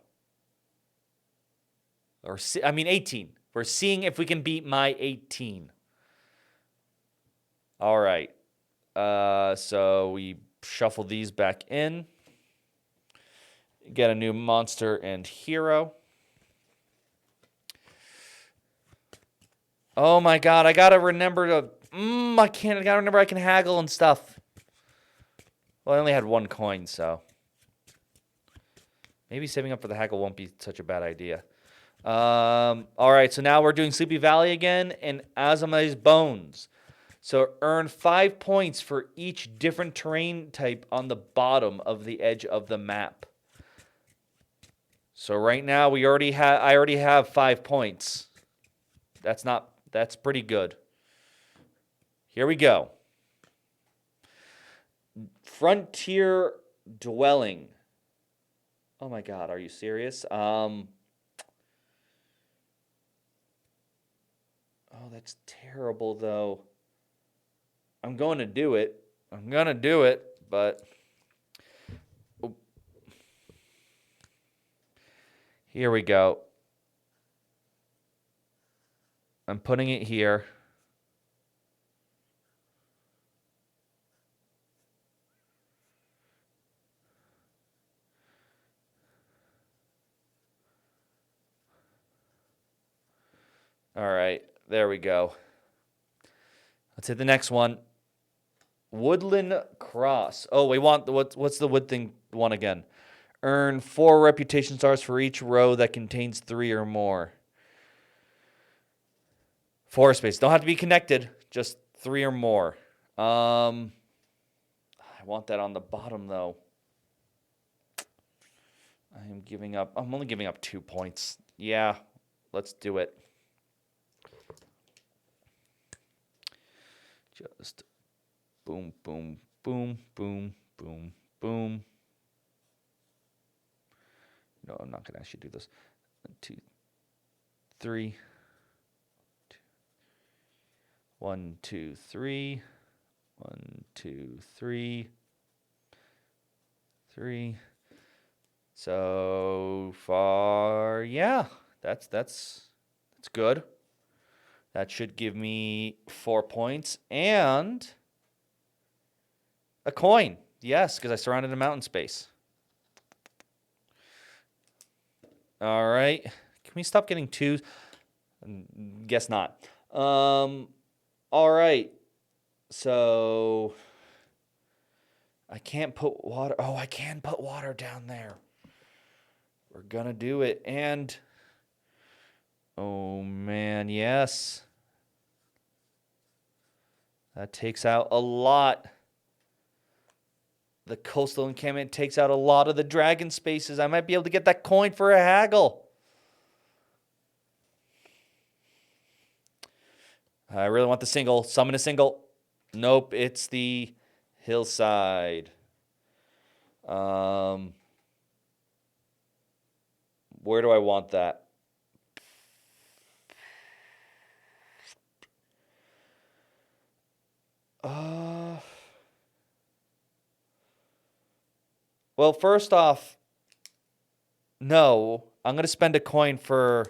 [SPEAKER 1] 18. We're seeing if we can beat my 18. All right. So we shuffle these back in. Get a new monster and hero. Oh my god, I gotta remember to... I gotta remember I can haggle and stuff. Well, I only had 1 coin, so... maybe saving up for the haggle won't be such a bad idea. Alright, so now we're doing Sleepy Valley again, and Azami's Bones. So earn 5 points for each different terrain type on the bottom of the edge of the map. So right now, I already have 5 points. That's pretty good. Here we go. Frontier Dwelling. Oh my god, are you serious? Oh, that's terrible though. I'm going to do it. But here we go. I'm putting it here. All right, there we go. Let's hit the next one. Woodland Cross. Oh, we want what's the wood thing one again? Earn 4 reputation stars for each row that contains 3 or more. Forest space. Don't have to be connected. Just 3 or more. I want that on the bottom though. I'm only giving up 2 points. Yeah, let's do it. Just boom, boom, boom, boom, boom, boom. No, I'm not going to actually do this. 1, 2, 3. 1, 2, 3. 1, 2, 3. 3. So far, yeah, that's good. That should give me 4 points and a coin. Yes, because I surrounded a mountain space. All right. Can we stop getting twos? Guess not. All right. So I can't put water. Oh, I can put water down there. We're going to do it. And, oh man, yes. That takes out a lot. The coastal encampment takes out a lot of the dragon spaces. I might be able to get that coin for a haggle. I really want the single. Summon a single. Nope, it's the hillside. Where do I want that? Well, first off, no. I'm going to spend a coin for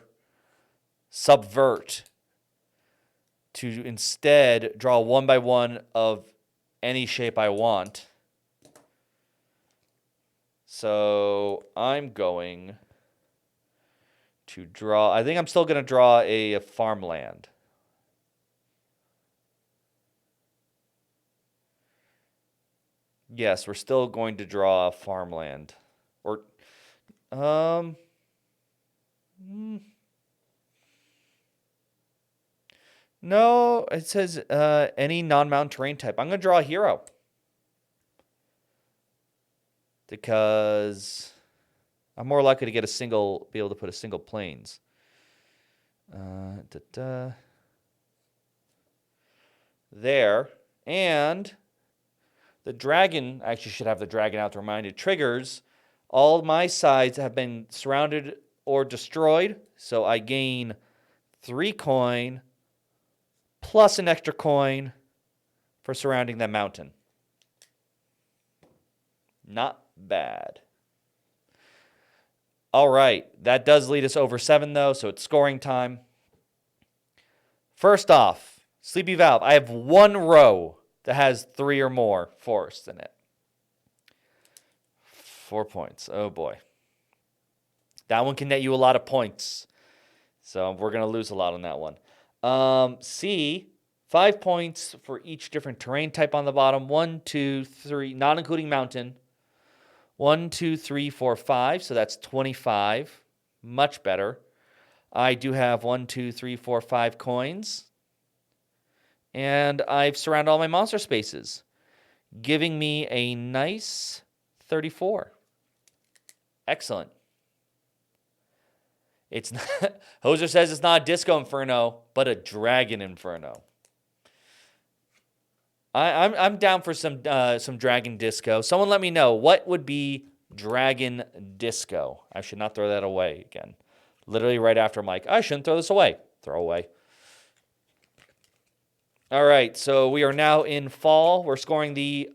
[SPEAKER 1] subvert to instead draw 1 by 1 of any shape I want. So I'm going to draw, I think I'm still going to draw a farmland. Yes, we're still going to draw a farmland. Or, no, it says any non-mountain terrain type. I'm going to draw a hero. Because I'm more likely to get be able to put a single plains. There. And the dragon, I actually should have the dragon out to remind it, triggers. All my sides have been surrounded or destroyed. So I gain 3 coin plus an extra coin for surrounding that mountain. Not bad. All right. That does lead us over 7, though, so it's scoring time. First off, Sleepy Valve. I have 1 row that has 3 or more forests in it. 4 points. Oh, boy. That one can net you a lot of points. So we're going to lose a lot on that one. C, 5 points for each different terrain type on the bottom. 1, 2, 3, not including mountain. 1, 2, 3, 4, 5. So that's 25. Much better. I do have 1, 2, 3, 4, 5 coins. And I've surrounded all my monster spaces, giving me a nice 34. Excellent. It's not, Hoser says it's not a Disco Inferno, but a Dragon Inferno. I'm down for some Dragon Disco. Someone let me know, what would be Dragon Disco? I should not throw that away again. Literally right after I'm like, I shouldn't throw this away. Throw away. All right, so we are now in fall. We're scoring the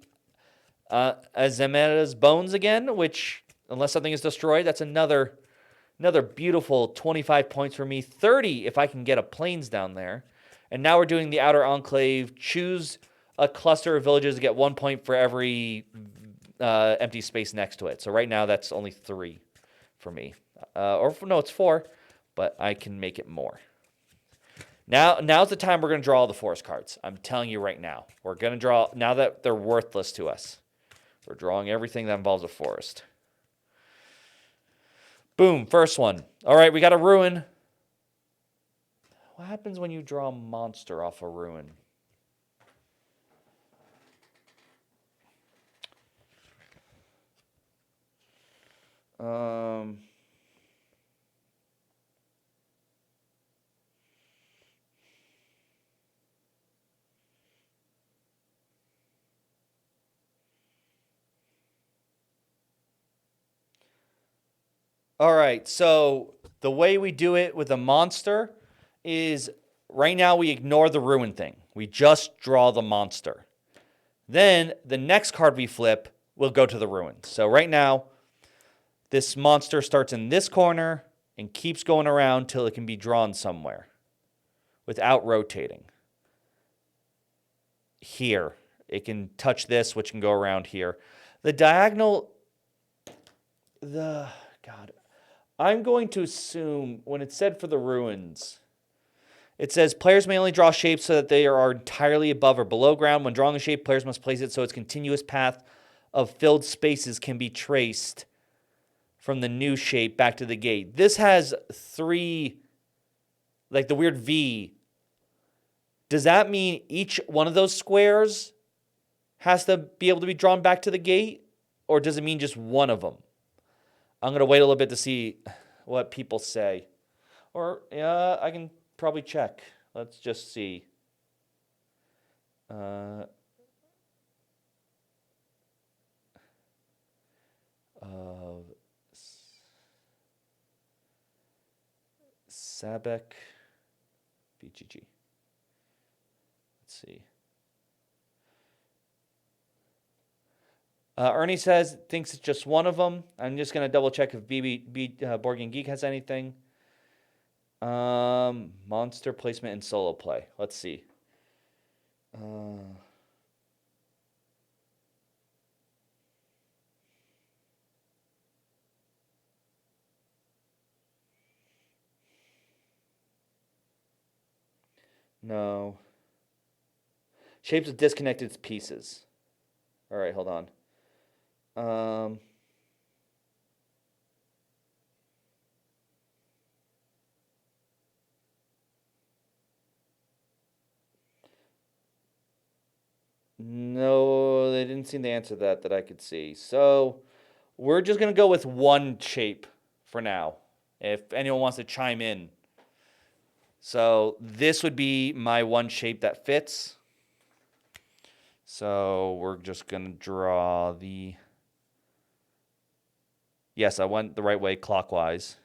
[SPEAKER 1] Azemera's Bones again, which, unless something is destroyed, that's another beautiful 25 points for me. 30 if I can get a plains down there. And now we're doing the Outer Enclave. Choose a cluster of villages to get 1 point for every empty space next to it. So right now that's only 3 for me. No, it's 4, but I can make it more. Now's the time we're going to draw all the forest cards. I'm telling you right now. We're going to draw, now that they're worthless to us. We're drawing everything that involves a forest. Boom, first one. All right, we got a ruin. What happens when you draw a monster off a ruin? All right, so the way we do it with a monster is right now we ignore the ruin thing. We just draw the monster. Then the next card we flip will go to the ruin. So right now, this monster starts in this corner and keeps going around till it can be drawn somewhere without rotating. Here, it can touch this, which can go around here. The diagonal, God, I'm going to assume when it said for the ruins, it says players may only draw shapes so that they are entirely above or below ground. When drawing a shape, players must place it so its continuous path of filled spaces can be traced from the new shape back to the gate. This has 3, like the weird V. Does that mean each one of those squares has to be able to be drawn back to the gate? Or does it mean just one of them? I'm going to wait a little bit to see what people say. Or, yeah, I can probably check. Let's just see. Sabek BGG. Let's see. Ernie says thinks it's just one of them. I'm just gonna double check if Board Game Geek has anything. Monster placement and solo play. Let's see. No. Shapes with disconnected pieces. All right, hold on. No, they didn't seem to answer that I could see. So we're just going to go with one shape for now, if anyone wants to chime in. So this would be my one shape that fits. So we're just going to draw the... Yes, I went the right way clockwise.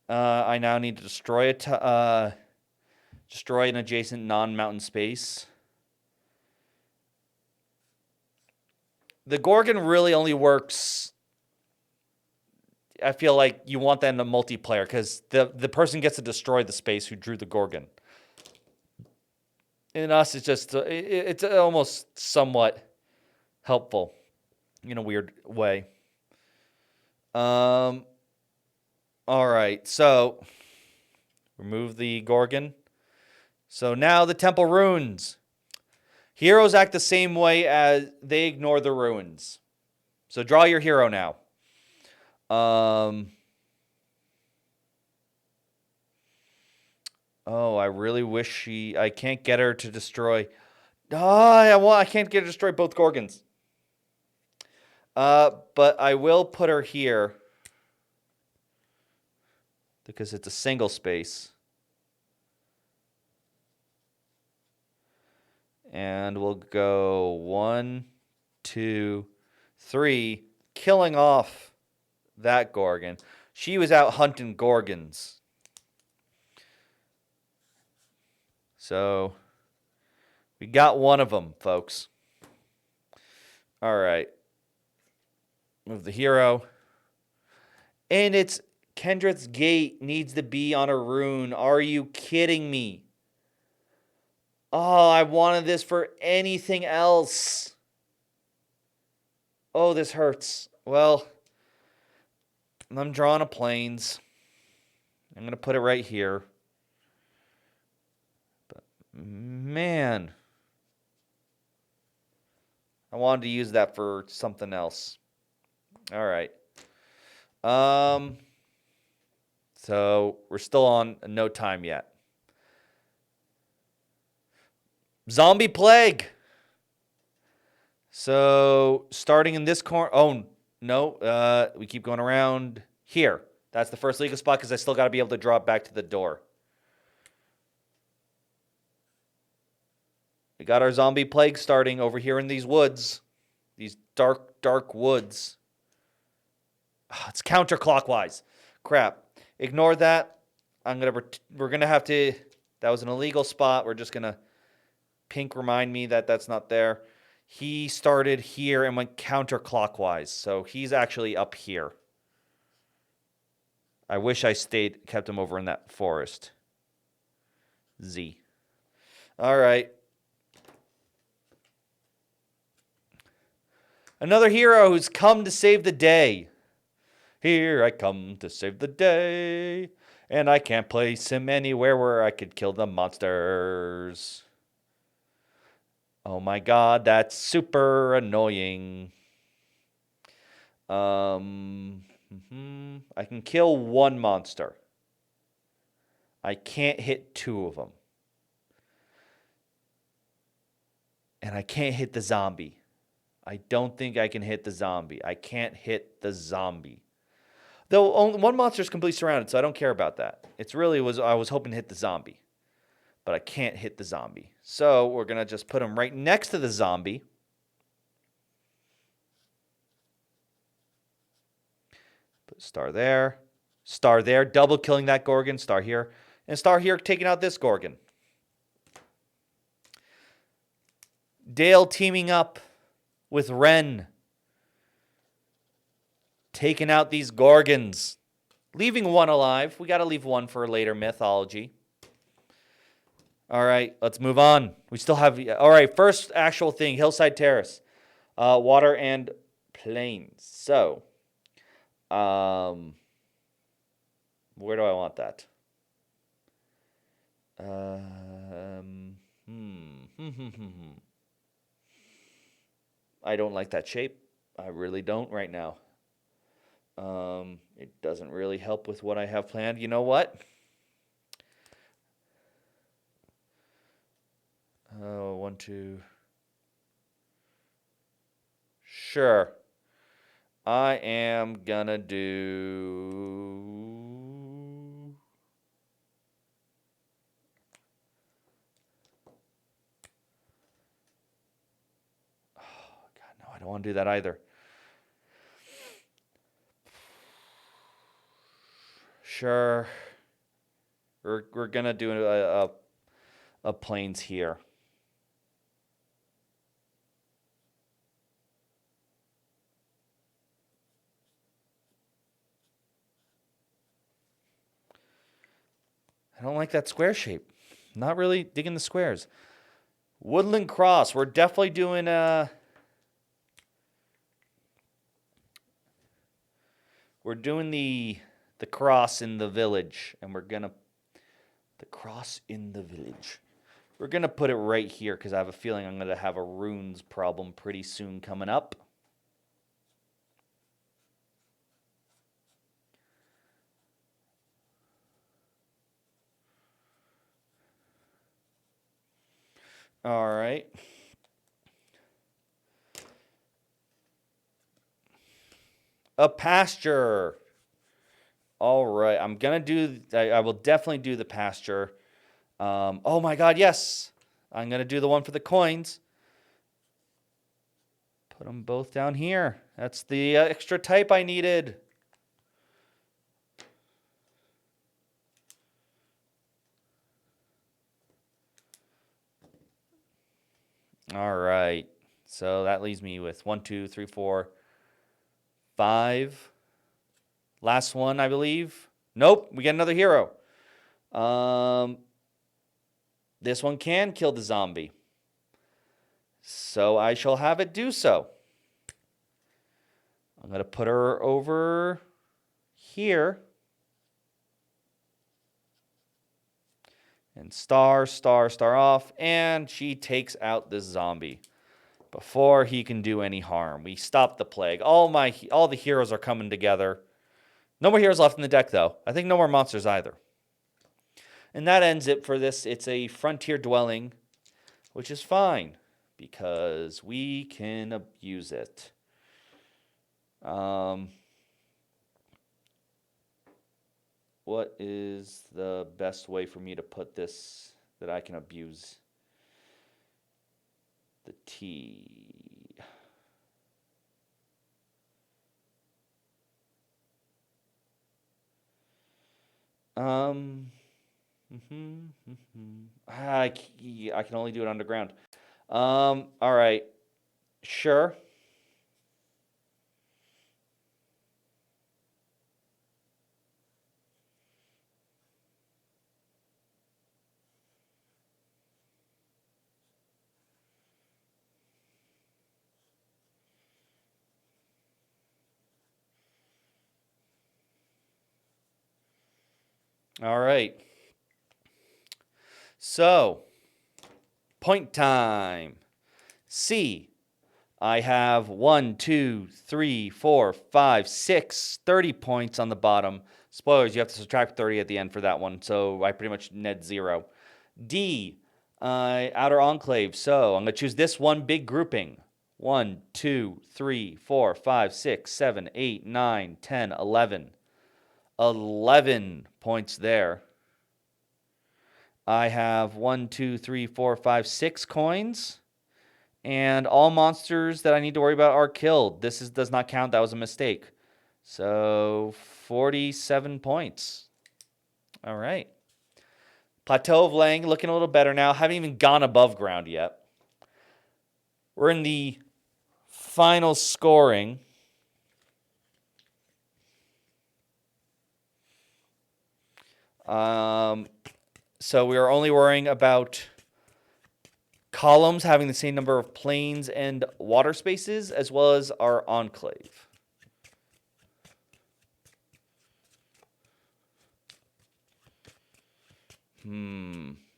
[SPEAKER 1] I now need to destroy destroy an adjacent non-mountain space. The Gorgon really only works... I feel like you want that in a multiplayer because the person gets to destroy the space who drew the Gorgon. In us, it's just it's almost somewhat helpful in a weird way. All right, so remove the Gorgon. So now the temple ruins. Heroes act the same way as they ignore the ruins. So draw your hero now. Oh, I really wish I can't get her to destroy. I can't get her to destroy both Gorgons. But I will put her here because it's a single space. And we'll go 1, 2, 3, killing off that Gorgon. She was out hunting Gorgons. So we got one of them, folks. All right. Move the hero. And it's Kendrick's Gate needs to be on a rune. Are you kidding me? Oh, I wanted this for anything else. Oh, this hurts. Well, I'm drawing a plains. I'm going to put it right here. But, man, I wanted to use that for something else. All right. So we're still on no time yet. Zombie plague. So starting in this corner. Oh, no. We keep going around here. That's the first legal spot because I still got to be able to draw it back to the door. We got our zombie plague starting over here in these woods. These dark, dark woods. Oh, it's counterclockwise. Crap. Ignore that. We're gonna have to. That was an illegal spot. We're just gonna pink remind me that that's not there. He started here and went counterclockwise, so he's actually up here. I wish I kept him over in that forest. Z. All right. Another hero who's come to save the day. Here I come to save the day. And I can't place him anywhere where I could kill the monsters. Oh my god, that's super annoying. I can kill one monster. I can't hit two of them. And I can't hit the zombie. I don't think I can hit the zombie. I can't hit the zombie. Though only one monster is completely surrounded, so I don't care about that. It's really I was hoping to hit the zombie. But I can't hit the zombie. So we're going to just put him right next to the zombie. Put star there. Star there. Double killing that Gorgon. Star here. And star here taking out this Gorgon. Dale teaming up with Ren. Taking out these Gorgons. Leaving one alive. We got to leave one for later mythology. All right, let's move on. We still have... All right, first actual thing. Hillside Terrace. Water and plains. So, where do I want that? I don't like that shape. I really don't right now. It doesn't really help with what I have planned. You know what? Oh, 1, 2. Sure. I am gonna do... Oh, God, no, I don't want to do that either. Sure. We're gonna do a plains here. I don't like that square shape. Not really digging the squares. Woodland Cross. We're definitely doing we're doing the cross in the village, and we're gonna the cross in the village. We're gonna put it right here because I have a feeling I'm gonna have a runes problem pretty soon coming up. All right. A pasture. All right. I'm going to do, I will definitely do the pasture. Oh my God, yes. I'm going to do the one for the coins. Put them both down here. That's the extra type I needed. All right. So that leaves me with 1, 2, 3, 4, 5. Last one, I believe. Nope, we get another hero. This one can kill the zombie. So I shall have it do so. I'm going to put her over here. And star, star, star off. And she takes out this zombie before he can do any harm. We stop the plague. All the heroes are coming together. No more heroes left in the deck, though. I think no more monsters either. And that ends it for this. It's a frontier dwelling, which is fine because we can abuse it. What is the best way for me to put this that I can abuse the T? I can only do it underground. All right. Sure. All right. So, point time. C. I have 1, 2, 3, 4, 5, 6, 30 points on the bottom. Spoilers, you have to subtract 30 at the end for that one. So I pretty much net 0. D. Outer Enclave. So I'm going to choose this one big grouping. 1, 2, 3, 4, 5, 6, 7, 8, 9, 10, 11. 11 points there. I have 1, 2, 3, 4, 5, 6 coins. And all monsters that I need to worry about are killed. This does not count. That was a mistake. So 47 points. All right. Plateau of Lang looking a little better now. Haven't even gone above ground yet. We're in the final scoring. So we are only worrying about columns having the same number of planes and water spaces, as well as our enclave.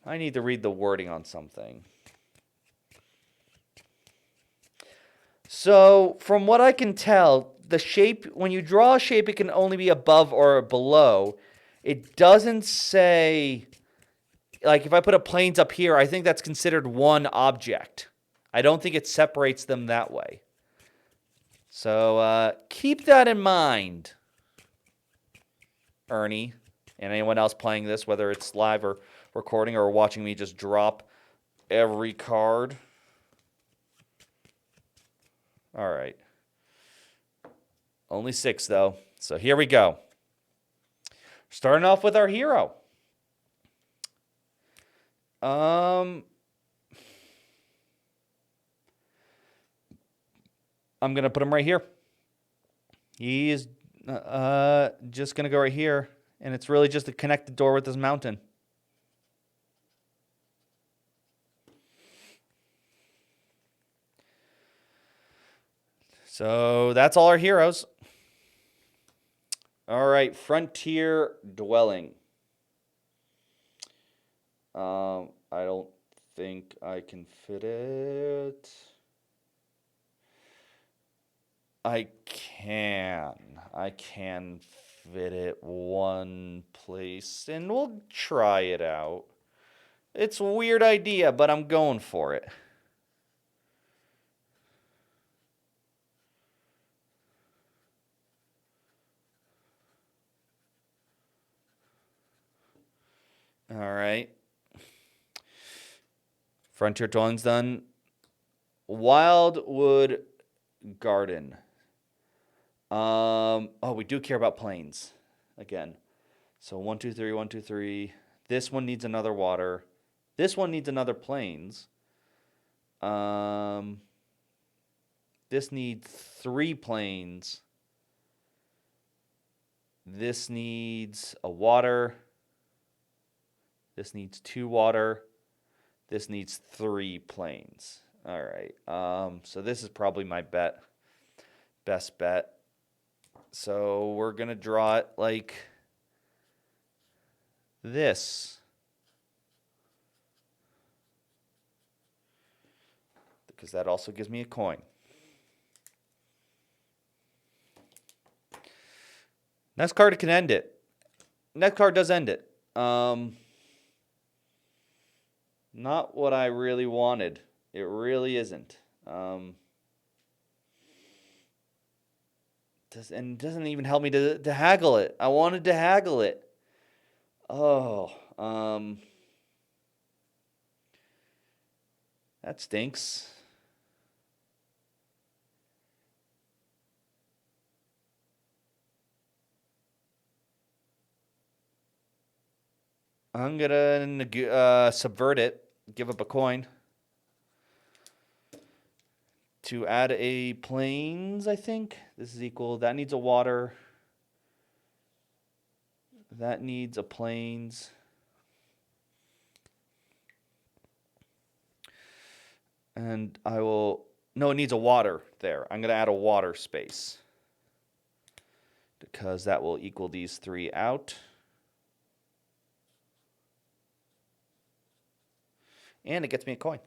[SPEAKER 1] I need to read the wording on something. So, from what I can tell, the shape, when you draw a shape, it can only be above or below. It doesn't say, like if I put a planes up here, I think that's considered one object. I don't think it separates them that way. So keep that in mind, Ernie, and anyone else playing this, whether it's live or recording or watching me just drop every card. All right. Only 6, though. So here we go. Starting off with our hero. I'm going to put him right here. He is just going to go right here. And it's really just to connect the door with this mountain. So that's all our heroes. All right, Frontier Dwelling. I don't think I can fit it. I can fit it one place, and we'll try it out. It's a weird idea, but I'm going for it. All right. Frontier Dwelling's done. Wildwood Garden. We do care about planes again. So 1, 2, 3, 1, 2, 3. This one needs another water. This one needs another planes. This needs 3 planes. This needs a water. This needs 2 water. This needs 3 planes. All right. So this is probably my best bet. So we're going to draw it like this. Because that also gives me a coin. Next card can end it. Next card does end it. Not what I really wanted. It really isn't. It doesn't even help me to haggle it. I wanted to haggle it. Oh, that stinks. I'm gonna subvert it. Give up a coin. To add a planes, I think. This is equal. That needs a water. That needs a planes. And I will... No, it needs a water there. I'm going to add a water space. Because that will equal these 3 out. And it gets me a coin.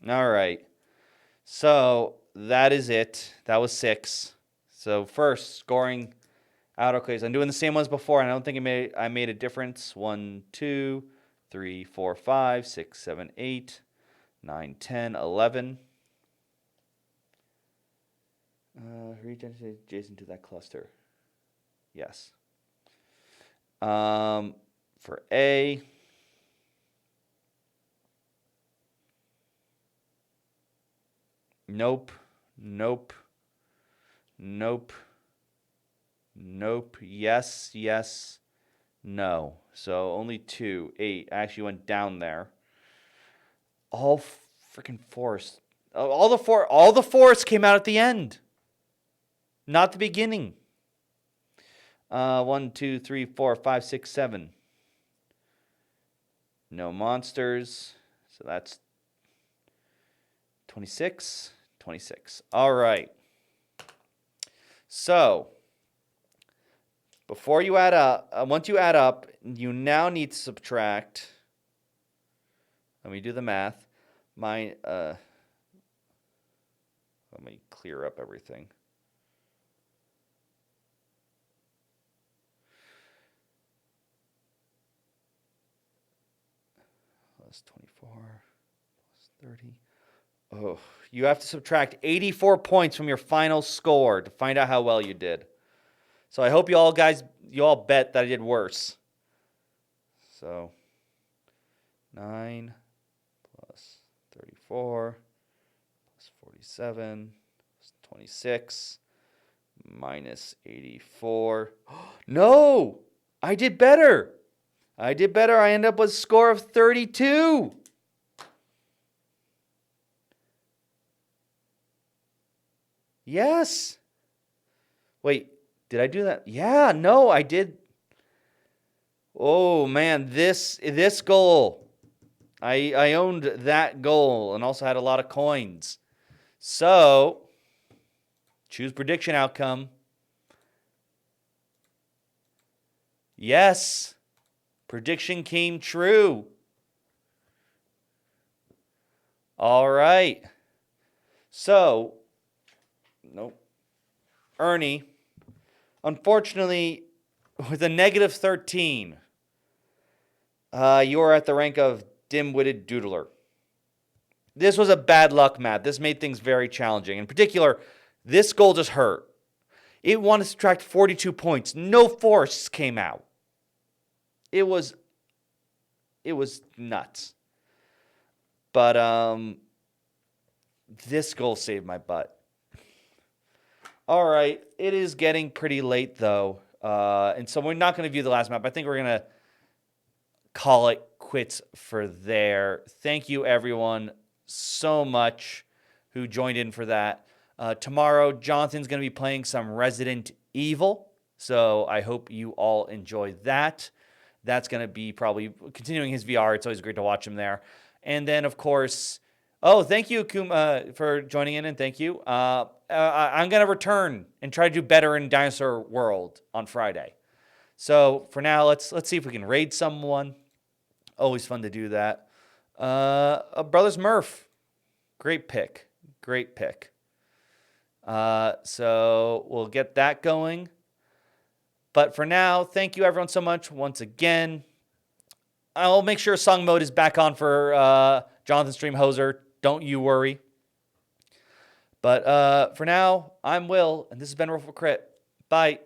[SPEAKER 1] All right. So that is it. That was 6. So first, scoring out. Okay, so I'm doing the same ones before, and I don't think I made a difference. 1, 2, 3, 4, 5, 6, 7, 8, 9, 10, 11. Region adjacent to that cluster. Yes. For A. Nope. Nope. Nope. Nope. Yes. Yes. No. So only 2. 8 actually went down there. All freaking forests. All the forests came out at the end. Not the beginning. 1, 2, 3, 4, 5, 6, 7. No monsters. So that's 26. 26. All right. So, before you add up, once you add up, you now need to subtract. Let me do the math. Let me clear up everything. Plus 24, plus 30. Oh, you have to subtract 84 points from your final score to find out how well you did. So I hope you all bet that I did worse. So 9 plus 34 plus 47 plus 26 minus 84. No! I did better. I end up with a score of 32. Yes. Wait, did I do that? Yeah, no, I did. Oh man, this goal. I owned that goal and also had a lot of coins. So, choose prediction outcome. Yes. Prediction came true. All right. So, nope. Ernie, unfortunately, with a negative 13, you are at the rank of dim-witted doodler. This was a bad luck map. This made things very challenging. In particular, this goal just hurt. It wanted to subtract 42 points. No forests came out. It was nuts. But this goal saved my butt. All right, it is getting pretty late though, and so we're not going to view the last map. I think we're going to call it quits for there. Thank you everyone so much who joined in for that. Tomorrow, Jonathan's going to be playing some Resident Evil, so I hope you all enjoy that. That's going to be probably continuing his VR. It's always great to watch him there. And then, of course, thank you, Kuma, for joining in, and thank you. I'm going to return and try to do better in Dinosaur World on Friday. So for now, let's see if we can raid someone. Always fun to do that. Brothers Murph, great pick. So we'll get that going. But for now, thank you everyone so much once again. I'll make sure song mode is back on for Jonathan Stream Hoser. Don't you worry. But for now, I'm Will, and this has been Roll for Crit. Bye.